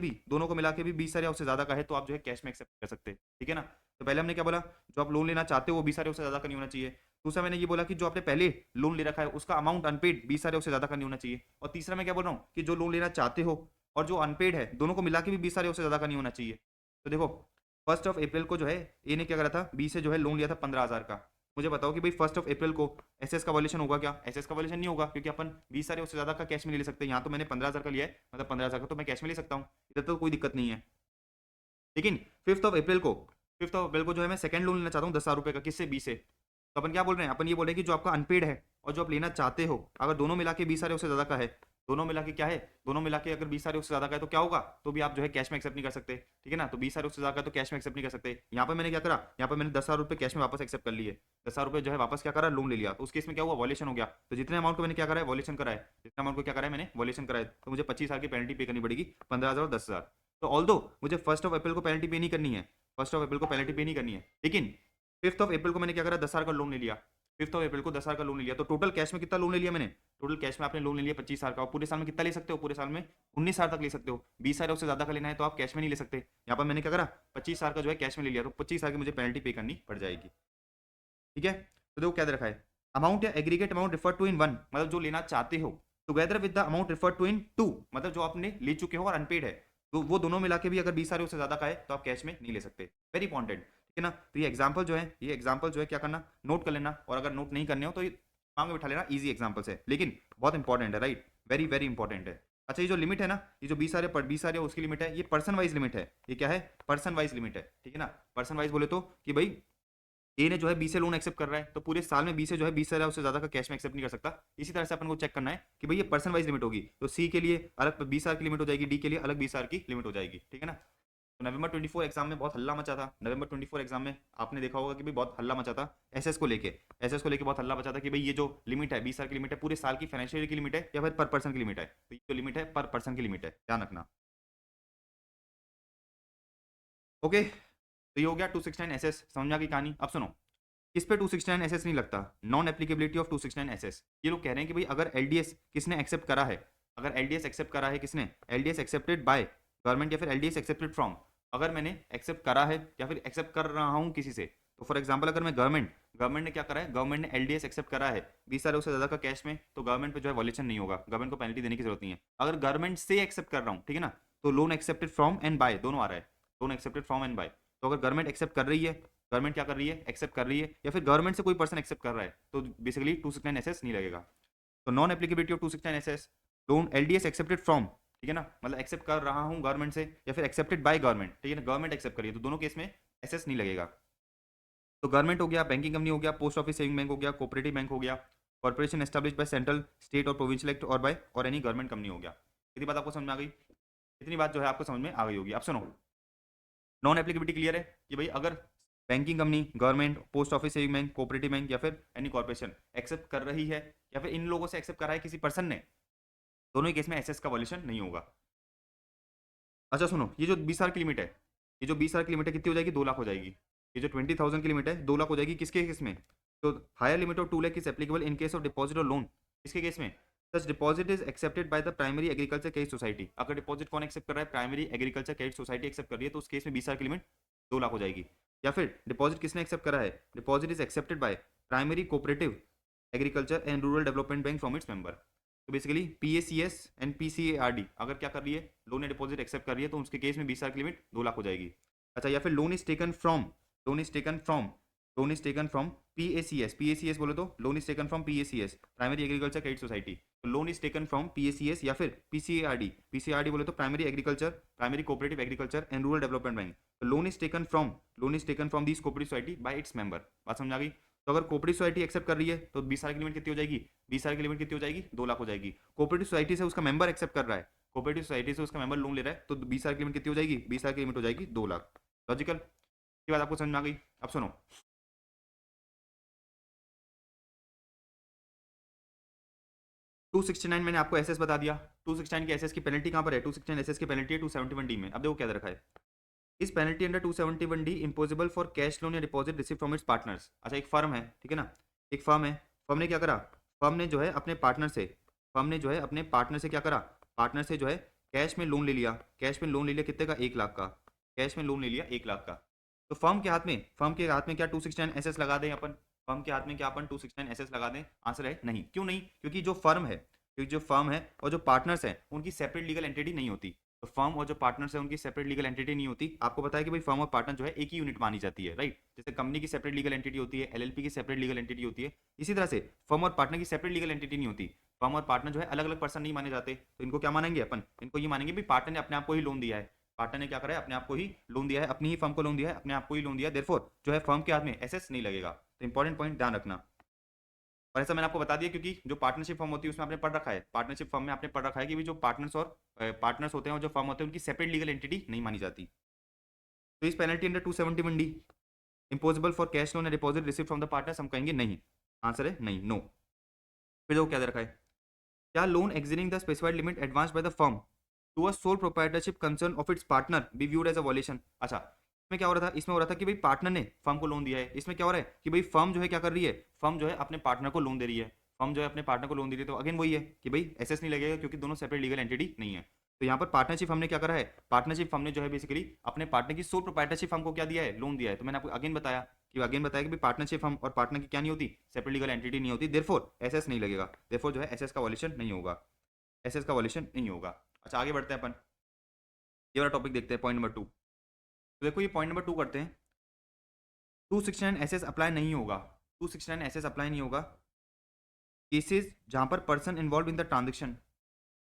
भी 20,000 उससे ज्यादा का है, तो आप जो है कैश में एक्सेप्ट कर सकते हैं। ठीक है ना? तो पहले हमने क्या बोला, जो आप लोन लेना चाहते हो वो 20,000 उससे ज्यादा का नहीं होना चाहिए। दूसरा मैंने ये बोला कि जो आपने पहले लोन ले रखा है उसका अमाउंट अनपेड 20,000 उससे ज्यादा का नहीं होना चाहिए। और तीसरा मैं क्या बोल रहा हूँ कि जो लोन लेना चाहते हो और जो अनपेड है, दोनों को मिला के भी 20,000 उससे ज्यादा का नहीं होना चाहिए। तो देखो 1 अप्रैल को जो है ए ने क्या करा था, बी से जो है लोन लिया था 15,000 का। मुझे बताओ कि भाई 1 अप्रैल को एसएस का वॉल्यूशन होगा क्या? एसएस का वॉल्यूशन नहीं होगा, क्योंकि अपन 20,000 उससे ज्यादा का कैश में नहीं ले सकते। यहाँ तो मैंने 15,000 का लिया है, मतलब 15,000 का तो मैं कैश में ले सकता हूँ, इधर तो कोई दिक्कत नहीं है। लेकिन 5th ऑफ अप्रैल को जो है मैं सेकंड लोन लेना चाहता हूँ 10,000 रुपये का, किससे? बी से। तो अपन क्या बोल रहे हैं? अपन ये बोल रहे हैं कि जो आपका अनपेड है और जो आप लेना चाहते हो, अगर दोनों मिला के 20,000 उससे ज़्यादा का है, दोनों मिला के क्या है, दोनों मिला के अगर 20,000 उससे ज़्यादा का है तो क्या होगा? तो भी आप जो है कैश में एक्सेप्ट नहीं कर सकते, ठीक है ना? तो 20,000 उससे ज़्यादा का है तो कैश में एक्सेप्ट नहीं कर सकते। यहाँ पर मैंने क्या करा, यहाँ पर मैंने 10,000 रुपये कैश में वापस एक्सेप्ट कर लिए, 10,000 रुपये जो है वापस क्या करा, लोन ले लिया। तो उस केस में क्या हुआ? वॉल्यूशन हो गया। तो जितने अमाउंट को मैंने क्या करा है, वॉल्यूशन करा है, जितने अमाउंट को क्या करा है मैंने, वॉल्यूशन करा है, तो मुझे 25,000 की पेनल्टी पे करनी पड़ेगी, 15,000 और 10,000। तो ऑल्दो मुझे 1st ऑफ अप्रैल को पेनल्टी पे नहीं करनी है, 1st ऑफ अप्रैल को पेनल्टी पे नहीं करनी है, लेकिन 5th ऑफ अप्रैल को मैंने क्या करा, 10,000 का लोन ले लिया। 5th ऑफ अप्रैल को 10,000 का लोन ले लिया, तो टोटल कैश में कितना लोन ले लिया मैंने? टोटल कैश में आपने लोन ले लिया 25,000 का। और पूरे साल में कितना ले सकते हो? पूरे साल में 19,000 तक ले सकते हो। 20,000 उससे ज्यादा का लेना है तो आप कैश में नहीं ले सकते। यहाँ पर मैंने क्या करा, 25,000 का जो है कैश में ले लिया, तो 25,000 की मुझे पेनल्टी पे करनी पड़ जाएगी, ठीक है। तो देखो क्या दे रखा है, अमाउंट या aggregate amount refer to in one, मतलब जो लेना चाहते हो, together with the amount refer to in two, मतलब जो आपने ले चुके हो और अनपेड है, तो वो दोनों मिला के भी अगर 20,000 उससे ज्यादा का है तो आप कैश में नहीं ले सकते। वेरी इंपॉर्टेंट, ठीक है ना। तो ये एग्जाम्पल जो है, ये एग्जाम्पल जो है क्या करना, नोट कर लेना, और अगर नोट नहीं करने हो तो ये दिमाग में बिठा लेना, इजी एग्जाम्पल्स है लेकिन बहुत इंपॉर्टेंट है, राइट, वेरी वेरी इंपॉर्टेंट है। अच्छा, ये जो लिमिट है ना, ये जो 20,000 उसकी लिमिट है, ये पर्सन वाइज लिमिट है। ये क्या है? पर्सन वाइज लिमिट है, ठीक है ना। पर्सन वाइज बोले तो कि भाई ए ने जो है बी से लोन एक्सेप्ट कर रहा है, तो पूरे साल में बी से जो है 20,000 उससे ज्यादा का कैश में एक्सेप्ट नहीं कर सकता। इसी तरह से अपन को चेक करना है कि भाई ये पर्सन वाइज लिमिट होगी, तो सी के लिए अलग 20,000 की लिमिट हो जाएगी, डी के लिए अलग 20,000 की लिमिट हो जाएगी, ठीक है ना। तो नवंबर 24 एग्जाम में बहुत हल्ला मचा था, नवंबर 24 एग्जाम में आपने देखा होगा कि भाई बहुत हल्ला मचा था एसएस को लेके बहुत हल्ला मचा था कि भाई ये जो लिमिट है 20,000 की लिमिट है, पूरे साल की फाइनेंशियल ईयर की लिमिट है या फिर पर पर्सन की लिमिट है। तो ये जो लिमिट है पर पर्सन की लिमिट है, ध्यान रखना। ओके, तो ये हो गया 269 एसएस, समझ में आ गई कहानी। अब सुनो, किस पे 269 एसएस नहीं लगता, नॉन एप्लीकेबिलिटी ऑफ 269 एसएस। ये लोग कह रहे हैं कि भाई अगर एलडीएस किसने एक्सेप्ट करा है, अगर एलडीएस एक्सेप्ट करा है, किसने? एलडीएस एक्सेप्टेड बाय गवर्नमेंट या फिर एलडीएस एक्सेप्टेड फ्रॉम, अगर मैंने एक्सेप्ट करा है या फिर एक्सेप्ट कर रहा हूँ किसी से, तो फॉर एग्जाम्पल अगर मैं गवर्नमेंट ने क्या करा है, गवर्नमेंट ने एलडीएस एक्सेप्ट करा है 20,000 उससे ज्यादा का कैश में, तो गवर्नमेंट पे जो है वॉल्यूशन नहीं होगा, गवर्नमेंट को पेनल्टी देने की जरूरत नहीं है। अगर गवर्नमेंट से एक्सेप्ट कर रहा हूँ, ठीक है ना, तो loan accepted from and by दोनों आ रहा है, loan accepted from and by. तो अगर गवर्नमेंट एक्सेप्ट कर रही है, गवर्नमेंट क्या कर रही है, एक्सेप्ट कर रही है, या फिर गवर्नमेंट से कोई पर्सन एक्सेप्ट कर रहा है, तो बेसिकली 269 एसएस नहीं लगेगा। तो non applicability of 269 SS, loan LDS accepted from, ठीक है ना, मतलब एक्सेप्ट कर रहा हूँ गवर्नमेंट से या फिर एक्सेप्टेड बाय गवर्नमेंट, ठीक है ना, गवर्नमेंट एक्सेप्ट करिए, तो दोनों केस में एसएस नहीं लगेगा। तो गवर्नमेंट हो गया, बैंकिंग कंपनी हो गया, पोस्ट ऑफिस सेविंग बैंक हो गया, कोऑपरेटिव बैंक हो गया, corporation establish by central state और प्रोविंशियल एक्ट और बाय और एनी गवर्नमेंट कंपनी हो गया। इतनी बात आपको समझ में आ गई, इतनी बात जो है आपको समझ में आ गई होगी। अब सुनो, नॉन एप्लीकेबिलिटी क्लियर है कि भाई अगर banking company, government, post office saving bank, cooperative bank या फिर एनी कॉर्पोरेशन एक्सेप्ट कर रही है या फिर इन लोगों से एक्सेप्ट करा है किसी पर्सन ने, दोनों ही केस में एसएस का वॉल्यूशन नहीं होगा। अच्छा सुनो, ये जो 20,000 की लिमिट है, ये जो 20,000 की लिमिट है कितनी हो जाएगी? 2 लाख हो जाएगी। ये जो 20,000 की लिमिट है 2 लाख हो जाएगी, किसके केस में? तो higher limit of 2 lakh is applicable in case of deposit और लोन, किसके केस में? Such deposit is accepted by the primary agriculture credit society, अगर डिपॉजिट कौन एक्सेप्ट कर रहा है? Primary agriculture credit society accept कर रही है, तो उस केस में 20,000 की लिमिट 2 लाख हो जाएगी। या फिर डिपॉजिट किसने एक्सेप्ट करा है? Deposit is accepted by primary cooperative agriculture and rural development bank from its member. तो बेसिकली पीएसीएस एंड पीसीएआरडी अगर क्या कर रही है, लोन या डिपॉजिट एक्सेप्ट कर रही है, तो उसके केस में 20,000 की लिमिट 2 लाख हो जाएगी। अच्छा, या फिर loan is taken from, loan is taken from, loan is taken from PACS, PACS बोले तो loan is taken from PACS primary agriculture credit society, तो loan is taken from PACS या फिर पीसीएआरडी, पीसीएआरडी बोले तो primary agriculture, primary cooperative agriculture and rural development bank, तो loan is taken from, loan is taken from this cooperative society by its member. बात समझ आ गई? तो अगर कोऑपरेटिव सोसाइटी एक्सेप्ट कर रही है तो 20,000 की लिमिट कितनी हो जाएगी? 20,000 की लिमिट कितनी हो जाएगी? 2 लाख हो जाएगी। कोऑपरेटिव सोसाइटी से उसका मेंबर एक्सेप्ट कर रहा है, कोऑपरेटिव सोसाइटी से उसका मेंबर लोन ले रहा है, तो 20,000 की लिमिट कितनी हो जाएगी? 20,000 की लिमिट हो जाएगी 2 लाख। लॉजिकल, ये बात आपको समझ में आ गई? अब सुनो, 269 मैंने आपको एसएस बता दिया, 269 की एसएस की पेनल्टी कहां पर है? 269 एसएस की पेनल्टी है 271 डी में। अब देखो क्या दे रखा है, इस penalty under 271 D imposable for cash loan या deposit receive from its partners. अच्छा, एक फर्म है, ठीक है ना, एक फर्म है, फर्म ने क्या करा, फर्म ने जो है अपने पार्टनर से, फर्म ने जो है अपने पार्टनर से क्या करा, पार्टनर से जो है कैश में लोन ले लिया, कैश में लोन ले लिया कितने का? 1 लाख का, कैश में लोन ले लिया 1 लाख का। तो फर्म के हाथ में, फर्म के हाथ में क्या 269 एसएस लगा दें अपन? फर्म के हाथ में क्या अपन 269 एसएस लगा दें? आंसर है नहीं। क्यों नहीं? क्योंकि जो फर्म है, क्योंकि जो फर्म है और जो पार्टनर्स हैं उनकी सेपरेट लीगल एंटिटी नहीं होती, तो फर्म और जो पार्टनर्स है उनकी सेपरेट लीगल एंटिटी नहीं होती। आपको पता है कि भाई फर्म और पार्टनर जो है एक ही यूनिट मानी जाती है, राइट? जैसे कंपनी की सेपरेट लीगल एंटिटी होती है, एलएलपी की सेपरेट लीगल एंटिटी होती है, इसी तरह से फर्म और पार्टनर की सेपरेट लीगल एंटिटी नहीं होती। फर्म और पार्टनर जो है अलग अलग पर्सन नहीं माने जाते, तो इनको क्या मानेंगे अपन? इनको ये मानेंगे भाई पार्टनर ने अपने आप को ही लोन दिया है, पार्टनर ने क्या करा है, अपने आप को ही लोन दिया है, अपनी ही फर्म को लोन दिया है, अपने आप को ही लोन दिया है, देयरफॉर जो है फर्म के हाथ में एसेट्स नहीं लगेगा। तो इंपॉर्टेंट पॉइंट ध्यान रखना। और ऐसा मैंने आपको बता दिया क्योंकि जो पार्टनरशिप फर्म होती है उसमें आपने पढ़ रखा है, पार्टनरशिप फर्म में आपने पढ़ रखा है कि भी जो पार्टनर्स और पार्टनर्स होते हैं और जो फर्म होते हैं उनकी सेपरेट लीगल एंटिटी नहीं मानी जाती। तो इस penalty under 271D imposable for cash loan and deposit receive from the partners, हम कहेंगे नहीं। आंसर है नहीं, नो। फिर देखो क्या दे रखा है, क्या loan exceeding the specified limit advance by the firm to a sole proprietorship concern of its partner be viewed as a violation. अच्छा, इसमें क्या हो रहा था, इसमें हो रहा था कि भाई पार्टनर ने फर्म को लोन दिया है, इसमें क्या हो रहा है कि भाई फर्म जो है क्या कर रही है, फर्म जो है अपने पार्टनर को लोन दे रही है, फर्म जो है अपने पार्टनर को लोन दे रही है, तो अगेन वही है कि भाई एसेस नहीं लगेगा क्योंकि दोनों सेपरेट लीगल एंटिटी नहीं है। तो यहाँ पर पार्टनरशिप हमने क्या करा है, पार्टनरशिप हमने जो है बेसिकली अपने पार्टनर की सोल प्रोप्राइटरशिप फर्म को क्या दिया है, लोन दिया है। तो मैंने आपको अगेन बताया कि पार्टनरशिप फर्म और पार्टनर की क्या नहीं होती, सेपरेट लीगल एंटिटी नहीं होती, देयरफॉर एसेस नहीं लगेगा, देयरफॉर जो है एसेस का वॉल्यूशन नहीं होगा, एसेस का वॉल्यूशन नहीं होगा। अच्छा आगे बढ़ते हैं अपन, ये वाला टॉपिक देखते हैं, पॉइंट नंबर 2। तो देखो ये पॉइंट नंबर 2 करते हैं, 269 एसेस अप्लाई नहीं होगा, 269 एसेस अप्लाई नहीं होगा केसेस जहां पर person involve in the transaction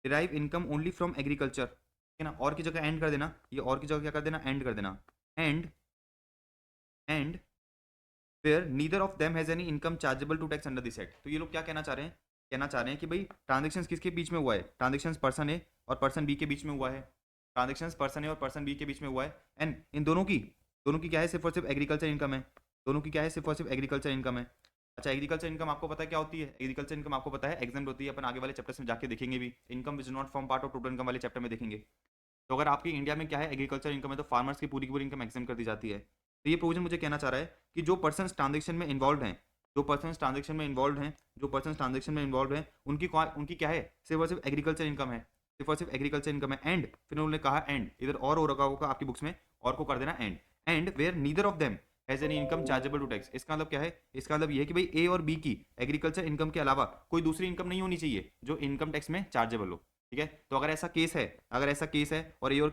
derive income only from agriculture, ठीक है ना, और की जगह एंड कर देना, ये और की जगह क्या कर देना, एंड कर देना, and where neither of them has any income chargeable to tax under this act. तो ये लोग क्या कहना चाह रहे हैं, कहना चाह रहे हैं कि भाई ट्रांजेक्शन किसके बीच में हुआ है, ट्रांजेक्शन पर्सन ए और पर्सन बी के बीच में हुआ है, ट्रांजेक्शन पर्सन ए और पर्सन बी के बीच में हुआ है, एंड इन दोनों की क्या है, सिर्फ और सिर्फ एग्रीकल्चर इनकम है, दोनों की क्या है, सिर्फ और सिर्फ एग्रीकल्चर इनकम है। अच्छा एग्रीकल्चर इनकम आपको पता है क्या होती है, एग्रीकल्चर इनकम आपको पता है एग्जाम होती है, अपन आगे वाले चैप्टर्स में जाके देखेंगे भी, income is not form part of total income वाले चैप्टर में देखेंगे। तो अगर आपकी इंडिया में क्या है, एग्रीकल्चर इनकम है, तो फार्मर्स की पूरी इनकम एग्जाम कर दी जाती है। तो ये प्रोविजन मुझे कहना चाह रहा है कि जो पर्सन ट्रांजेक्शन में इन्वॉल्व हैं, जो पर्सन ट्रांजेक्शन में इन्वॉल्व हैं, जो पर्सन ट्रांजेक्शन में इन्वॉल्व हैं, उनकी क्या है, सिर्फ और सिर्फ एग्रीकल्चर इनकम है, सिर्फ और सिर्फ एग्रीकल्चर इनकम है। एंड फिर उन्होंने कहा एंड, इधर और हो रखा होगा आपकी बुक्स में, और को कर देना and where neither of them has any income chargeable to tax. इसका मतलब क्या है, इसका मतलब ये है कि भाई ए और बी की एग्रीकल्चर इनकम के अलावा कोई दूसरी इनकम नहीं होनी चाहिए जो इनकम टैक्स में चार्जेबल हो, ठीक है। तो अगर ऐसा केस है, और ए और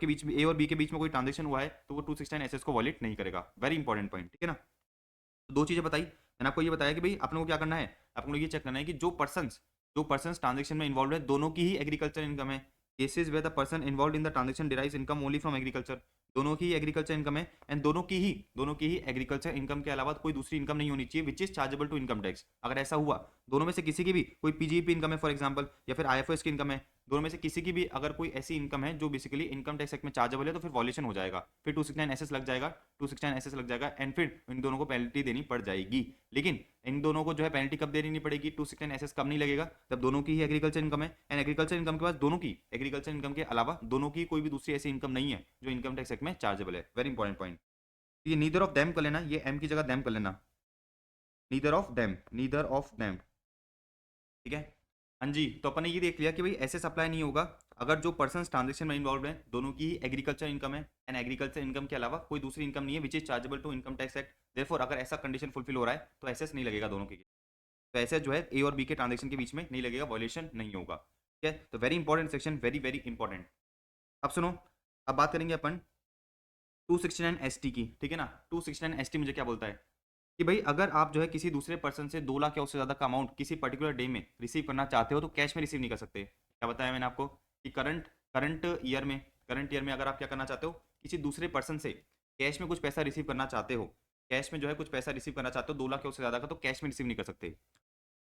बी के बीच में कोई ट्रांजेक्शन हुआ है तो वो 269 एसएस को वॉलिड नहीं करेगा। वेरी इंपॉर्टेंट पॉइंट, ठीक है ना। तो दो चीजें बताई मैंने आपको, ये बताया कि भाई आप लोगों को क्या करना है, आप लोगों को ये चेक करना है कि जो पर्सन ट्रांजेक्शन में इन्वॉल्व है दोनों की ही एग्रीकल्चर इनकम है। Cases where the person involve in the transaction derives income only from agriculture, दोनों की एग्रीकल्चर इनकम है, एंड दोनों की ही एग्रीकल्चर इनकम के अलावा कोई दूसरी इनकम नहीं होनी चाहिए which is chargeable to income tax. अगर ऐसा हुआ, दोनों में से किसी की भी कोई पीजीपी इनकम है फॉर एग्जांपल, या फिर आईएफएस की इनकम है, दोनों में से किसी की भी अगर कोई ऐसी इनकम है जो बेसिकली इनकम टैक्स एक्ट में चार्जेबल है, तो फिर वॉल्यूशन हो जाएगा, फिर 269 एसएस लग जाएगा, 269 एसएस लग जाएगा, एंड फिर इन दोनों को पेनल्टी देनी पड़ जाएगी। लेकिन इन दोनों को जो है पेनल्टी कब देनी नहीं पड़ेगी, 269 एसएस कब नहीं लगेगा, जब दोनों की ही एग्रीकल्चर इनकम है, एंड एग्रीकल्चर इनकम के पास दोनों की एग्रीकल्चर इनकम के अलावा दोनों की कोई भी दूसरी ऐसी इनकम नहीं है जो इनकम टैक्स एक्ट में चार्जेबल है। Very important point. ये नीदर ऑफ देम कर लेना, ये एम की जगह देम कर लेना, नीदर ऑफ देम, ठीक है। हाँ जी, तो अपन ने ये देख लिया कि भाई एसेस अप्लाई नहीं होगा अगर जो पर्सन ट्रांजेक्शन में इन्वॉल्व है दोनों की ही एग्रीकल्चर इनकम है, एंड एग्रीकल्चर इनकम के अलावा कोई दूसरी इनकम नहीं है which is chargeable to income tax act. Therefore अगर ऐसा कंडीशन फुलफिल हो रहा है तो एसेस नहीं लगेगा दोनों के, तो ऐसे जो है ए और बी के ट्रांजेक्शन के बीच में नहीं लगेगा, वॉल्यूशन नहीं होगा, ठीक है। तो very important section, very very important. अब सुनो, अब बात करेंगे अपन 269 एसटी की, ठीक है ना। 269 एसटी मुझे क्या बोलता है कि भाई अगर आप जो है किसी दूसरे पर्सन से 2 लाख या उससे ज़्यादा का अमाउंट किसी पर्टिकुलर डे में रिसीव करना चाहते हो तो कैश में रिसीव नहीं कर सकते। क्या बताया मैंने आपको कि करंट ईयर में अगर आप क्या करना चाहते हो, किसी दूसरे पर्सन से कैश में कुछ पैसा रिसीव करना चाहते हो, कैश में जो है कुछ पैसा रिसीव करना चाहते हो 2 लाख या उससे ज़्यादा का, तो कैश में रिसीव नहीं कर सकते।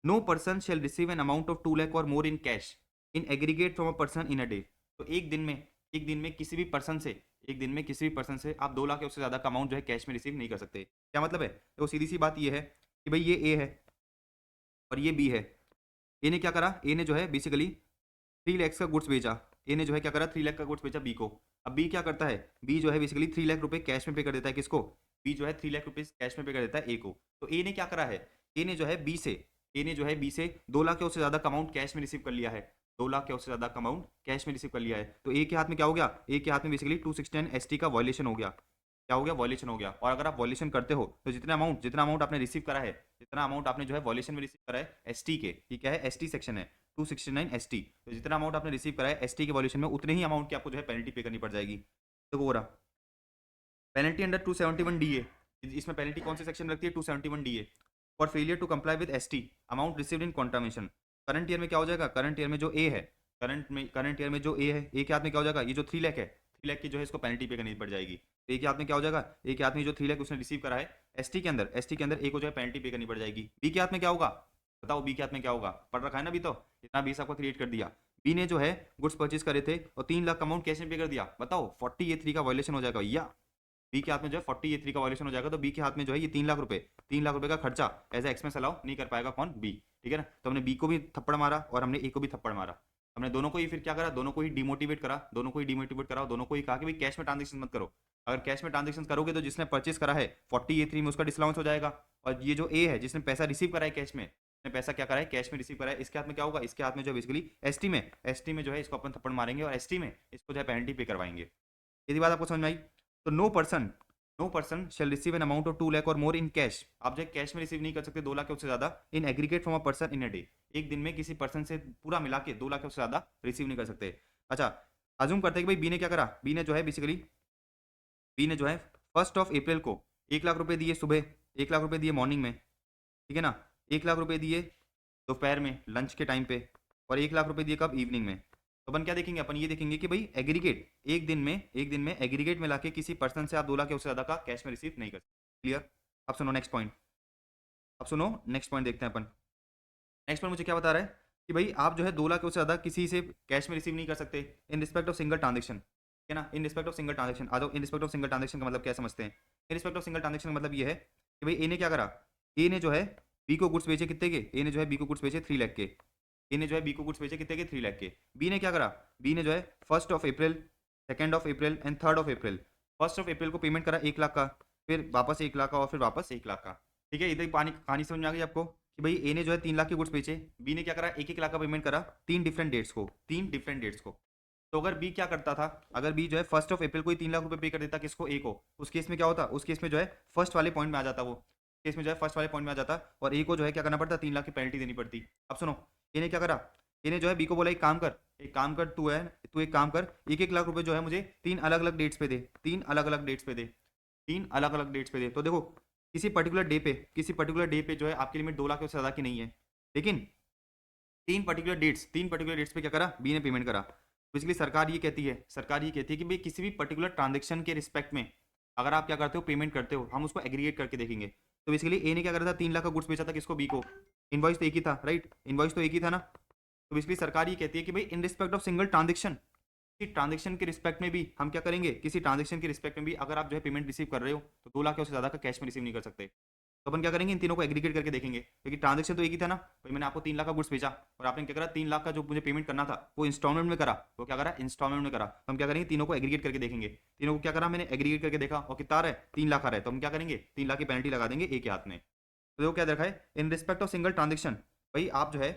No person shall receive an amount of 2 lakh और more in cash in aggregate from a person in a day. तो एक दिन में किसी भी पर्सन से आप 2 लाख या उससे ज़्यादा का अमाउंट जो है कैश में रिसीव नहीं कर सकते। क्या मतलब है, तो सीधी सी बात ये है कि भाई ये ए है और ये बी है। ए ने क्या करा, ए ने जो है बेसिकली 3 लाख का गुड्स बेचा, ए ने जो है क्या करा 3 लाख का गुड्स बेचा बी को। अब बी क्या करता है, बी जो है बेसिकली 3 लाख रुपए कैश में पे कर देता है, किसको, बी जो है 3 लाख रुपए कैश में पे कर देता है ए को। तो ए ने क्या करा है, ए ने जो है बी से 2 लाख या उससे ज़्यादा का अमाउंट कैश में रिसीव कर लिया है, 2 लाख या उससे ज़्यादा का अमाउंट कैश में रिसीव कर लिया है। तो ए के हाथ में क्या हो गया, ए के हाथ में बेसिकली 269 एसटी का वॉल्यूशन हो गया। क्या हो गया, वॉल्यूशन हो गया। और अगर आप वॉल्यूशन करते हो तो जितना अमाउंट आपने रिसीव करा है, जितना अमाउंट आपने जो है वॉल्यूशन में रिसीव करा है एसटी के, ये क्या है एसटी सेक्शन है 269 एसटी, तो जितना अमाउंट आपने रिसीव करा है एसटी के वॉल्यूशन में उतने ही अमाउंट की आपको जो है पेनल्टी पे करनी पड़ जाएगी। तो वो रहा पेनल्टी अंडर 271 डी ए। इसमें पेनल्टी कौन सी सेक्शन रखती है, 271 D A for failure to comply with ST amount received in contravention. Current year में क्या हो जाएगा, करंट ईयर में जो ए है, करंट ईयर में जो ए है, ए के हाथ में क्या हो जाएगा, ये जो 3 लाख है 3 लाख की जो है इसको पेनल्टी पे करनी पड़ जाएगी। तो ए के हाथ में क्या हो जाएगा, ए के हाथ में जो 3 लाख उसने रिसीव करा है एसटी के अंदर, एसटी के अंदर ए को जो है पेनल्टी पे करनी पड़ जाएगी। बी के हाथ में क्या होगा, बताओ बी के हाथ में क्या होगा, पढ़ रखा है ना अभी, तो इतना 20 आपको क्रिएट कर दिया। बी ने जो है गुड्स परचेज करे थे और 3 लाख का अमाउंट कैश में पे कर दिया, बताओ 40A3 का वायलेशन हो जाएगा भैया। बी के हाथ में जो है 40A3 का वायलेशन हो जाएगा, तो बी के हाथ में जो है ये 3 लाख रुपए, 3 लाख रुपए का खर्चा एज ए एक्सपेंस अलाउ नहीं कर पाएगा कौन, बी। ठीक है ना, तो हमने बी को भी थप्पड़ मारा और हमने ए को भी थप्पड़ मारा। हमने दोनों को ही फिर क्या करा, दोनों को ही डिमोटिवेट करा, दोनों को ही डिमोटिवेट करा, दोनों को ही कहा कि भाई कैश में ट्रांजेक्शन मत करो। अगर कैश में ट्रांजेक्शन करोगे तो जिसने परचेस करा है 40A3 में उसका डिसलाउंस हो जाएगा, और ये जो ए है जिसने पैसा रिसीव करा है कैश में, पैसा क्या करा है कैश में रिसीव करा है, इसके हाथ में क्या होगा, इसके हाथ में जो है बेसिकली एसटी में जो है इसको अपन थप्पड़ मारेंगे और एसटी में इसको जो है पेनल्टी पे करवाएंगे। यदि बात आपको समझ में आई, तो no person shall receive an amount of 2 lakh और मोर इन कैश। आप जो कैश में रिसीव नहीं कर सकते 2 लाख के उससे ज्यादा इन aggregate from a person in a day, एक दिन में किसी पर्सन से पूरा मिला के 2 लाख के उससे ज्यादा रिसीव नहीं कर सकते। अच्छा, अज्यूम करते हैं कि भाई बी ने क्या करा, बी ने जो है बेसिकली बी ने जो है 1 अप्रैल को 1 लाख रुपए दिए सुबह, 1 लाख रुपए दिए मॉर्निंग में, ठीक है ना, 1 लाख रुपए दिए दोपहर में लंच के टाइम पे, और 1 लाख रुपए दिए कब, इवनिंग में। तो अपन क्या देखेंगे, अपन ये देखेंगे कि भाई एग्रीगेट एक दिन में एग्रीगेट में लाके किसी पर्सन से आप 2 लाख या उससे ज्यादा का कैश में रिसीव नहीं कर सकते। क्लियर। अब सुनो नेक्स्ट पॉइंट, अब सुनो नेक्स्ट पॉइंट देखते हैं अपन। नेक्स्ट पॉइंट मुझे क्या बता रहा है कि भाई आप जो है 2 लाख या उससे ज्यादा किसी से कैश में रिसीव नहीं कर सकते in respect of single transaction, है ना, in respect of single transaction. आ जाओ, in respect of single transaction का मतलब क्या समझते हैं। In respect of single transaction का मतलब ये है कि भाई ए ने क्या करा, ए ने जो है बी को गुड्स बेचे कितने के, ए ने जो है बी को गुड्स बेचे 3 लाख के, ए ने जो है बी को गुड्स बेचे कितने के, 3 लाख के। बी ने क्या करा, बी ने जो है 1 अप्रैल, 2 अप्रैल एंड 3 अप्रैल, 1 अप्रैल को पेमेंट करा 1 लाख का, फिर वापस 1 लाख का और फिर वापस 1 लाख का। ठीक है, इधर पानी कहानी समझ में आ गई आपको कि भाई ए ने जो है 3 लाख के गुड्स बेचे, बी ने क्या करा 1-1 लाख का पेमेंट करा 3 डिफरेंट डेट्स को, 3 डिफरेंट डेट्स को। तो अगर बी क्या करता था, अगर बी जो है 1 अप्रैल को ही 3 लाख रुपए पे कर देता किसको, ए को, उस केस में क्या होता, उस केस में जो है फर्स्ट वाले पॉइंट में आ जाता, वो केस में जो है फर्स्ट वाले पॉइंट में आ जाता और ए को जो है क्या करना पड़ता, 3 लाख की पेनल्टी देनी पड़ती। अब सुनो, ए ने क्या करा, ए ने जो है बी को बोला एक काम कर, तू है, तू एक काम कर, 1-1 लाख रुपए जो है मुझे 3 अलग अलग डेट्स पे दे, 3 अलग अलग डेट्स पे दे, 3 अलग अलग डेट्स पे दे। तो देखो किसी पर्टिकुलर डे पे, किसी पर्टिकुलर डे पे जो है आपकी लिमिट 2 लाख से ज्यादा की नहीं है, लेकिन 3 पर्टिकुलर डेट्स पे क्या करा, बी ने पेमेंट करा। बेसिकली सरकार ये कहती है, कि भाई किसी भी पर्टिकुलर ट्रांजेक्शन के रिस्पेक्ट में अगर आप क्या करते हो, पेमेंट करते हो, हम उसको एग्रीगेट करके देखेंगे। तो बेसिकली ए ने क्या करा था, 3 लाख का गुड्स बेचा था किसको, बी को, इनवॉइस तो एक ही था, राइट, इनवॉइस तो एक ही था ना। तो बेसिकली सरकार ये कहती है कि भाई इन रिस्पेक्ट ऑफ सिंगल ट्रांजेक्शन, किसी ट्रांजेक्शन के रिस्पेक्ट में भी हम क्या करेंगे, किसी ट्रांजेक्शन के रिस्पेक्ट में भी अगर आप जो है पेमेंट रिसीव कर रहे हो तो 2 लाख या उससे ज्यादा का कैश में रिसीव नहीं कर सकते। तो अपन क्या करेंगे, इन तीनों को एग्रीगेट करके देखेंगे, क्योंकि ट्रांजेक्शन तो एक ही था ना भाई, मैंने आपको 3 लाख का गुड्स बेचा और आपने क्या करा, 3 लाख का जो मुझे पेमेंट करना था वो इंस्टॉलमेंट में करा, वो क्या करा, इंस्टॉलमेंट में करा। तो हम क्या करेंगे, तीनों को एग्रीगेट करके देखेंगे, तीनों को क्या करा, मैंने एग्रीगेट करके देखा और कितना आ रहा है, 3 लाख आ रहा है, तो हम क्या करेंगे, 3 लाख की पेनल्टी लगा देंगे ए के हाथ में। तो वो क्या देखा है, in respect of single transaction, भाई आप जो है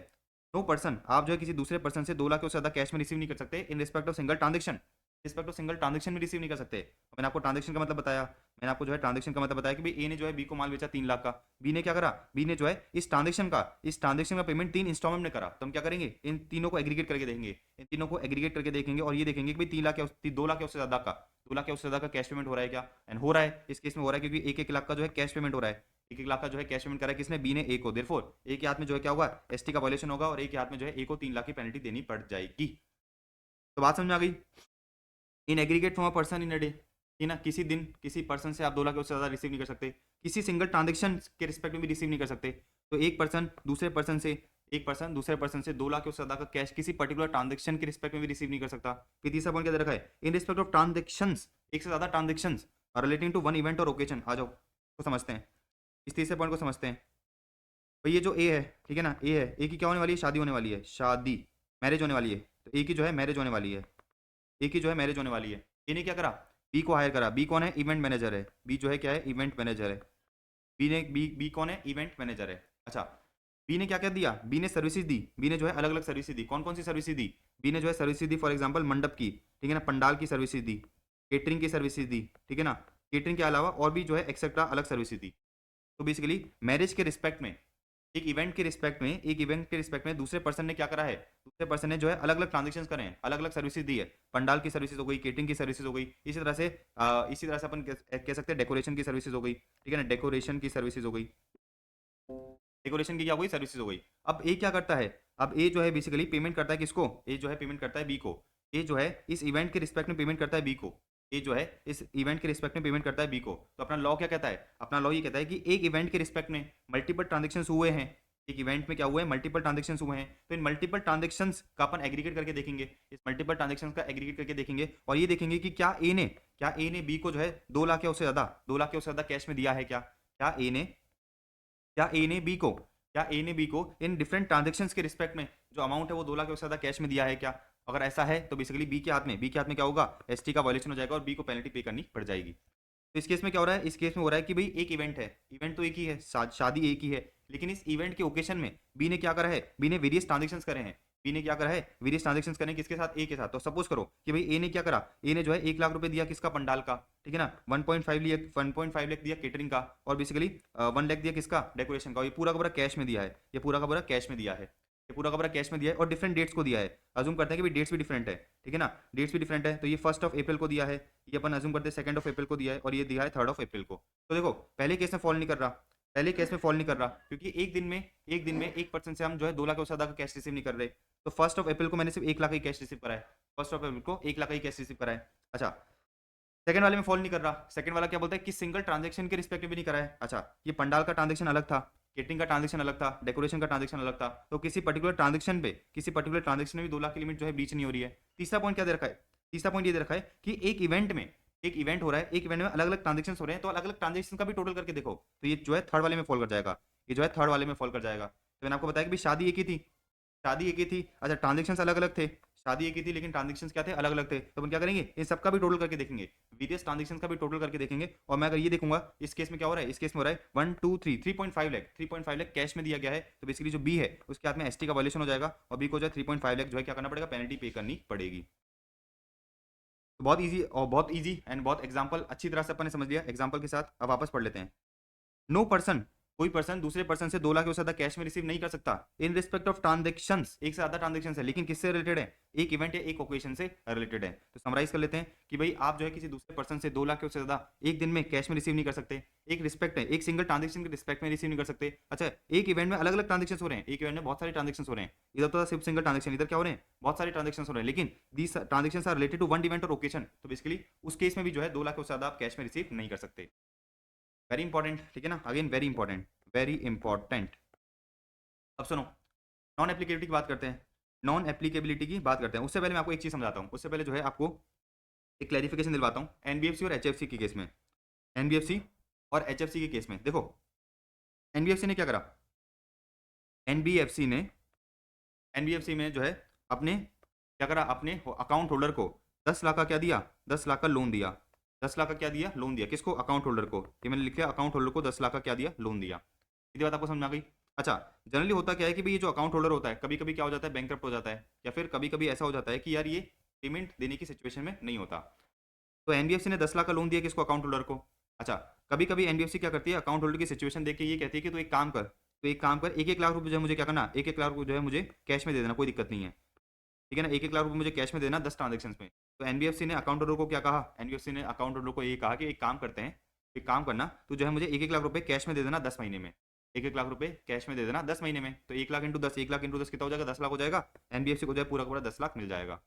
नो पर्सन, आप जो है किसी दूसरे पर्सन से 2 लाख से ज्यादा कैश में रिसीव नहीं कर सकते in respect of single transaction, respect of single transaction में रिसीव नहीं कर सकते। मैंने आपको ट्रांजेक्शन का मतलब बताया, मैंने आपको जो है ट्रांजेक्शन का मतलब बताया कि भाई ए ने जो है बी को माल बेचा 3 लाख का, बी ने क्या करा, बी ने जो है इस ट्रांजेक्शन का पेमेंट 3 इंस्टॉलमेंट में करा। तो हम क्या करेंगे, इन तीनों को एग्रीगेट करके देखेंगे, इन तीनों को एग्रीगेट करके देखेंगे और ये देखेंगे कि भाई 3 लाख या 2 लाख या उससे ज्यादा का, 2 लाख या उससे ज्यादा का कैश पेमेंट हो रहा है क्या, एंड हो रहा है, इस केस में हो रहा है क्योंकि 1-1 लाख का जो है कैश पेमेंट हो रहा है, 1-1 लाख का जो है कैश पेमेंट करा है किसने, बी ने ए को, देयरफॉर ए के हाथ में जो है क्या होगा, एसटी का वायलेशन होगा और ए के हाथ में जो है ए को 3 लाख की पेनल्टी देनी पड़ जाएगी। तो बात समझ में आ गई। इन aggregate from a person in a day, ठीक ना, किसी दिन किसी पर्सन से आप 2 लाख से ज़्यादा रिसीव नहीं कर सकते, किसी सिंगल ट्रांजेक्शन के रिस्पेक्ट में भी रिसीव नहीं कर सकते। तो एक पर्सन दूसरे पर्सन से 2 लाख से ज़्यादा का कैश किसी पर्टिकुलर ट्रांजेक्शन के रिस्पेक्ट में भी रिसीव नहीं कर सकता। फिर तीसरा पॉइंट क्या दे रखा है, इन रिस्पेक्ट ऑफ ट्रांजेक्शंस, एक से ज़्यादा transactions relating to one event or occasion. आ जाओ तो समझते हैं, इस तीसरे पॉइंट को समझते हैं। भाई ये जो ए है, ठीक है ना, ए है, ए की क्या होने वाली है, शादी होने वाली है, शादी, मैरिज होने वाली है। तो ए की जो है मैरिज होने वाली है, ए की जो है मैरिज होने वाली है। ए ने क्या करा, बी को हायर करा, बी कौन है, इवेंट मैनेजर है, बी जो है क्या है, इवेंट मैनेजर है, बी कौन है, इवेंट मैनेजर है। अच्छा, बी ने क्या क्या दिया, बी ने सर्विसेज दी, बी ने जो है अलग अलग सर्विसेज दी, कौन कौन सी सर्विसेज दी, बी ने जो है सर्विसेज दी फॉर एग्जांपल मंडप की, ठीक है ना, पंडाल की सर्विसेज दी, केटरिंग की सर्विसेज दी, ठीक है ना, केटरिंग के अलावा और भी जो है एक्सेट्रा अलग सर्विसेज दी। तो बेसिकली मैरिज के रिस्पेक्ट में, एक इवेंट के रिस्पेक्ट में दूसरे पर्सन ने क्या करा है, दूसरे पर्सन ने जो है अलग अलग ट्रांजेक्शन करे हैं, अलग अलग सर्विसेज दी है, पंडाल की सर्विसेज हो गई, केटरिंग की सर्विसेज हो गई, इसी तरह से अपन कह सकते हैं डेकोरेशन की सर्विसेज हो गई, ठीक है ना, डेकोरेशन की सर्विसेज हो गई, डेकोरेशन की क्या हो गई, सर्विसेज हो गई। अब ए क्या करता है, अब ए जो है बेसिकली पेमेंट करता है किसको, ए जो है पेमेंट करता है बी को, ए जो है इस इवेंट के रिस्पेक्ट में पेमेंट करता है बी को, ए जो है इस इवेंट के रिस्पेक्ट में पेमेंट करता है बी को, तो अपना लॉ क्या कहता है, अपना लॉ ये कहता है कि एक इवेंट के रिस्पेक्ट में मल्टीपल ट्रांजेक्शंस हुए हैं, एक इवेंट में क्या हुआ है, मल्टीपल ट्रांजेक्शंस हुए हैं, तो इन मल्टीपल ट्रांजेक्शंस का अपन एग्रीगेट करके देखेंगे, इस मल्टीपल ट्रांजेक्शंस का एग्रीगेट करके देखेंगे और ये देखेंगे कि क्या ए ने बी को जो है 2 लाख या उससे ज़्यादा 2 लाख या उससे ज़्यादा कैश में दिया है, क्या ए ने बी को इन डिफरेंट ट्रांजेक्शंस के रिस्पेक्ट में जो अमाउंट है वो 2 लाख या उससे ज़्यादा कैश में दिया है क्या। अगर ऐसा है तो बेसिकली बी के हाथ में क्या होगा, एसटी का वायलेशन हो जाएगा और बी को पेनल्टी पे करनी पड़ जाएगी। तो इस केस में क्या हो रहा है, इस केस में हो रहा है कि भाई एक इवेंट है, इवेंट तो एक ही है, शादी एक ही है, लेकिन इस इवेंट के ओकेशन में बी ने क्या करा है, बी ने वेरियस ट्रांजेक्शंस करे हैं, बी ने क्या करा है, वेरियस ट्रांजेक्शंस करें किसके साथ, ए के साथ। तो सपोज करो कि भाई ए ने क्या करा, ए ने जो है 1 लाख रुपए दिया किसका, पंडाल का, ठीक है ना, 1.5 लाख दिया केटरिंग का और बेसिकली 1 लाख दिया किसका, डेकोरेशन का। ये पूरा का पूरा कैश में दिया है, ये पूरा का पूरा कैश में दिया है, ये पूरा का पूरा कैश में दिया है और डिफरेंट डेट्स को दिया है। अज्यूम करते हैं कि भाई डेट्स भी डिफरेंट है, ठीक है ना, डेट्स भी डिफरेंट है। तो ये 1 अप्रैल को दिया है, ये अपन अज्यूम करते हैं 2 अप्रैल को दिया है और ये दिया है 3 अप्रैल को। तो देखो पहले केस में फॉल नहीं कर रहा, पहले केस में फॉल नहीं कर रहा क्योंकि एक दिन में एक पर्सन से हम जो है 2 लाख से ज्यादा का कैश रिसीव नहीं कर रहे। तो 1 अप्रैल को मैंने सिर्फ 1 लाख ही कैश रिसीव करा है, 1 अप्रैल को 1 लाख ही कैश रिसीव करा है। अच्छा, सेकंड वाले में फॉल नहीं कर रहा, सेकंड वाला क्या बोलता है कि सिंगल ट्रांजेक्शन के रिस्पेक्ट में भी नहीं करा है। अच्छा, ये पंडाल का ट्रांजेक्शन अलग था, केटरिंग का ट्रांजेक्शन अलग था, डेकोरेशन का ट्रांजेक्शन अलग था, तो किसी पर्टिकुलर ट्रांजेक्शन में भी 2 लाख की लिमिट जो है ब्रीच नहीं हो रही है। तीसरा पॉइंट क्या दे रखा है, तीसरा पॉइंट ये दे रखा है कि एक इवेंट हो रहा है, एक इवेंट में अलग अलग ट्रांजेक्शन हो रहे हैं, तो अलग अलग ट्रांजेक्शन का भी टोटल करके देखो तो ये जो है थर्ड वाले में फॉल कर जाएगा, ये जो है थर्ड वाले में फॉल कर जाएगा। तो मैंने आपको बताया कि भाई शादी एक ही थी, अच्छा ट्रांजेक्शन अलग अलग थे, शादी एक ही थी लेकिन ट्रांजेक्शंस क्या थे, अलग अलग थे। तो अपन क्या करेंगे, इन सबका भी टोटल करके देखेंगे, वेरियस ट्रांजेक्शंस का भी टोटल करके देखेंगे। और मैं अगर ये देखूंगा इस केस में क्या हो रहा है, इस केस में हो रहा है 1 2 3 3.5 लाख कैश में दिया गया है, तो बेसिकली जो बी है उसके हाथ में एसटी का वायलेशन हो जाएगा और बी को जो है 3.5 लाख जो है क्या करना पड़ेगा, पेनल्टी पे करनी पड़ेगी। तो बहुत ईजी एंड बहुत एग्जाम्पल अच्छी तरह से अपन ने समझ लिया एग्जाम्पल के साथ। अब वापस पढ़ लेते हैं। नो पर्सन, कोई पर्सन दूसरे पर्सन से 2 लाख से ज्यादा कैश में रिसीव नहीं कर सकता इन रिस्पेक्ट ऑफ ट्रांजेक्शंस, एक से ज्यादा ट्रांजेक्शन है लेकिन किससे रिलेटेड है, एक इवेंट या एक ओकेशन से रिलेटेड है। तो समराइज कर लेते हैं कि भाई आप जो है किसी दूसरे पर्सन से 2 लाख से ज्यादा एक दिन में कैश में रिसीव नहीं कर सकते, एक रिस्पेक्ट है, एक सिंगल ट्रांजेक्शन के रिस्पेक्ट में रिसीव नहीं कर सकते। अच्छा, एक इवेंट में अलग अलग ट्रांजेक्शन हो रहे हैं, एक इवेंट में बहुत सारे ट्रांजेक्शन हो रहे हैं, इधर तो सिर्फ सिंगल ट्रांजेक्शन, इधर क्या हो रहे हैं, बहुत सारे ट्रांजेक्शन हो रहे हैं, लेकिन these transaction are related to one event और ओकेशन। तो बेसिकली उस केस में भी जो है 2 लाख से ज्यादा आप कैश में रिसीव नहीं कर सकते। वेरी इंपॉर्टेंट, ठीक है ना, again very important, very important. अब सुनो, नॉन एप्लीकेबिलिटी की बात करते हैं, नॉन एप्लीकेबिलिटी की बात करते हैं। उससे पहले मैं आपको एक चीज समझाता हूँ, उससे पहले जो है आपको एक क्लैरिफिकेशन दिलवाता हूँ। एनबीएफसी और एचएफसी के केस में, एनबीएफसी और एचएफसी के केस में देखो, एनबीएफसी ने क्या करा, एनबीएफसी में जो है अपने क्या करा, अपने अकाउंट होल्डर को 10 लाख का क्या दिया, 10 लाख का लोन दिया, 10 लाख का क्या दिया, लोन दिया। किसको, अकाउंट होल्डर को। ये मैंने लिख लिया, अकाउंट होल्डर को 10 लाख का क्या दिया, लोन दिया। ये बात आपको समझ में आ गई। अच्छा, जनरली होता क्या है कि भाई ये जो अकाउंट होल्डर होता है कभी कभी क्या हो जाता है, बैंकरप्ट हो जाता है, या फिर कभी कभी ऐसा हो जाता है कि यार ये पेमेंट देने की सिचुएशन में नहीं होता। तो एनबीएफसी ने 10 लाख का लोन दिया किसको, अकाउंट होल्डर को। अच्छा, कभी कभी एनबीएफसी क्या करती है, अकाउंट होल्डर की सिचुएशन देख के ये कहती है कि तो एक काम कर, 1-1 लाख रुपए जो है मुझे क्या करना, 1-1 लाख रुपए जो है मुझे कैश में दे देना, कोई दिक्कत नहीं है, ठीक है ना, 1-1 लाख रुपए मुझे कैश में देना 10 ट्रांजेक्शन में। तो एनबीएफसी ने अकाउंट होल्डर को क्या कहा, एनबीएफसी ने अकाउंट होल्डर को ये कहा कि एक काम करते हैं, एक काम करना, तो जो है मुझे 1-1 लाख रुपए कैश में दे देना 10 महीने में, 1-1 लाख रुपए कैश में दे देना 10 महीने में। तो 1 लाख इंटू 10, 1 लाख इंटू 10 कितना हो जाएगा, 10 लाख हो जाएगा। एनबीएफसी को जो है पूरा का पूरा 10 लाख मिल जाएगा।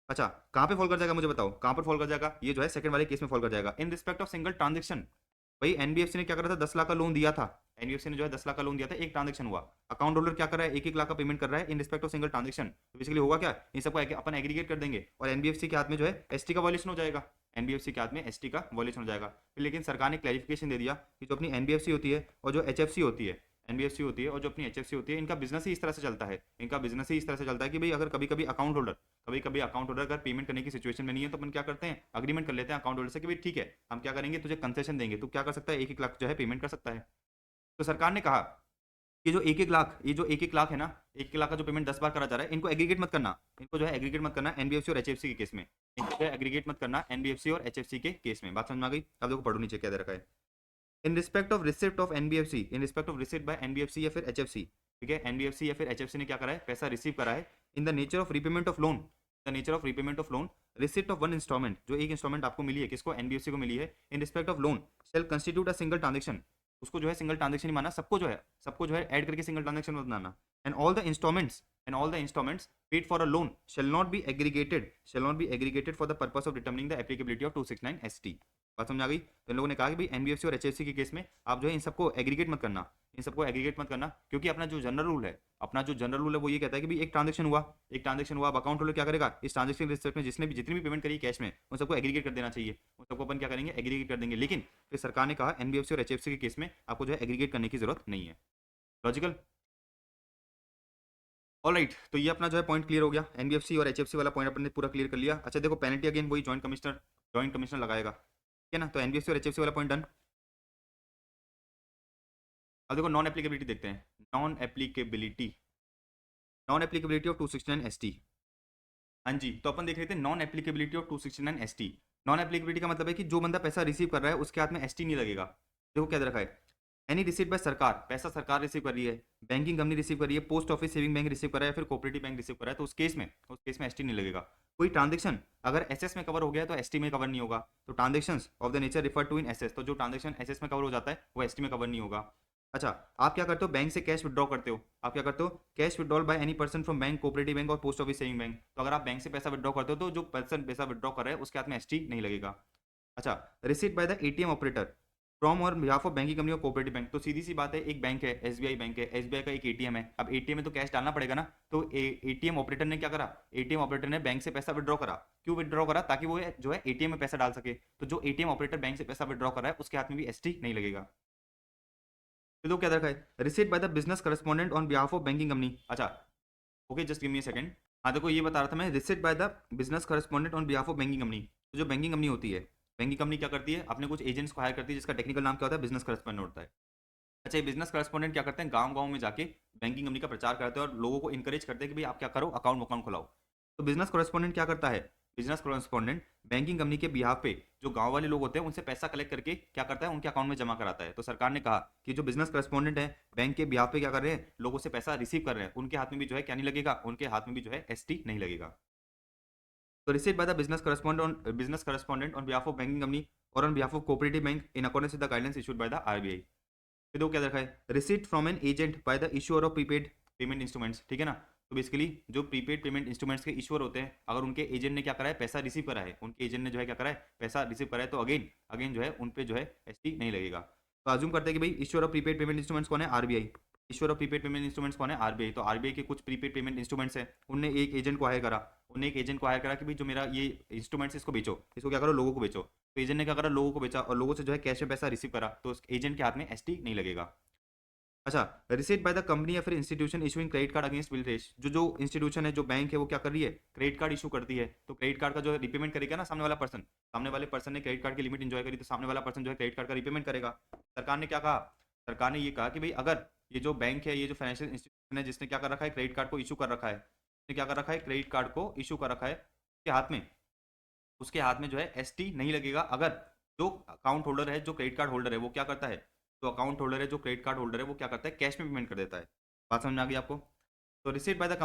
अच्छा, कहाँ पे फॉल कर जाएगा मुझे बताओ, कहाँ पर फॉल कर जाएगा, ये जो है सेकंड वाले केस में फॉल कर जाएगा, इन रिस्पेक्ट ऑफ सिंगल ट्रांजेक्शन। भाई एनबीएफसी ने क्या करा था, 10 लाख का लोन दिया था, एनबीएफसी ने जो है 10 लाख का लोन दिया था, एक ट्रांजेक्शन हुआ, अकाउंट होल्डर क्या कर रहा है, 1-1 लाख का पेमेंट कर रहा है in respect of single transaction. तो बेसिकली होगा क्या, इन सबको अपन एग्रीगेट कर देंगे और एनबीएफसी के हाथ में जो है एसटी का वॉल्यूशन हो जाएगा, एनबीएफसी के हाथ में एसटी का वॉल्यूशन हो जाएगा। लेकिन सरकार ने क्लैरिफिकेशन दे दिया कि जो अपनी एनबीएफसी होती है और जो एचएफसी होती है, एनबीएफसी होती है और जो अपनी एचएफसी होती है, इनका बिजनेस ही इस तरह से चलता है, इनका बिजनेस ही इस तरह से चलता है कि भाई अगर कभी कभी अकाउंट होल्डर अगर पेमेंट करने की सिचुएशन में नहीं है तो अपन क्या करते हैं, अग्रीमेंट कर लेते हैं अकाउंट होल्डर से कि भाई ठीक है हम क्या करेंगे, तुझे कंसेशन देंगे, तू क्या कर सकता है, 1-1 लाख जो है पेमेंट कर सकता है। तो सरकार ने कहा कि जो 1-1 लाख, ये जो 1-1 लाख है ना, 1 लाख का जो पेमेंट 10 बार करा जा रहा है, इनको एग्रीगेट मत करना, इनको जो है एग्रीगेट मत करना एनबीएफसी और एचएफसी के केस में, इनको जो है एग्रीगेट मत करना एनबीएफसी और एचएफसी के केस में। बात समझ में आ गई। अब देखो पढ़ो नीचे क्या दे रखा है, in respect of receipt of NBFC, in respect of receipt by NBFC या फिर एचएफसी, ठीक है, एनबीएफसी या फिर एचएफसी ने क्या करा है, पैसा रिसीव करा है in the nature of repayment of loan, the nature of repayment of loan, receipt of one instalment, जो एक इंस्टॉलमेंट आपको मिली है, किसको, एनबीएफसी को मिली है, in respect of loan shall constitute a single transaction, उसको जो है सिंगल ट्रांजेक्शन ही माना, सबको जो है ऐड करके सिंगल ट्रांजेक्शन मत बनाना। And all the instalments paid for a loan shall not be aggregated for the purpose of determining the applicability of 269 ST। बात समझ आ गई? तो इन लोगों ने कहा कि भाई एनबीएफसी और एचएफसी के केस में आप जो है इन सबको एग्रीगेट मत करना, क्योंकि अपना जो जनरल रूल है वो ये कहता है कि भाई एक ट्रांजेक्शन हुआ, अब अकाउंट होल्डर क्या करेगा, इस ट्रांजेक्शन के रिस्पेक्ट में जितनी भी पेमेंट करी कैश में उन सबको एग्रीगेट कर देना चाहिए, उन सबको अपन क्या करेंगे, एग्रीगेट कर देंगे। लेकिन फिर सरकार ने कहा एनबीएफसी और एचएफसी के केस में आपको जो है एग्रीगेट करने की जरूरत नहीं है। लॉजिकल? ऑलराइट, तो ये अपना जो है पॉइंट क्लियर हो गया, एनबीएफसी और एचएफसी वाला पॉइंट अपन ने पूरा क्लियर कर लिया। अच्छा देखो, पेनल्टी अगेन वही जॉइंट कमिश्नर लगाएगा, ठीक है ना। तो एनबीएफसी और एचएफसी वाला पॉइंट डन। अब देखो नॉन एप्लीकेबिलिटी देखते हैं। Non applicability of 269 ST. हाँ जी, तो अपन देख रहे थे non applicability of 269 ST. Non applicability का मतलब है कि जो बंदा पैसा रिसीव कर रहा है उसके हाथ में एसटी नहीं लगेगा। देखो क्या दे रखा है, एनी रिसीव बाय सरकार, पैसा सरकार रिसीव कर रही है, बैंकिंग कंपनी रिसीव कर रही है, post office saving bank receive कर रहा है, फिर कोऑपरेटिव बैंक रिसीव कर रहा है, तो उस केस में एसटी नहीं लगेगा। कोई ट्रांजेक्शन अगर एसएस में कवर हो गया तो एसटी में कवर नहीं होगा। तो transactions of the nature refer to in SS, तो जो ट्रांजेक्शन एसएस में कवर हो जाता है वो एसटी में कवर नहीं होगा। अच्छा, आप क्या करते हो, बैंक से कैश विड्रॉ करते हो, आप क्या करते हो, cash withdrawal bye any person from bank, cooperative bank और पोस्ट ऑफिस सेविंग बैंक। तो अगर आप बैंक से पैसा विड्रॉ करते हो तो जो पर्सन पैसा विड्रॉ कर रहा है उसके हाथ में एसटी नहीं लगेगा। अच्छा, receipt by the ATM operator from और बिहाफ ऑफ बैंकिंग कंपनी और कोऑपरेटिव बैंक, तो सीधी सी बात है, एक बैंक है एसबीआई बैंक है, एसबीआई का एक एटीएम है, अब एटीएम में तो कैश डालना पड़ेगा ना। तो एटीएम ऑपरेटर ने क्या करा, एटीएम ऑपरेटर ने बैंक से पैसा विड्रॉ करा। क्यों विड्रॉ करा, ताकि वो जो है एटीएम में पैसा डाल सके। तो जो एटीएम ऑपरेटर बैंक से पैसा विड्रॉ कर रहा है उसके हाथ में भी एसटी नहीं लगेगा। तो क्या रखा है, receipt by the business correspondent on behalf of banking company. अच्छा okay, just give me a second. हाँ देखो, ये बता रहा था मैं, receipt by the business correspondent on behalf of banking company. तो जो बैंकिंग कंपनी होती है, बैंकिंग कंपनी क्या करती है, अपने कुछ एजेंट्स को हायर करती है जिसका टेक्निकल नाम क्या होता है, बिजनेस करस्पॉन्डेंट होता है। अच्छा, ये बिजनेस करस्पॉन्डेंट क्या करते हैं, गांव गांव में जाके बैंकिंग कंपनी का प्रचार करते हैं और लोगों को इंकरेज करते हैं कि भाई आप क्या करो, अकाउंट खुलाओ। तो बिजनेस करस्पॉन्डेंट क्या करता है, बिजनेस करस्पॉन्डेंट बैंकिंग कंपनी के बिहाफ पे जो गांव वाले लोग होते हैं उनसे पैसा कलेक्ट करके क्या करता है, उनके अकाउंट में जमा कराता है। तो सरकार ने कहा कि जो बिजनेस करस्पॉन्डेंट है बैंक के बिहाफ पे क्या कर रहे हैं, लोगों से पैसा रिसीव कर रहे हैं, उनके हाथ में भी जो है क्या नहीं लगेगा, उनके हाथ में भी जो है एसटी नहीं लगेगा। तो receipt by the business correspondent on behalf of banking company और on behalf of cooperative bank in accordance with the guidance issued by the RBI. फिर दो क्या रखा है, receipt from an agent by the issuer of prepaid payment instruments, ठीक है ना। तो बेसिकली जो प्रीपेड पेमेंट इंस्ट्रूमेंट्स के इशूअर होते हैं, अगर उनके एजेंट ने क्या करा है, पैसा रिसीव करा है, उनके एजेंट ने जो है क्या करा है, पैसा रिसीव करा है, तो अगेन अगेन जो है उन पे जो है एसटी नहीं लगेगा। तो अज्यूम करते हैं कि भाई issuer of prepaid payment instruments कौन है, RBI. Issuer of prepaid payment instruments कौन है, आरबीआई। तो आरबीआई के कुछ प्रीपेड पेमेंट इंस्ट्रूमेंट्स हैं, उनने एक एजेंट को हायर करा, कि भाई जो मेरा ये इंस्ट्रूमेंट्स इसको बेचो, इसको क्या करो, लोगों को बेचो। तो एजेंट ने क्या करा, लोगों को बेचा और लोगों से जो है कैश में पैसा रिसीव करा, तो उस एजेंट के हाथ में एसटी नहीं लगेगा। अच्छा, रिसीट बाय द कंपनी या फिर institution issuing credit card against bill रेश, जो इंस्टीट्यूशन है, जो बैंक है, वो क्या कर रही है, क्रेडिट कार्ड इशू करती है। तो क्रेडिट कार्ड का जो रिपेमेंट करेगा ना सामने वाले पर्सन ने क्रेडिट कार्ड की लिमिट इंजॉय करी, तो सामने वाला पर्सन जो है क्रेडिट कार्ड का रिपेमेंट करेगा। सरकार ने क्या कहा, सरकार ने ये कहा कि भाई अगर ये जो बैंक है, ये जो फाइनेंशियल इंस्टीट्यूशन है, जिसने क्या कर रखा है, क्रेडिट कार्ड को इशू कर रखा है, उसने क्या कर रखा है, क्रेडिट कार्ड को इशू कर रखा है, उसके हाथ में जो है एसटी नहीं लगेगा। अगर जो अकाउंट होल्डर है, जो क्रेडिट कार्ड होल्डर है, वो क्या करता है, जो अकाउंट होल्डर है, जो क्रेडिट कार्ड होल्डर है, वो क्या करता है, कैश में पेमेंट कर देता है। बात समझ में आ गई आपको? तो रिसीट बाय द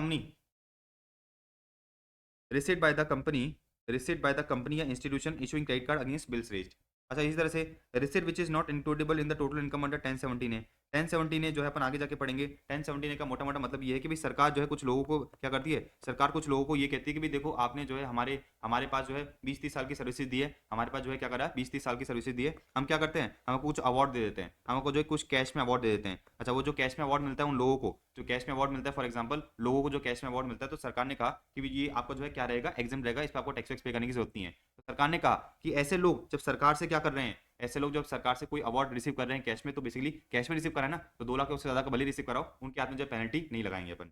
कंपनी या institution issuing credit card against bills raised. अच्छा, इसी तरह से receipt which is not includable in the total income under 1017 है। 1017 जो है अपन आगे जाके पढ़ेंगे। 1017 का मोटा मोटा मतलब ये है कि भाई सरकार जो है कुछ लोगों को क्या करती है, सरकार कुछ लोगों को ये कहती है कि भाई देखो आपने जो है हमारे हमारे पास जो है 20-30 साल की सर्विसेज दी है, हमारे पास जो है क्या करा है, 20-30 साल की सर्विसेज दी है, हम क्या करते हैं, हमको कुछ अवार्ड दे देते हैं, हमको जो है कुछ कैश में अवार्ड दे देते हैं। अच्छा, वो जो कैश में अवार्ड मिलता है उन लोगों को, जो कैश में अवार्ड मिलता है, फॉर एग्जाम्पल लोगों को जो कैश में अवार्ड मिलता है, तो सरकार ने कहा कि ये आपको जो है क्या रहेगा, एग्जाम रहेगा, इस पर आपको टैक्स पे करने की जरूरत नहीं है। तो सरकार ने कहा कि ऐसे लोग जब सरकार से क्या कर रहे हैं, ऐसे लोग जब सरकार से कोई अवार्ड रिसीव कर रहे हैं कैश में, तो बेसिकली कैश में रिसीव करा है ना, तो 2 लाख उससे ज्यादा का भले रिसीव कराओ, उनके हाथ में जो पेनल्टी नहीं लगाएंगे अपन।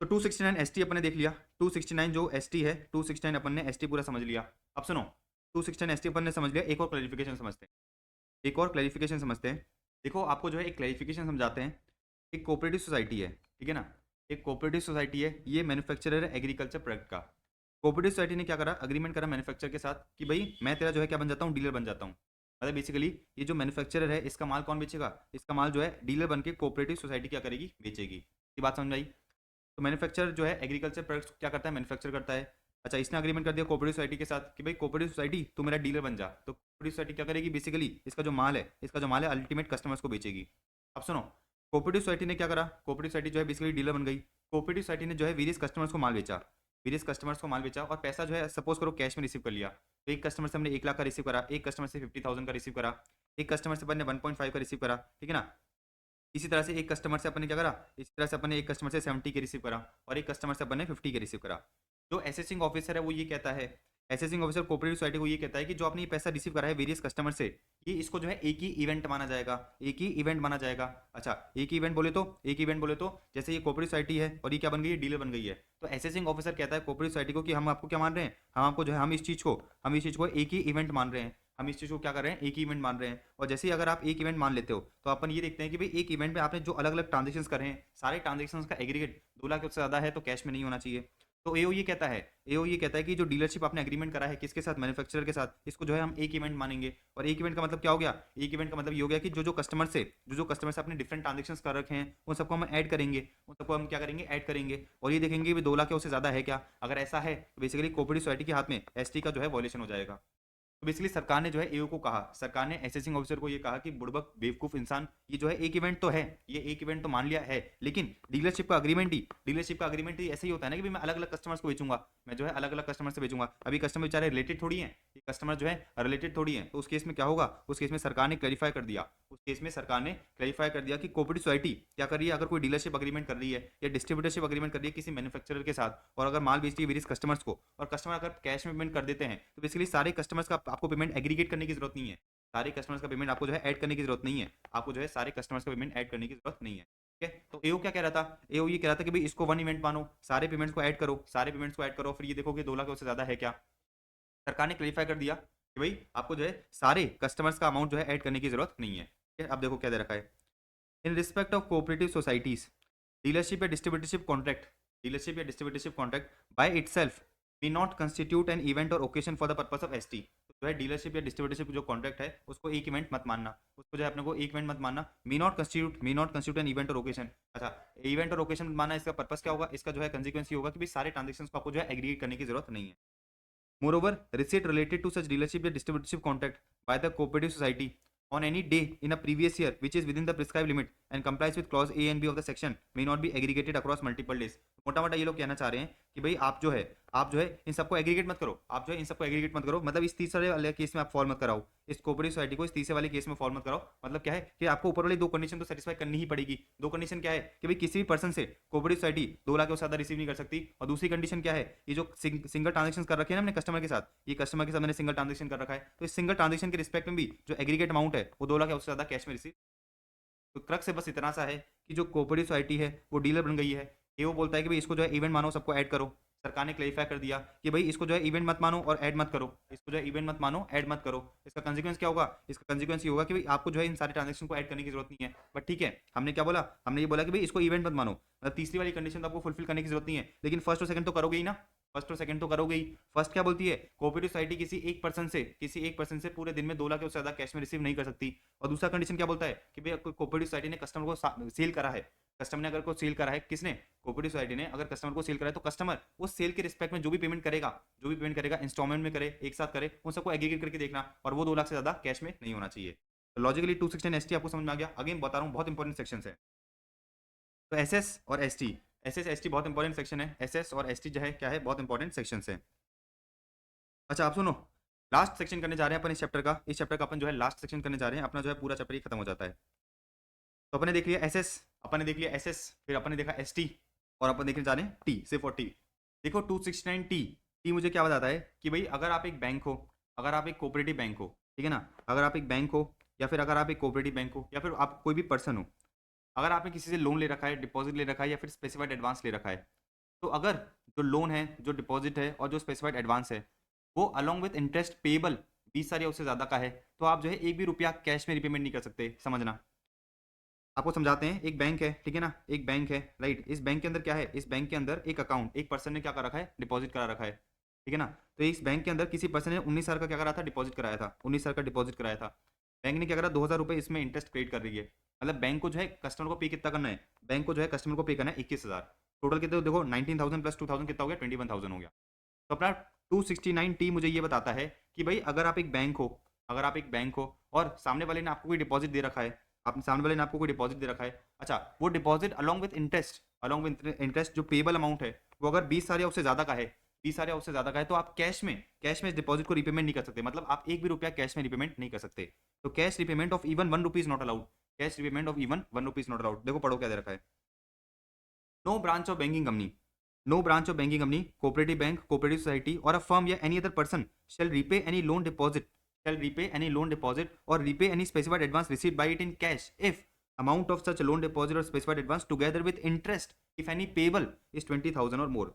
तो 269 एसटी अपन ने देख लिया। 269 जो एसटी है, 269 अपन ने एसटी पूरा समझ लिया। अब सुनो, 269 एसटी अपन ने समझ लिया, एक और क्लैरिफिकेशन समझते हैं। देखो आपको जो है एक क्लैरिफिकेशन समझाते हैं। एक कोऑपरेटिव सोसाइटी है, ठीक है ना, एक कोऑपरेटिव सोसाइटी है, ये मैन्युफैक्चरर है एग्रीकल्चर प्रोडक्ट का। कोऑपरेटिव सोसाइटी ने क्या करा, अग्रीमेंट करा मैन्युफैक्चर के साथ कि भाई मैं तेरा जो है क्या बन जाता हूँ, डीलर बन जाता हूँ। मतलब बेसिकली ये जो मैन्युफैक्चरर है, इसका माल कौन बेचेगा, इसका माल जो है डीलर बन के कोऑपरेटिव सोसाइटी क्या करेगी, बेचेगी। ये बात समझ आई? तो मैन्युफैक्चर जो है एग्रीकल्चर प्रोडक्ट्स क्या करता है, मैन्युफैक्चर करता है। अच्छा, इसने अग्रीमेंट कर दिया कोऑपरेटिव सोसाइटी के साथ कि भाई कोऑपरेटिव सोसाइटी तू मेरा डीलर बन जा। तो कोऑपरेटिव सोसाइटी क्या करेगी, बेसिकली इसका जो माल है अल्टीमेट कस्टमर्स को बेचेगी। अब सुनो, कोऑपरेटिव सोसाइटी ने क्या करा, कोऑपरेटिव सोसाइटी जो है बेसिकली डीलर बन गई। कोऑपरेटिव सोसाइटी ने जो है वेरियस कस्टमर्स को माल बेचा, और पैसा जो है सपोज करो कैश में रिसीव कर लिया। तो एक कस्टमर से हमने 1 लाख का रिसीव करा, एक कस्टमर से 50,000 का रिसीव करा, एक कस्टमर से अपन ने 1.5 का रिसीव करा, ठीक है ना। इसी तरह से एक कस्टमर से अपन ने क्या करा, इसी तरह से अपन ने एक कस्टमर से 70 के रिसीव करा और एक कस्टमर से अपन ने 50 के रिसीव करा। जो असेसिंग ऑफिसर है वो ये कहता है, असेसिंग ऑफिसर कोऑपरेटिव सोसाइटी को ये कहता है कि जो आपने ये पैसा रिसीव करा है वेरियस कस्टमर से, ये इसको जो है एक ही इवेंट माना जाएगा, एक ही इवेंट माना जाएगा। अच्छा, एक ही इवेंट बोले तो जैसे ये कोऑपरेटिव सोसाइटी है और ये क्या बन गई है, डीलर बन गई है। तो असेसिंग ऑफिसर कहता है कोऑपरेटिव सोसाइटी को कि हम आपको क्या मान रहे हैं, हम आपको जो है हम इस चीज़ को एक ही इवेंट मान रहे हैं, हम इस चीज़ को क्या कर रहे हैं, एक ही इवेंट मान रहे हैं। और जैसे ही अगर आप एक इवेंट मान लेते हो तो अपन ये देखते हैं कि भाई एक इवेंट में आपने जो अलग अलग ट्रांजेक्शन कर रहे हैं, सारे ट्रांजेक्शन का एग्रीगेट 2 लाख से ज़्यादा है तो कैश में नहीं होना चाहिए। तो एओ ये कहता है कि जो डीलरशिप आपने एग्रीमेंट करा है किसके साथ, मैन्युफैक्चरर के साथ, इसको जो है हम एक इवेंट मानेंगे। और एक इवेंट का मतलब क्या हो गया, एक इवेंट का मतलब ये हो गया कि जो कस्टमर से आपने डिफरेंट ट्रांजेक्शन कर रखे हैं उन सबको हम ऐड करेंगे, उन सबको हम क्या करेंगे, ऐड करेंगे। और ये देखेंगे कि 2 लाख उससे ज़्यादा है क्या। अगर ऐसा है तो बेसिकली कोऑपरेटिव सोसाइटी के हाथ में एसटी का जो है वॉल्यूशन हो जाएगा। तो बेसिकली सरकार ने जो है एओ को कहा, सरकार ने असेसिंग ऑफिसर को ये कहा कि बुड़बक बेवकूफ इंसान, ये जो है एक इवेंट तो है, ये एक इवेंट तो मान लिया है, लेकिन डीलरशिप का अग्रीमेंट ही ऐसे ही होता है ना कि मैं अलग अलग कस्टमर्स को बेचूंगा, मैं जो है अलग अलग कस्टमर से बेचूंगा। अभी कस्टमर बेचारे रिलेटेड थोड़ी है, ये कस्टमर जो है रिलेटेड थोड़ी है। तो उस केस में क्या होगा, उस केस में सरकार ने क्लैरिफाई कर दिया, कि कोऑपरेटिव सोसाइटी क्या कर रही है, अगर कोई डीलरशिप अग्रीमेंट कर रही है या डिस्ट्रीब्यूटरशिप अग्रीमेंट कर रही है किसी मैन्युफैक्चरर के साथ, और अगर माल बेचती है वेरियस कस्टमर्स को, और कस्टमर अगर कैश में पेमेंट कर देते हैं, तो बेसिकली सारे कस्टमर्स का आपको पेमेंट एग्रीगेट करने की जरूरत नहीं है, सारे कस्टमर्स का पेमेंट आपको जो है ऐड करने की जरूरत नहीं है, आपको जो है सारे कस्टमर्स का पेमेंट ऐड करने की जरूरत नहीं है। ठीक है, तो एओ क्या कह रहा था, एओ ये कह रहा था कि भाई इसको वन इवेंट मानो, सारे पेमेंट्स को ऐड करो, फिर ये देखो कि 2 लाख उससे ज्यादा है क्या। सरकार ने क्लेरिफाई कर दिया कि भाई आपको जो है सारे कस्टमर्स का अमाउंट जो है ऐड करने की जरूरत नहीं है। ठीक है, अब देखो क्या दे रखा है, in respect of cooperative societies dealership या distributorship contract by itself may not constitute an event और occasion for the purpose of ST. तो जो है डीलरशिप या डिस्ट्रीब्यूटरशिप जो कॉन्ट्रैक्ट है उसको एक इवेंट मत मानना, उसको जो है अपने को एक इवेंट मत मानना। मे नॉट कंस्टिट्यूट एन इवेंट और ओकेशन। अच्छा, इवेंट और ओकेशन माना, इसका पर्पस क्या होगा, इसका जो है कंसिक्वेंस ये होगा कि भाई सारे ट्रांजेक्शन को आपको जो है एग्रीगेट करने की जरूरत नहीं है। Moreover, receipt related to such dealership or distributorship contract by the cooperative society on any day in a previous year which is within the prescribed limit and complies with clause A and B of the section may not be aggregated across multiple days। मोटा मोटा ये लोग कहना चाह रहे हैं कि भाई आप जो है इन सबको एग्रीगेट मत करो, मतलब इस तीसरे वाले केस में आप फॉल मत कराओ, इस कोऑपरेटिव सोसाइटी को इस तीसरे वाले केस में फॉल मत कराओ। मतलब क्या है कि आपको ऊपर वाली 2 कंडीशन तो सेटिस्फाई करनी ही पड़ेगी। 2 कंडीशन क्या है कि भाई किसी भी पर्सन से कोऑपरेटिव सोसाइटी 2 लाख से ज्यादा रिसीव नहीं कर सकती, और दूसरी कंडीशन क्या है, ये जो सिंगल ट्रांजेक्शन कर रखे हैं ना हमने कस्टमर के साथ, ये कस्टमर के साथ मैंने सिंगल ट्रांजेक्शन कर रखा है, तो इस सिंगल ट्रांजेक्शन के रिस्पेक्ट में भी जो एग्रीगेट अमाउंट है वो 2 लाख उससे ज्यादा कैश में रिसीव। तो क्रक्स से बस इतना सा है कि जो कोऑपरेटिव सोसाइटी है वो डीलर बन गई है, ये वो बोलता है कि भाई इसको जो है इवेंट मानो, सबको ऐड करो। सरकार ने क्लेरिफाई कर दिया कि भाई इसको जो है इवेंट मत मानो और ऐड मत करो, इसको जो है इवेंट मत मानो, ऐड मत करो। इसका कंसिक्वेंस क्या होगा, इसका कंसिक्वेंस ये होगा कि भाई आपको जो है इन सारे ट्रांजेक्शन को ऐड करने की जरूरत नहीं है। बट ठीक है, हमने क्या बोला, हमने ये बोला कि भाई इसको इवेंट मत मानो, मतलब तीसरी वाली कंडीशन तो आपको फुलफिल करने की जरूरत नहीं है, लेकिन फर्स्ट और सेकंड तो करोगे ही ना, फर्स्ट क्या बोलती है, कोऑपरेटिव सोसाइटी किसी एक पर्सन से पूरे दिन में 2 लाख से ज्यादा कैश में रिसीव नहीं कर सकती। और दूसरा कंडीशन क्या बोलता है कि भाई कोऑपरेटिव सोसाइटी ने कस्टमर को सेल करा है, कस्टमर ने अगर को सेल करा है, किसने, कोऑपरेटिव सोसाइटी ने अगर कस्टमर को सेल करा है, तो कस्टमर वो सेल के रिस्पेक्ट में जो भी पेमेंट करेगा इंस्टॉलमेंट में करे, एक साथ करे, उन सबको एग्रीगेट करके देखना, और वो 2 लाख से ज्यादा कैश में नहीं होना चाहिए। तो लॉजिकली 216 एसटी आपको समझ में आ गया। अगेन बता रहा हूँ बहुत इंपॉर्टेंट सेक्शन है। तो एसएस बहुत इंपॉर्टेंट सेक्शन है, एसएस और एसटी जो है क्या है, बहुत इंपॉर्टेंट सेक्शन है। अच्छा आप सुनो, लास्ट सेक्शन करने जा रहे हैं अपन इस चैप्टर का अपन जो है लास्ट सेक्शन करने जा रहे हैं, अपना जो है पूरा चैप्टर ही खत्म हो जाता है। तो अपने देख लिया एसएस, फिर अपन ने देखा एसटी, और अपन देखने जा रहे हैं टी, सिर्फ और टी। देखो 269 टी मुझे क्या बताता है कि भाई अगर आप एक बैंक हो, अगर आप एक कोऑपरेटिव बैंक हो, ठीक है ना, अगर आप एक बैंक हो या फिर अगर आप एक कोऑपरेटिव बैंक हो या फिर आप कोई भी पर्सन हो, अगर आपने किसी से लोन ले रखा है, डिपॉजिट ले रखा है या फिर स्पेसिफाइड एडवांस ले रखा है, तो अगर जो लोन है, जो डिपॉजिट है और जो स्पेसिफाइड एडवांस है वो अलॉन्ग विद इंटरेस्ट पेबल 20 साल या उससे ज़्यादा का है, तो आप जो है एक भी रुपया कैश में रिपेमेंट नहीं कर सकते। समझना, आपको समझाते हैं। एक बैंक है, ठीक है ना, एक बैंक है, राइट। इस बैंक के अंदर क्या है, इस बैंक के अंदर एक अकाउंट एक पर्सन ने क्या कर रखा है, डिपॉजिट करा रखा है, ठीक है ना। तो इस बैंक के अंदर किसी पर्सन ने 19 साल का क्या करा था, डिपॉजिट कराया था, 19 साल का डिपॉजिट कराया था। बैंक ने क्या करा, 2,000 रुपये इसमें इंटरेस्ट क्रेडिट कर रही है। मतलब बैंक को जो है कस्टमर को पे कितना करना है, बैंक को जो है कस्टमर को पे करना है 21,000। टोटल कितने देखो, 19,000 प्लस 2,000 कितना हो गया, 21,000 हो गया। तो अपना 269 मुझे ये बताता है कि भाई अगर आप एक बैंक हो, अगर आप एक बैंक हो और सामने वाले ने आपको कोई डिपॉजिट दे रखा है, आप सामने वाले ने आपको कोई डिपॉजिट दे रखा है, अच्छा वो डिपॉजिट अलॉन्ग विद इंटरेस्ट जो पेबल अमाउंट है वो अगर 20 साल या उससे ज़्यादा का है, 20 साल या उससे ज़्यादा का है, तो आप कैश में इस डिपॉजिट को रिपेमेंट नहीं कर सकते, मतलब आप एक भी रुपया कैश में रिपेमेंट नहीं कर सकते। तो cash repayment of even 1 rupees not allowed, cash repayment of even 1 rupees not allowed. देखो पढ़ो क्या दे रखा है, no branch of banking company, no branch of banking company, cooperative bank, cooperative society or a firm या any other person shall repay any loan deposit shall repay any loan deposit or repay any specified advance received by it in cash if amount of such loan deposit or specified advance together with interest if any payable is 20,000 or more।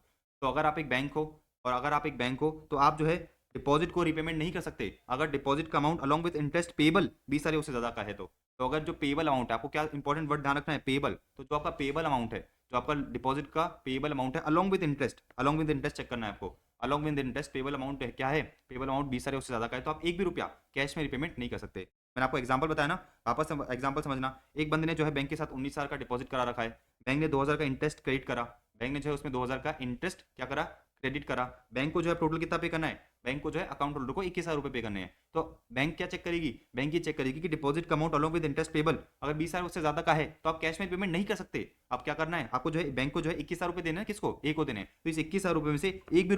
तो अगर आप एक bank हो और अगर आप एक bank हो तो आप जो है डिपॉजिट को रिपेमेंट नहीं कर सकते अगर डिपॉजिट का amount along with interest payable 20 साल उससे ज्यादा का है। तो अगर जो पेबल अमाउंट है, आपको क्या इंपॉर्टेंट वर्ड ध्यान रखना है, पेबल। तो जो आपका पेबल अमाउंट है, जो आपका डिपॉजिट का पेबल अमाउंट है अलॉन्ग विद इंटरेस्ट चेक करना है आपको। Along with interest payable amount क्या है, पेबल अमाउंट 20 साल उससे ज्यादा का है, तो आप एक भी रुपया कैश में रिपेमेंट नहीं कर सकते। मैंने आपको एग्जांपल बताया ना, वापस एग्जांपल समझना। एक बंदे ने जो है बैंक के साथ 19 साल का डिपॉजिट करा रखा है, बैंक ने 2000 का इंटरेस्ट क्रेडिट करा, बैंक ने जो है उसमें 2000 का इंटरेस्ट क्या करा, क्रेडिट करा। बैंक को जो है टोटल कितना पे करना है, बैंक को जो है अकाउंट होल्डर को 21,000 रुपए पे करने हैं। तो बैंक क्या चेक करेगी, बैंक ये चेक करेगी कि डिपॉजिट का amount along with interest payable अगर 20 साल उससे ज्यादा का है तो आप कैश में पेमेंट नहीं कर सकते। आप क्या करना है, आपको जो है बैंक को जो है 21,000 रुपए देना है, किसको, ए को देने हैं। तो इस 21,000 रुपए में से एक भी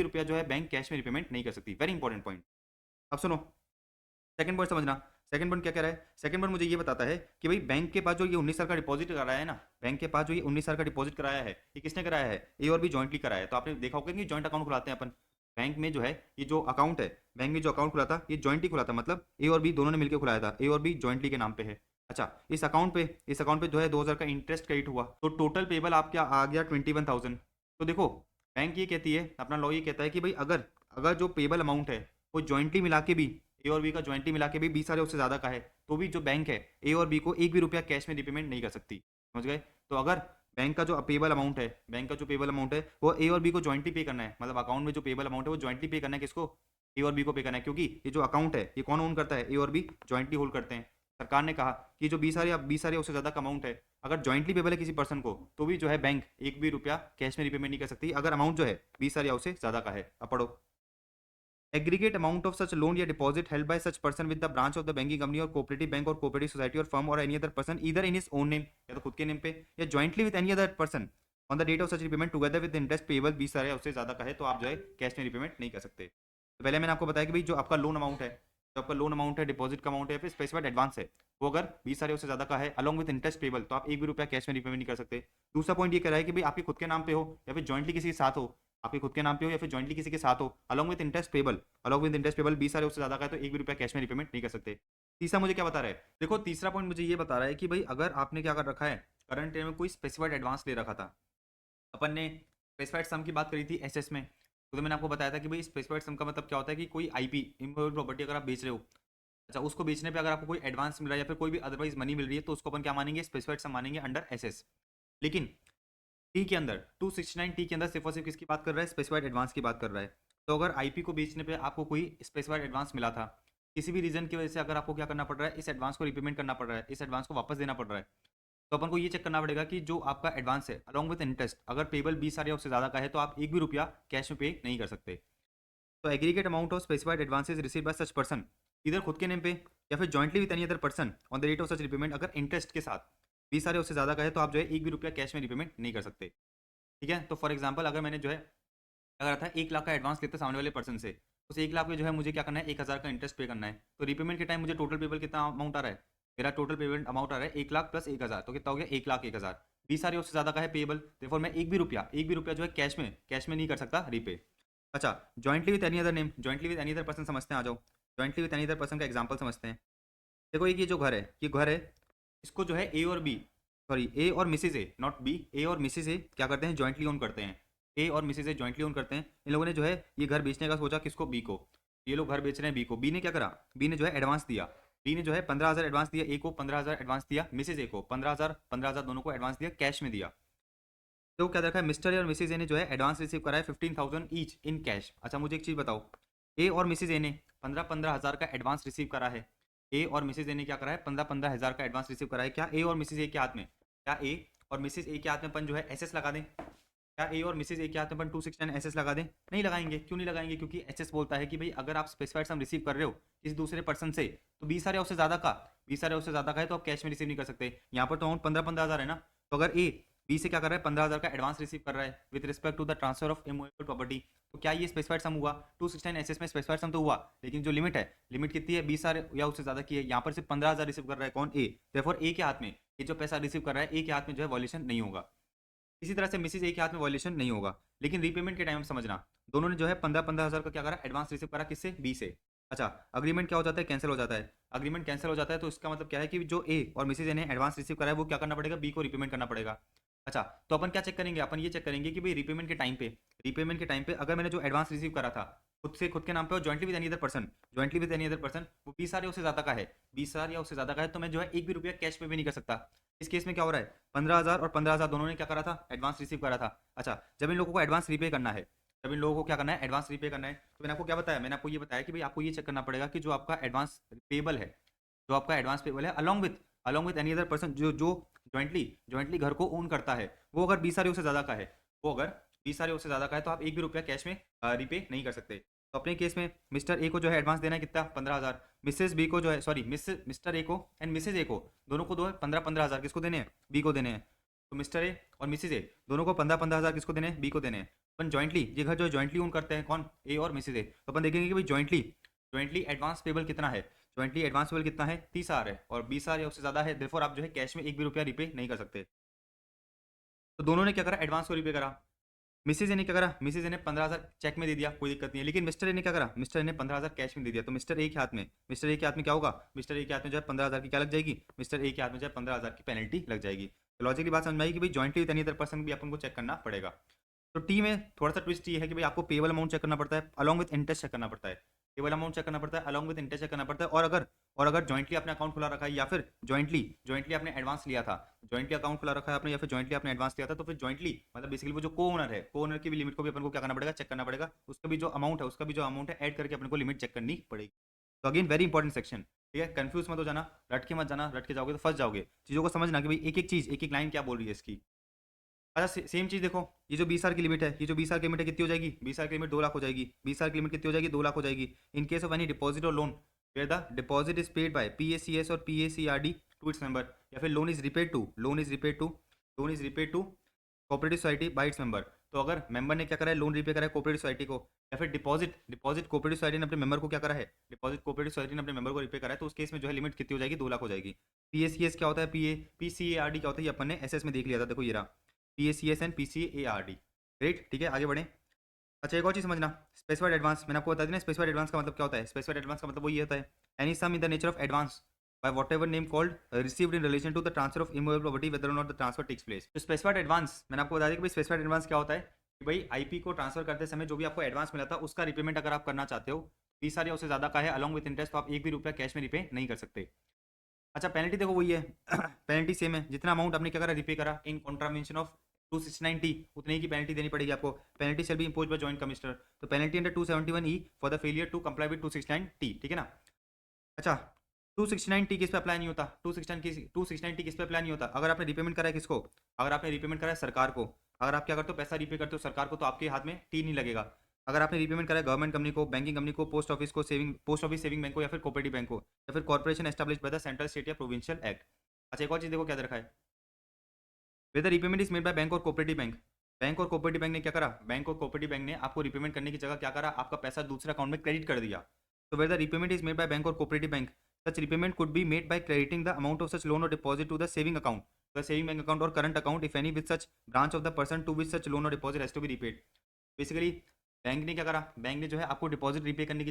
रुपया जो है बैंक कैश में रिपेमेंट नहीं कर सकती। Very important point. अब सुनो सेकंड पॉइंट समझना। सेकंड पॉइंट क्या कह रहा है, सेकंड पॉइंट मुझे ये बताता है कि भाई बैंक के पास जो ये 19 साल का डिपॉजिट कराया है ना, बैंक के पास जो ये 19 साल का डिपॉजिट कराया है, ये किसने कराया है, ए और बी जॉइंटली कराया है। तो आपने देखा होगा कि जॉइंट अकाउंट खुलाते हैं अपन बैंक में, जो है ये जो अकाउंट है, बैंक में जो अकाउंट खुला था ये जॉइंटली खुला था, मतलब ए और बी दोनों ने मिलकर खुलाया था, ए और बी जॉइंटली के नाम पे है। अच्छा इस अकाउंट पे जो है 2000 का इंटरेस्ट क्रेडिट हुआ, तो टोटल पेबल आपका आ गया 21,000। तो देखो बैंक ये कहती है, अपना लॉ ये कहता है कि भाई अगर अगर जो पेबल अमाउंट है वो जॉइंटली मिला के भी, ए और बी का जॉइंटली मिला के भी 20 साल उससे ज्यादा का है, तो भी जो बैंक है ए और बी को एक भी रुपया कैश में रिपेमेंट नहीं कर सकती। समझ गए। तो अगर बैंक का जो पेबल अमाउंट है, बैंक का जो पेबल अमाउंट है वो ए और बी को जॉइंटली पे करना है, मतलब अकाउंट में जो पेबल अमाउंट है वो जॉइंटली पे करना है, किसको, ए और बी को पे करना है, क्योंकि ये जो अकाउंट है ये कौन ओन करता है, ए और बी जॉइंटली होल्ड करते हैं। सरकार ने कहा कि जो 20 साल या उससे ज्यादा का अमाउंट है अगर जॉइंटली पेबल है किसी पर्सन को, तो भी जो है बैंक एक भी रुपया कैश में रिपेमेंट नहीं कर सकती अगर अमाउंट जो है 20 साल या उससे ज्यादा का है। अब पढ़ो, aggregate amount of such loan या deposit held by such person with the branch of the banking company or cooperative bank or cooperative society or firm or any other person either in his own name या तो खुद के name पे या jointly with any other person on the date of such repayment together with interest payable 20 साल या उससे ज़्यादा का है, तो आप जो है कैश में रिपेमेंट नहीं कर सकते। तो पहले मैंने आपको बताया कि भाई जो आपका लोन अमाउंट है, जो आपका लोन अमाउंट है, डिपॉजिट का अमाउंट है, फिर स्पेसिफाइड एडवांस है, वो अगर 20 साल या उससे ज़्यादा का है अलॉन्ग विद इंटरेस्ट पेबल, तो आप एक भी रुपया कैश में रिपेमेंट नहीं कर सकते। दूसरा पॉइंट ये कह रहा है कि भाई आपके खुद के नाम पे हो या फिर जॉइंटली किसी के साथ हो, आपके खुद के नाम पे हो या फिर जॉइंटली किसी के साथ हो, अलॉन्ग विद इंटरेस्ट पेबल 20 साल उससे ज्यादा का है तो एक भी रुपया कैश में रिपेमेंट नहीं कर सकते। तीसरा मुझे क्या बता रहा है, देखो तीसरा पॉइंट मुझे ये बता रहा है कि भाई अगर आपने क्या कर रखा है, करंट ईयर में कोई स्पेसिफाइड एडवांस ले रखा था, अपन ने स्पेसिफाइड सम की बात करी थी एसएस में, तो मैंने आपको बताया था कि भाई स्पेसिफाइड सम का मतलब क्या होता है कि कोई आईपी इमूवेबल प्रॉपर्टी अगर आप बेच रहे हो, अच्छा उसको बेचने पे अगर आपको कोई एडवांस मिल रहा है या फिर कोई भी अदरवाइज मनी मिल रही है, तो उसको अपन क्या मानेंगे, स्पेसिफाइड सम मानेंगे अंडर एसएस। लेकिन टी के अंदर 269 टी के अंदर सिर्फ और सिर्फ किसकी बात कर रहा है, स्पेसिफाइड एडवांस की बात कर रहा है। तो अगर आईपी को बेचने पे आपको कोई स्पेसिफाइड एडवांस मिला था, किसी भी रीजन की वजह से अगर आपको क्या करना पड़ रहा है, इस एडवांस को रिपेमेंट करना पड़ रहा है, इस एडवांस को वापस देना पड़ रहा है, तो अपन को ये चेक करना पड़ेगा कि जो आपका एडवांस है अलॉन्ग विद इंटरेस्ट अगर पेबल 20 साल या उससे ज़्यादा का है, तो आप एक भी रुपया कैश में पे नहीं कर सकते। तो aggregate amount of specified advances receive by such person either खुद के नेम पे या फिर jointly with any other person on the date of such repayment अगर इंटरेस्ट के साथ 20 साल या उससे ज़्यादा का है, तो आप जो है एक भी रुपया कैश में रिपेमेंट नहीं कर सकते। ठीक है। तो फॉर एग्जाम्पल अगर मैंने जो है अगर था 1 लाख का एडवांस लेता सामने वाले पर्सन से, उस 1 लाख में जो है मुझे क्या करना है, 1000 का इंटरेस्ट पे करना है, तो रिपेमेंट के टाइम मुझे टोटल पेबल कितना अमाउंट आ रहा है, मेरा टोटल पेमेंट अमाउंट आ रहा है 1 लाख प्लस 1000, तो कितना हो गया 1,01,000। 20 साल या उससे ज़्यादा का है पेबल, देखो मैं एक भी रुपया जो है कैश में नहीं कर सकता रीपे। अच्छा jointly with any other name, jointly with any other person समझते हैं, आ जाओ jointly with any other person का एग्जांपल समझते हैं। देखो एक ये जो घर है, ये घर है, इसको जो है ए और बी, सॉरी ए और मिसेज ए, नॉट बी, ए और मिसेज ए क्या करते हैं, जॉइंटली ओन करते हैं, ए और मिसेज ए जॉइंटली ओन करते हैं। इन लोगों ने जो है ये घर बेचने का सोचा, किसको, बी को, ये लोग घर बेच रहे हैं बी को, बी ने क्या करा, बी ने जो है एडवांस दिया, बी ने जो है 15,000 एडवांस दिया, ए को 15,000 एडवांस दिया, मिसेज ए को 15,000 दोनों को एडवांस दिया, कैश में दिया। तो क्या देखा है, मिस्टर ए और मिसेज ए ने जो है एडवांस रिसीव करा है 15,000 ईच इन कैश। अच्छा मुझे एक चीज़ बताओ, ए और मिसेज ए ने 15,000 का एडवांस रिसीव करा है, ए और मिसेज ए ने क्या करा है, 15,000 का एडवांस रिसीव करा है। क्या ए और मिसेज ए के हाथ में, क्या ए और मिसेज ए के हाथ में अपन जो है एसएस लगा दें, क्या क्या ए और मिसेज ए के हाथ में अपन 269 एसएस लगा दें? नहीं लगाएंगे। क्यों नहीं लगाएंगे? क्योंकि एसएस बोलता है कि भाई अगर आप स्पेसिफाइड सम रिसीव कर रहे हो किसी दूसरे पर्सन से तो 20,000 या उससे ज़्यादा का, 20,000 या उससे ज़्यादा का है तो आप कैश में रिसीव नहीं कर सकते। यहाँ पर तो अमाउंट 15,000 है ना, तो अगर ए बी से क्या कर रहा है, 15,000 का एडवांस रिसीव कर रहा है with respect to the transfer of immovable property, तो क्या ये स्पेसिफाइड सम हुआ? 269 एसएस में स्पेसिफाइड सम तो हुआ, लेकिन जो लिमिट है, लिमिट कितनी है? 20,000 या उससे ज़्यादा की है। यहाँ पर सिर्फ 15,000 रिसीव कर रहा है कौन? ए। देयरफॉर ए के हाथ में ये जो पैसा रिसीव कर रहा है, ए के हाथ में जो है वॉल्यूशन नहीं होगा। इसी तरह से मिसेज ए के हाथ में वॉल्यूशन नहीं होगा। लेकिन रीपेमेंट के टाइम समझना, दोनों ने जो है 15,000 का क्या करा, एडवांस रिसीव करा किससे? बी से। अच्छा, अग्रीमेंट क्या हो जाता है? कैंसिल हो जाता है। अग्रीमेंट कैंसिल हो जाता है तो इसका मतलब क्या है कि जो ए और मिसेज ए ने एडवांस रिसीव करा है वो क्या करना पड़ेगा? बी को रिपेमेंट करना पड़ेगा। अच्छा, तो अपन क्या चेक करेंगे? अपन ये चेक करेंगे कि भाई रीपेमेंट के टाइम पे अगर मैंने जो एडवांस रिसीव करा था खुद से, खुद के नाम पे और jointly with any other person, वो 20,000 या उससे ज्यादा का है, 20,000 या उससे ज्यादा का है, तो मैं जो है एक भी रुपया कैश पे भी नहीं कर सकता। इस केस में क्या हो रहा है? 15,000 और 15,000 दोनों ने क्या करा था? एडवांस रिसीव करा था। अच्छा, जब इन लोगों को एडवांस रीपे करना है, जब इन लोगों को क्या करना है? एडवांस रीपे करना है, तो मैंने आपको क्या बताया? मैंने आपको ये बताया कि भाई आपको ये चेक करना पड़ेगा कि जो आपका एडवांस पेबल है, जो आपका एडवांस पेबल है along with any other person, जो जो जॉइंटली घर को ओन करता है, वो अगर 20,000 उससे ज़्यादा का है, वो अगर 20,000 उससे ज़्यादा का है तो आप एक भी रुपया कैश में रीपे नहीं कर सकते। तो अपने केस में मिस्टर ए को जो है एडवांस देना है कितना? 15,000। मिसेस बी को जो है, सॉरी मिस्टर ए को एंड मिसेज ए को, दोनों को दो है 15,000 किसको देने हैं? बी को देने हैं। तो मिस्टर ए और मिसेज ए दोनों को 15,000 किसको देने हैं? बी को देने हैं। अपन जॉइंटली, ये घर जो जॉइंटली ओन करते हैं कौन? ए और मिसेज ए। तो अपन देखेंगे कि भाई जॉइंटली एडवांस पेबल कितना है? जॉइंटली एडवांस पेबल कितना है? 30,000 है, और 20,000 या उससे ज़्यादा है, देयरफॉर आप जो है कैश में एक भी रुपया रिपे नहीं कर सकते। तो दोनों ने क्या करा? एडवांस को रिपे करा। मिसेज ए ने क्या करा? मिसेज ए ने 15,000 चेक में दे दिया, कोई दिक्कत नहीं है। लेकिन मिस्टर ए ने क्या करा? मिस्टर ए ने 15,000 कैश में दे दिया। तो मिस्टर ए के हाथ में क्या होगा? मिस्टर ए के हाथ में जो है 15,000 की क्या लग जाएगी? मिस्टर ए के हाथ में जो है 15,000 की पेनल्टी लग जाएगी। तो लॉजिकली बात समझ में आई कि भाई jointly with any other person भी अपन को चेक करना पड़ेगा। तो टी में थोड़ा सा ट्विस्ट ये है कि भाई आपको पेबल अमाउंट चेक करना पड़ता है, अलॉन्ग विद इंटरेस्ट चेक करना पड़ता है। पेबल अमाउंट चेक करना पड़ता है, अलॉन्ग विद इंटरेस्ट चेक करना पड़ता है। और अगर जॉइंटली आपने अकाउंट खुला रखा है, या फिर जॉइंटली आपने एडवांस लिया था, जॉइंटली अकाउंट खुला रखा है आपने, या फिर जॉइंटली आपने एडवांस लिया था, तो फिर जॉइंटली मतलब बेसिकली वो जो को ओनर है, को ओनर की भी लिमिट को भी अपन को क्या करना पड़ेगा? चेक करना पड़ेगा। उसका भी जो अमाउंट है ऐड करके अपन को लिमिट चेक करनी पड़ेगी। तो अगेन वेरी इंपॉर्टेंट सेक्शन, ठीक है? कंफ्यूज मत हो जाना, रट के मत जाना, रट के जाओगे तो फंस जाओगे। चीज़ों को समझना कि भाई एक एक चीज़, एक एक लाइन क्या बोल रही है इसकी। अच्छा, सेम चीज़ देखो, ये जो 20,000 की लिमिट है, ये जो 20,000 की लिमिट है कितनी हो जाएगी? 20,000 की लिमिट 2 लाख हो जाएगी। 20,000 की लिमिट कितनी हो जाएगी? 2 लाख हो जाएगी। In case of any deposit और loan where the deposit is paid by PACS और PACRD टू इट्स मेंबर, या फिर loan is repaid to cooperative society by its member. तो अगर मेंबर ने क्या करा है? लोन रिपे करा है कोऑपरेटिव सोसाइटी को, या फिर डिपॉजिट कोऑपरेटिव सोसाइटी ने अपने मेंबर को क्या करा है? डिपॉजिट कोऑपरेटिव सोसाइटी ने अपने मेंबर को रिपे करा है, तो उस केस में जो है लिमिट कितनी हो जाएगी? 2 लाख हो जाएगी। PACS क्या होता है? PCARD क्या होता है? ये अपन ने SS में देख लिया था, देखो ये रहा PACS एंड PCARD। ग्रेट, ठीक है, आगे बढ़ें। अच्छा, एक और चीज़ समझना, स्पेसिफाइड एडवांस मैंने आपको बता दी ना। स्पेसिफाइड एडवांस का मतलब क्या होता है? स्पेसिफाइड एडवांस का मतलब वो ये होता है, any sum in the nature of advance by whatever name called received in relation to the transfer of immovable property whether और not the transfer takes place. तो स्पेसिफाइड एडवांस मैंने आपको बता दिया कि भाई स्पेसिफाइड एडवांस क्या होता है कि भाई आईपी को ट्रांसफर करते समय जो भी आपको एडवांस मिला था उसका रिपेमेंट अगर आप करना चाहते हो, 20,000 या उससे ज़्यादा का है अलॉन्ग विद इंटरेस्ट, तो आप एक भी रुपया कैश में रिपे नहीं कर सकते। अच्छा, पेनल्टी देखो वही है पेनल्टी सेम है, जितना अमाउंट आपने क्या करा? रिपे करा इन कॉन्ट्रावेंशन ऑफ 269T, उतने की पेनल्टी देनी पड़ेगी आपको। Penalty shall be imposed by joint commissioner. तो penalty under 271E for the failure to comply with 269T, ठीक है ना? अच्छा, 269T किस पे अप्लाई नहीं होता? 269T किस पे अप्लाई नहीं होता? अगर आपने रिपेमेंट करा है किसको? अगर आपने रिपेमेंट करा है सरकार को। अगर आप क्या करते हो? पैसा रिपे करते हो सरकार को, तो आपके हाथ में टी नहीं लगेगा। अगर आपने रिपेमेंट करा है गवर्नमेंट कंपनी को, बैंकिंग कंपनी को, पोस्ट ऑफिस सेविंग बैंक को, या फिर कोऑपरेटिव बैंक को, या फिर corporation establish by the central, state or provincial act. अच्छा, एक और चीज़ देखो क्या दे रखा है, whether repayment is made by bank और कोऑपरेटिव बैंक। बैंक और कोऑपरेटिव बैंक ने क्या करा? बैंक और कोऑपरेटिव बैंक ने आपको रिपेमेंट करने की जगह क्या करा? आपका पैसा दूसरे अकाउंट में क्रेडिट कर दिया। तो whether repayment is made by bank और cooperative bank, such repayment could be made by crediting the amount of such loan और deposit to the saving account, the saving bank account और current account if any with such branch of the person to which such loan और deposit has to be repaid. Basically bank ने क्या करा? Bank ने जो है आपको deposit repay करने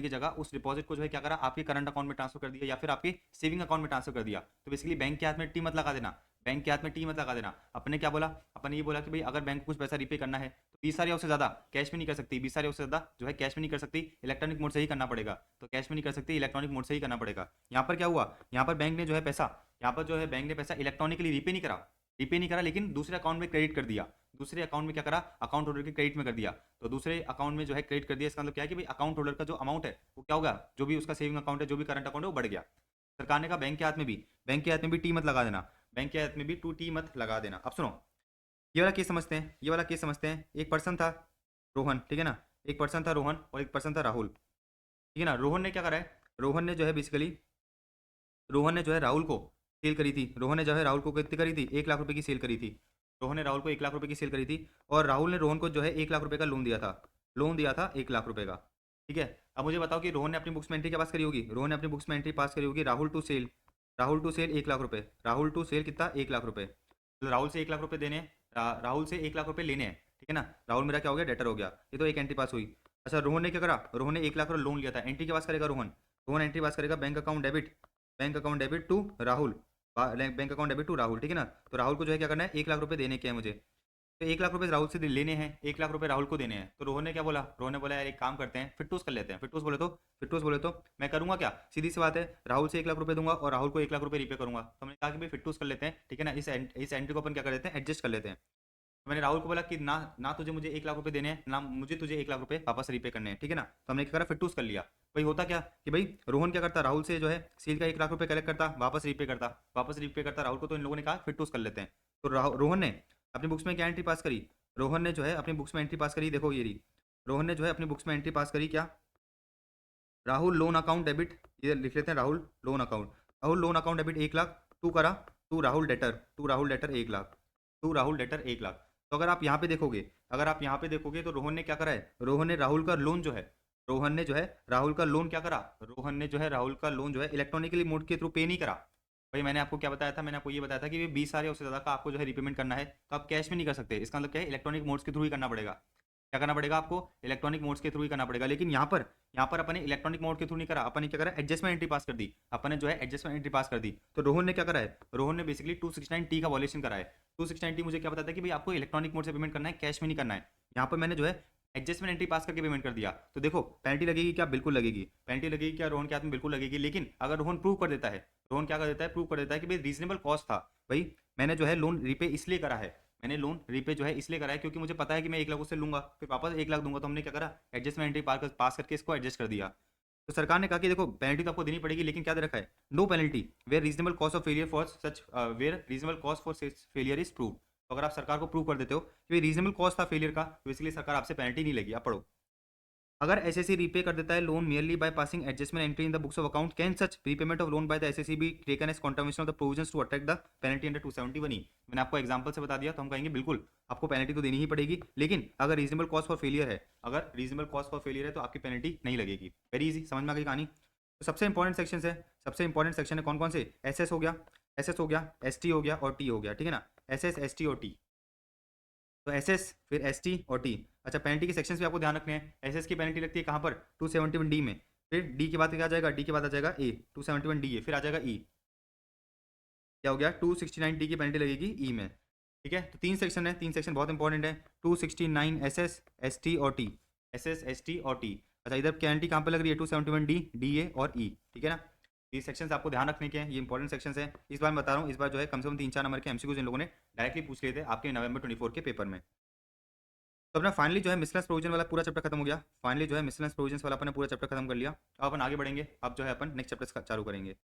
की जगह, उस डिपॉजिट को जो है क्या करा? आपके करंट अकाउंट में ट्रांसफर कर दिया, या फिर आपके सेविंग अकाउंट में ट्रांसफर कर दिया। तो बेसिकली बैंक के हाथ में टी मत लगा देना, बैंक के हाथ में टी मत लगा देना। अपने क्या बोला? अपन ये बोला कि भाई अगर बैंक को कुछ पैसा रिपे करना है तो 20,000 या उससे ज़्यादा कैश में नहीं कर सकती, 20,000 या उससे ज़्यादा जो है कैश में नहीं कर सकती, इलेक्ट्रॉनिक मोड से ही करना पड़ेगा। तो कैश में नहीं कर सकती, इलेक्ट्रॉनिक मोड से ही करना पड़ेगा। यहाँ पर क्या हुआ? यहाँ पर बैंक ने जो है पैसा, इलेक्ट्रॉनिकली रिपे नहीं करा, लेकिन दूसरे अकाउंट में क्रेडिट कर दिया। दूसरे अकाउंट में क्या करा? अकाउंट होल्डर के क्रेडिट में कर दिया। तो दूसरे अकाउंट में जो है क्रेडिट कर दिया, इसका मतलब क्या है कि भाई अकाउंट होल्डर का जो अमाउंट है वो क्या होगा? जो भी उसका सेविंग अकाउंट है, जो भी करंट अकाउंट है, वो बढ़ गया। सरकार ने कहा बैंक के हाथ में भी टी मत लगा देना, बैंक के हाथ में भी 2T मत लगा देना। अब सुनो, ये वाला केस समझते हैं, ये वाला केस समझते हैं। एक पर्सन था रोहन, ठीक है ना, एक पर्सन था रोहन और एक पर्सन था राहुल, ठीक है ना। रोहन ने क्या करा है, रोहन ने जो है बेसिकली, रोहन ने जो है राहुल को सेल करी थी, रोहन ने जो है राहुल को कितनी करी थी, 1 लाख रुपए की सेल करी थी। रोहन ने राहुल को 1 लाख रुपए की सेल करी थी और राहुल ने रोहन को जो है 1 लाख रुपए का लोन दिया था, लोन दिया था 1 लाख रुपए का, ठीक है। अब मुझे बताओ कि रोहन ने अपनी बुक्स में एंट्री क्या पास करी होगी, रोहन ने अपनी बुक्स में एंट्री पास करी होगी Rahul to sale, Rahul to sale 1 lakh रुपए, राहुल टू सेल कितना 1 लाख रुपए। तो राहुल से 1 लाख रुपए देने हैं, राहुल से 1 लाख रुपए लेने हैं, ठीक है ना। राहुल मेरा क्या हो गया, डेटर हो गया, ये तो एक एंट्री पास हुई। अच्छा रोहन ने क्या करा, रोहन ने 1 लाख का लोन लिया था, एंट्री क्या पास करेगा रोहन, रोहन एंट्री पास करेगा bank account debit, bank account debit to Rahul, bank account debit to Rahul, ठीक है ना। तो राहुल को जो है क्या करना है, 1 लाख रुपए देने के हैं मुझे, तो 1 लाख रुपए राहुल से लेने हैं, 1 लाख रुपए राहुल को देने हैं। तो रोहन ने क्या बोला, रोहन ने बोला यार एक काम करते हैं, फिट्टूस कर लेते हैं। फिट्टूस बोले तो, फिट्टूस बोले तो मैं करूंगा क्या, सीधी सी बात है, राहुल से 1 लाख रुपए दूंगा और राहुल को 1 लाख रुपए रिपे करूंगा। तो हमने कहा कि भाई फिट्टूस कर लेते हैं, ठीक है ना, इस एंट्री को अपन क्या कर लेते हैं, एडजस्ट कर लेते हैं। तो मैंने राहुल को बोला कि ना ना तुझे मुझे 1 लाख रुपए देने हैं, ना मुझे तुझे 1 लाख रुपए वापस रिपे करने हैं, ठीक है ना। तो हमने क्या करा, फिट्टूस कर लिया। भाई होता क्या कि भाई रोहन क्या करता, राहुल से जो है सील का 1 लाख रुपए कलेक्ट करता, वापस रिपे करता, वापस रिपे करता राहुल को। तो इन लोगों ने कहा फिट्टूस कर लेते हैं। तो रोहन ने अपनी बुक्स में क्या एंट्री पास करी, रोहन ने जो है अपनी बुक्स में एंट्री पास करी, देखो ये रही, रोहन ने जो है अपनी बुक्स में एंट्री पास करी क्या, राहुल लोन अकाउंट डेबिट, ये लिख लेते हैं Rahul loan account, Rahul loan account debit 1 lakh, to करा to Rahul debtor, to Rahul debtor 1 lakh, to Rahul debtor 1 lakh. तो अगर आप यहाँ पे देखोगे, अगर आप यहाँ पे देखोगे तो रोहन ने क्या करा है, रोहन ने राहुल का लोन जो है, रोहन ने जो है राहुल का लोन क्या करा, रोहन ने जो है राहुल का लोन जो है इलेक्ट्रॉनिकली मोड के थ्रू पे नहीं करा। भाई मैंने आपको क्या बताया था, मैंने आपको ये बताया था कि 20 साल या उससे ज़्यादा का आपको जो है रिपेमेंट करना है तो आप कैश में नहीं कर सकते। इसका मतलब क्या है, इलेक्ट्रॉनिक मोड्स के थ्रू ही करना पड़ेगा। क्या करना पड़ेगा आपको, इलेक्ट्रॉनिक मोड्स के थ्रू ही करना पड़ेगा। लेकिन यहाँ पर अपन ने इलेक्ट्रॉनिक मोड के थ्रू नहीं करा, अपन ने क्या करा, एडजस्टमेंट एंट्री पास कर दी, अपन ने जो है एडजस्टमेंट एंट्री पास कर दी। तो रोहन ने क्या करा है, रोहन ने बेसिकली 269T का वॉल्यूशन करा है। 269T मुझे क्या बताता है कि भाई आपको इलेक्ट्रॉनिक मोड से पेमेंट करना है, कैश में नहीं करना है। यहाँ पर मैंने जो है एडजस्टमेंट एंट्री पास करके पेमेंट कर दिया। तो देखो पेनल्टी लगेगी क्या, बिल्कुल लगेगी, पेनल्टी लगेगी क्या, रोहन के हाथ में बिल्कुल लगेगी। लेकिन अगर रोहन प्रूव कर देता है, रोहन क्या कर देता है, प्रूव कर देता है कि भाई रीजनेबल कॉस्ट था, भाई मैंने जो है लोन रिपे इसलिए करा है, मैंने लोन रिपे जो है इसलिए करा है क्योंकि मुझे पता है कि मैं 1 लाख उससे लूंगा, फिर वापस 1 लाख दूंगा। तो हमने क्या करा, एडजस्टमेंट एंट्री पास करके इसको एडजस्ट कर दिया। तो सरकार ने कहा कि देखो पेनल्टी तो आपको देनी पड़ेगी, लेकिन क्या दे रखा है, no penalty where reasonable cost of failure for such, where reasonable cost for failure is prove. तो अगर आप सरकार को प्रूव कर देते हो कि रीजनेबल कॉस्ट था फेलियर का, तो इसलिए सरकार आपसे पेनल्टी नहीं लेगी। आप पढ़ो, अगर एसएससी रीपे कर देता है loan merely by passing adjustment entry in the books of account, can such repayment of loan by the SSC be taken as contravention of the provisions to attract the penalty under 271E? मैंने आपको example से बता दिया, तो हम कहेंगे बिल्कुल आपको पेनल्टी तो देनी ही पड़ेगी, लेकिन अगर रीजनेबल कॉस्ट फॉर फेलियर है, अगर रीजनेबल कॉस्ट फॉर फेलियर है तो आपकी पेनल्टी नहीं लगेगी। वेरी इजी, समझ में आ गई कहानी। तो सबसे इंपॉर्टेंट सेक्शन है, सबसे इंपॉर्टेंट सेक्शन है कौन कौन से, एस हो गया, एस हो गया, एस हो गया और टी हो गया, ठीक है ना, एस टी और टी। तो एस फिर एस टी और टी। अच्छा पेनल्टी के सेक्शंस भी आपको ध्यान रखने हैं। एस की पेनल्टी लगती है कहाँ पर, 271D में, फिर डी के बाद क्या आ जाएगा, डी के बाद आ जाएगा ए, 271D है, फिर आ जाएगा ई, क्या हो गया 269D की पेनल्टी लगेगी ई में, ठीक है। तो 3 सेक्शन है, 3 सेक्शन बहुत इंपॉर्टेंट है, 269 एस टी और टी, एस टी और टी। अच्छा इधर पेनल्टी कहाँ पर लग रही है, 271D, डी ए और ई, ठीक है ना। ये सेक्शंस आपको ध्यान रखने के हैं, ये इंपॉर्टेंट सेक्शंस हैं। इस बार मैं बता रहा हूँ, इस बार जो है कम से कम 3-4 नंबर के एमसीक्यूज इन लोगों ने डायरेक्टली पूछ लिए थे आपके नवंबर 24 के पेपर में। तो अपना फाइनली जो है मिसलेनियस प्रोविजन वाला पूरा चैप्टर खत्म हो गया। फाइनली जो है मिसलेनियस प्रोविजन वाला अपन ने पूरा चैप्टर खत्म कर लिया। अब अपन आगे बढ़ेंगे, अब जो है अपन नेक्स्ट चैप्टर चालू करेंगे।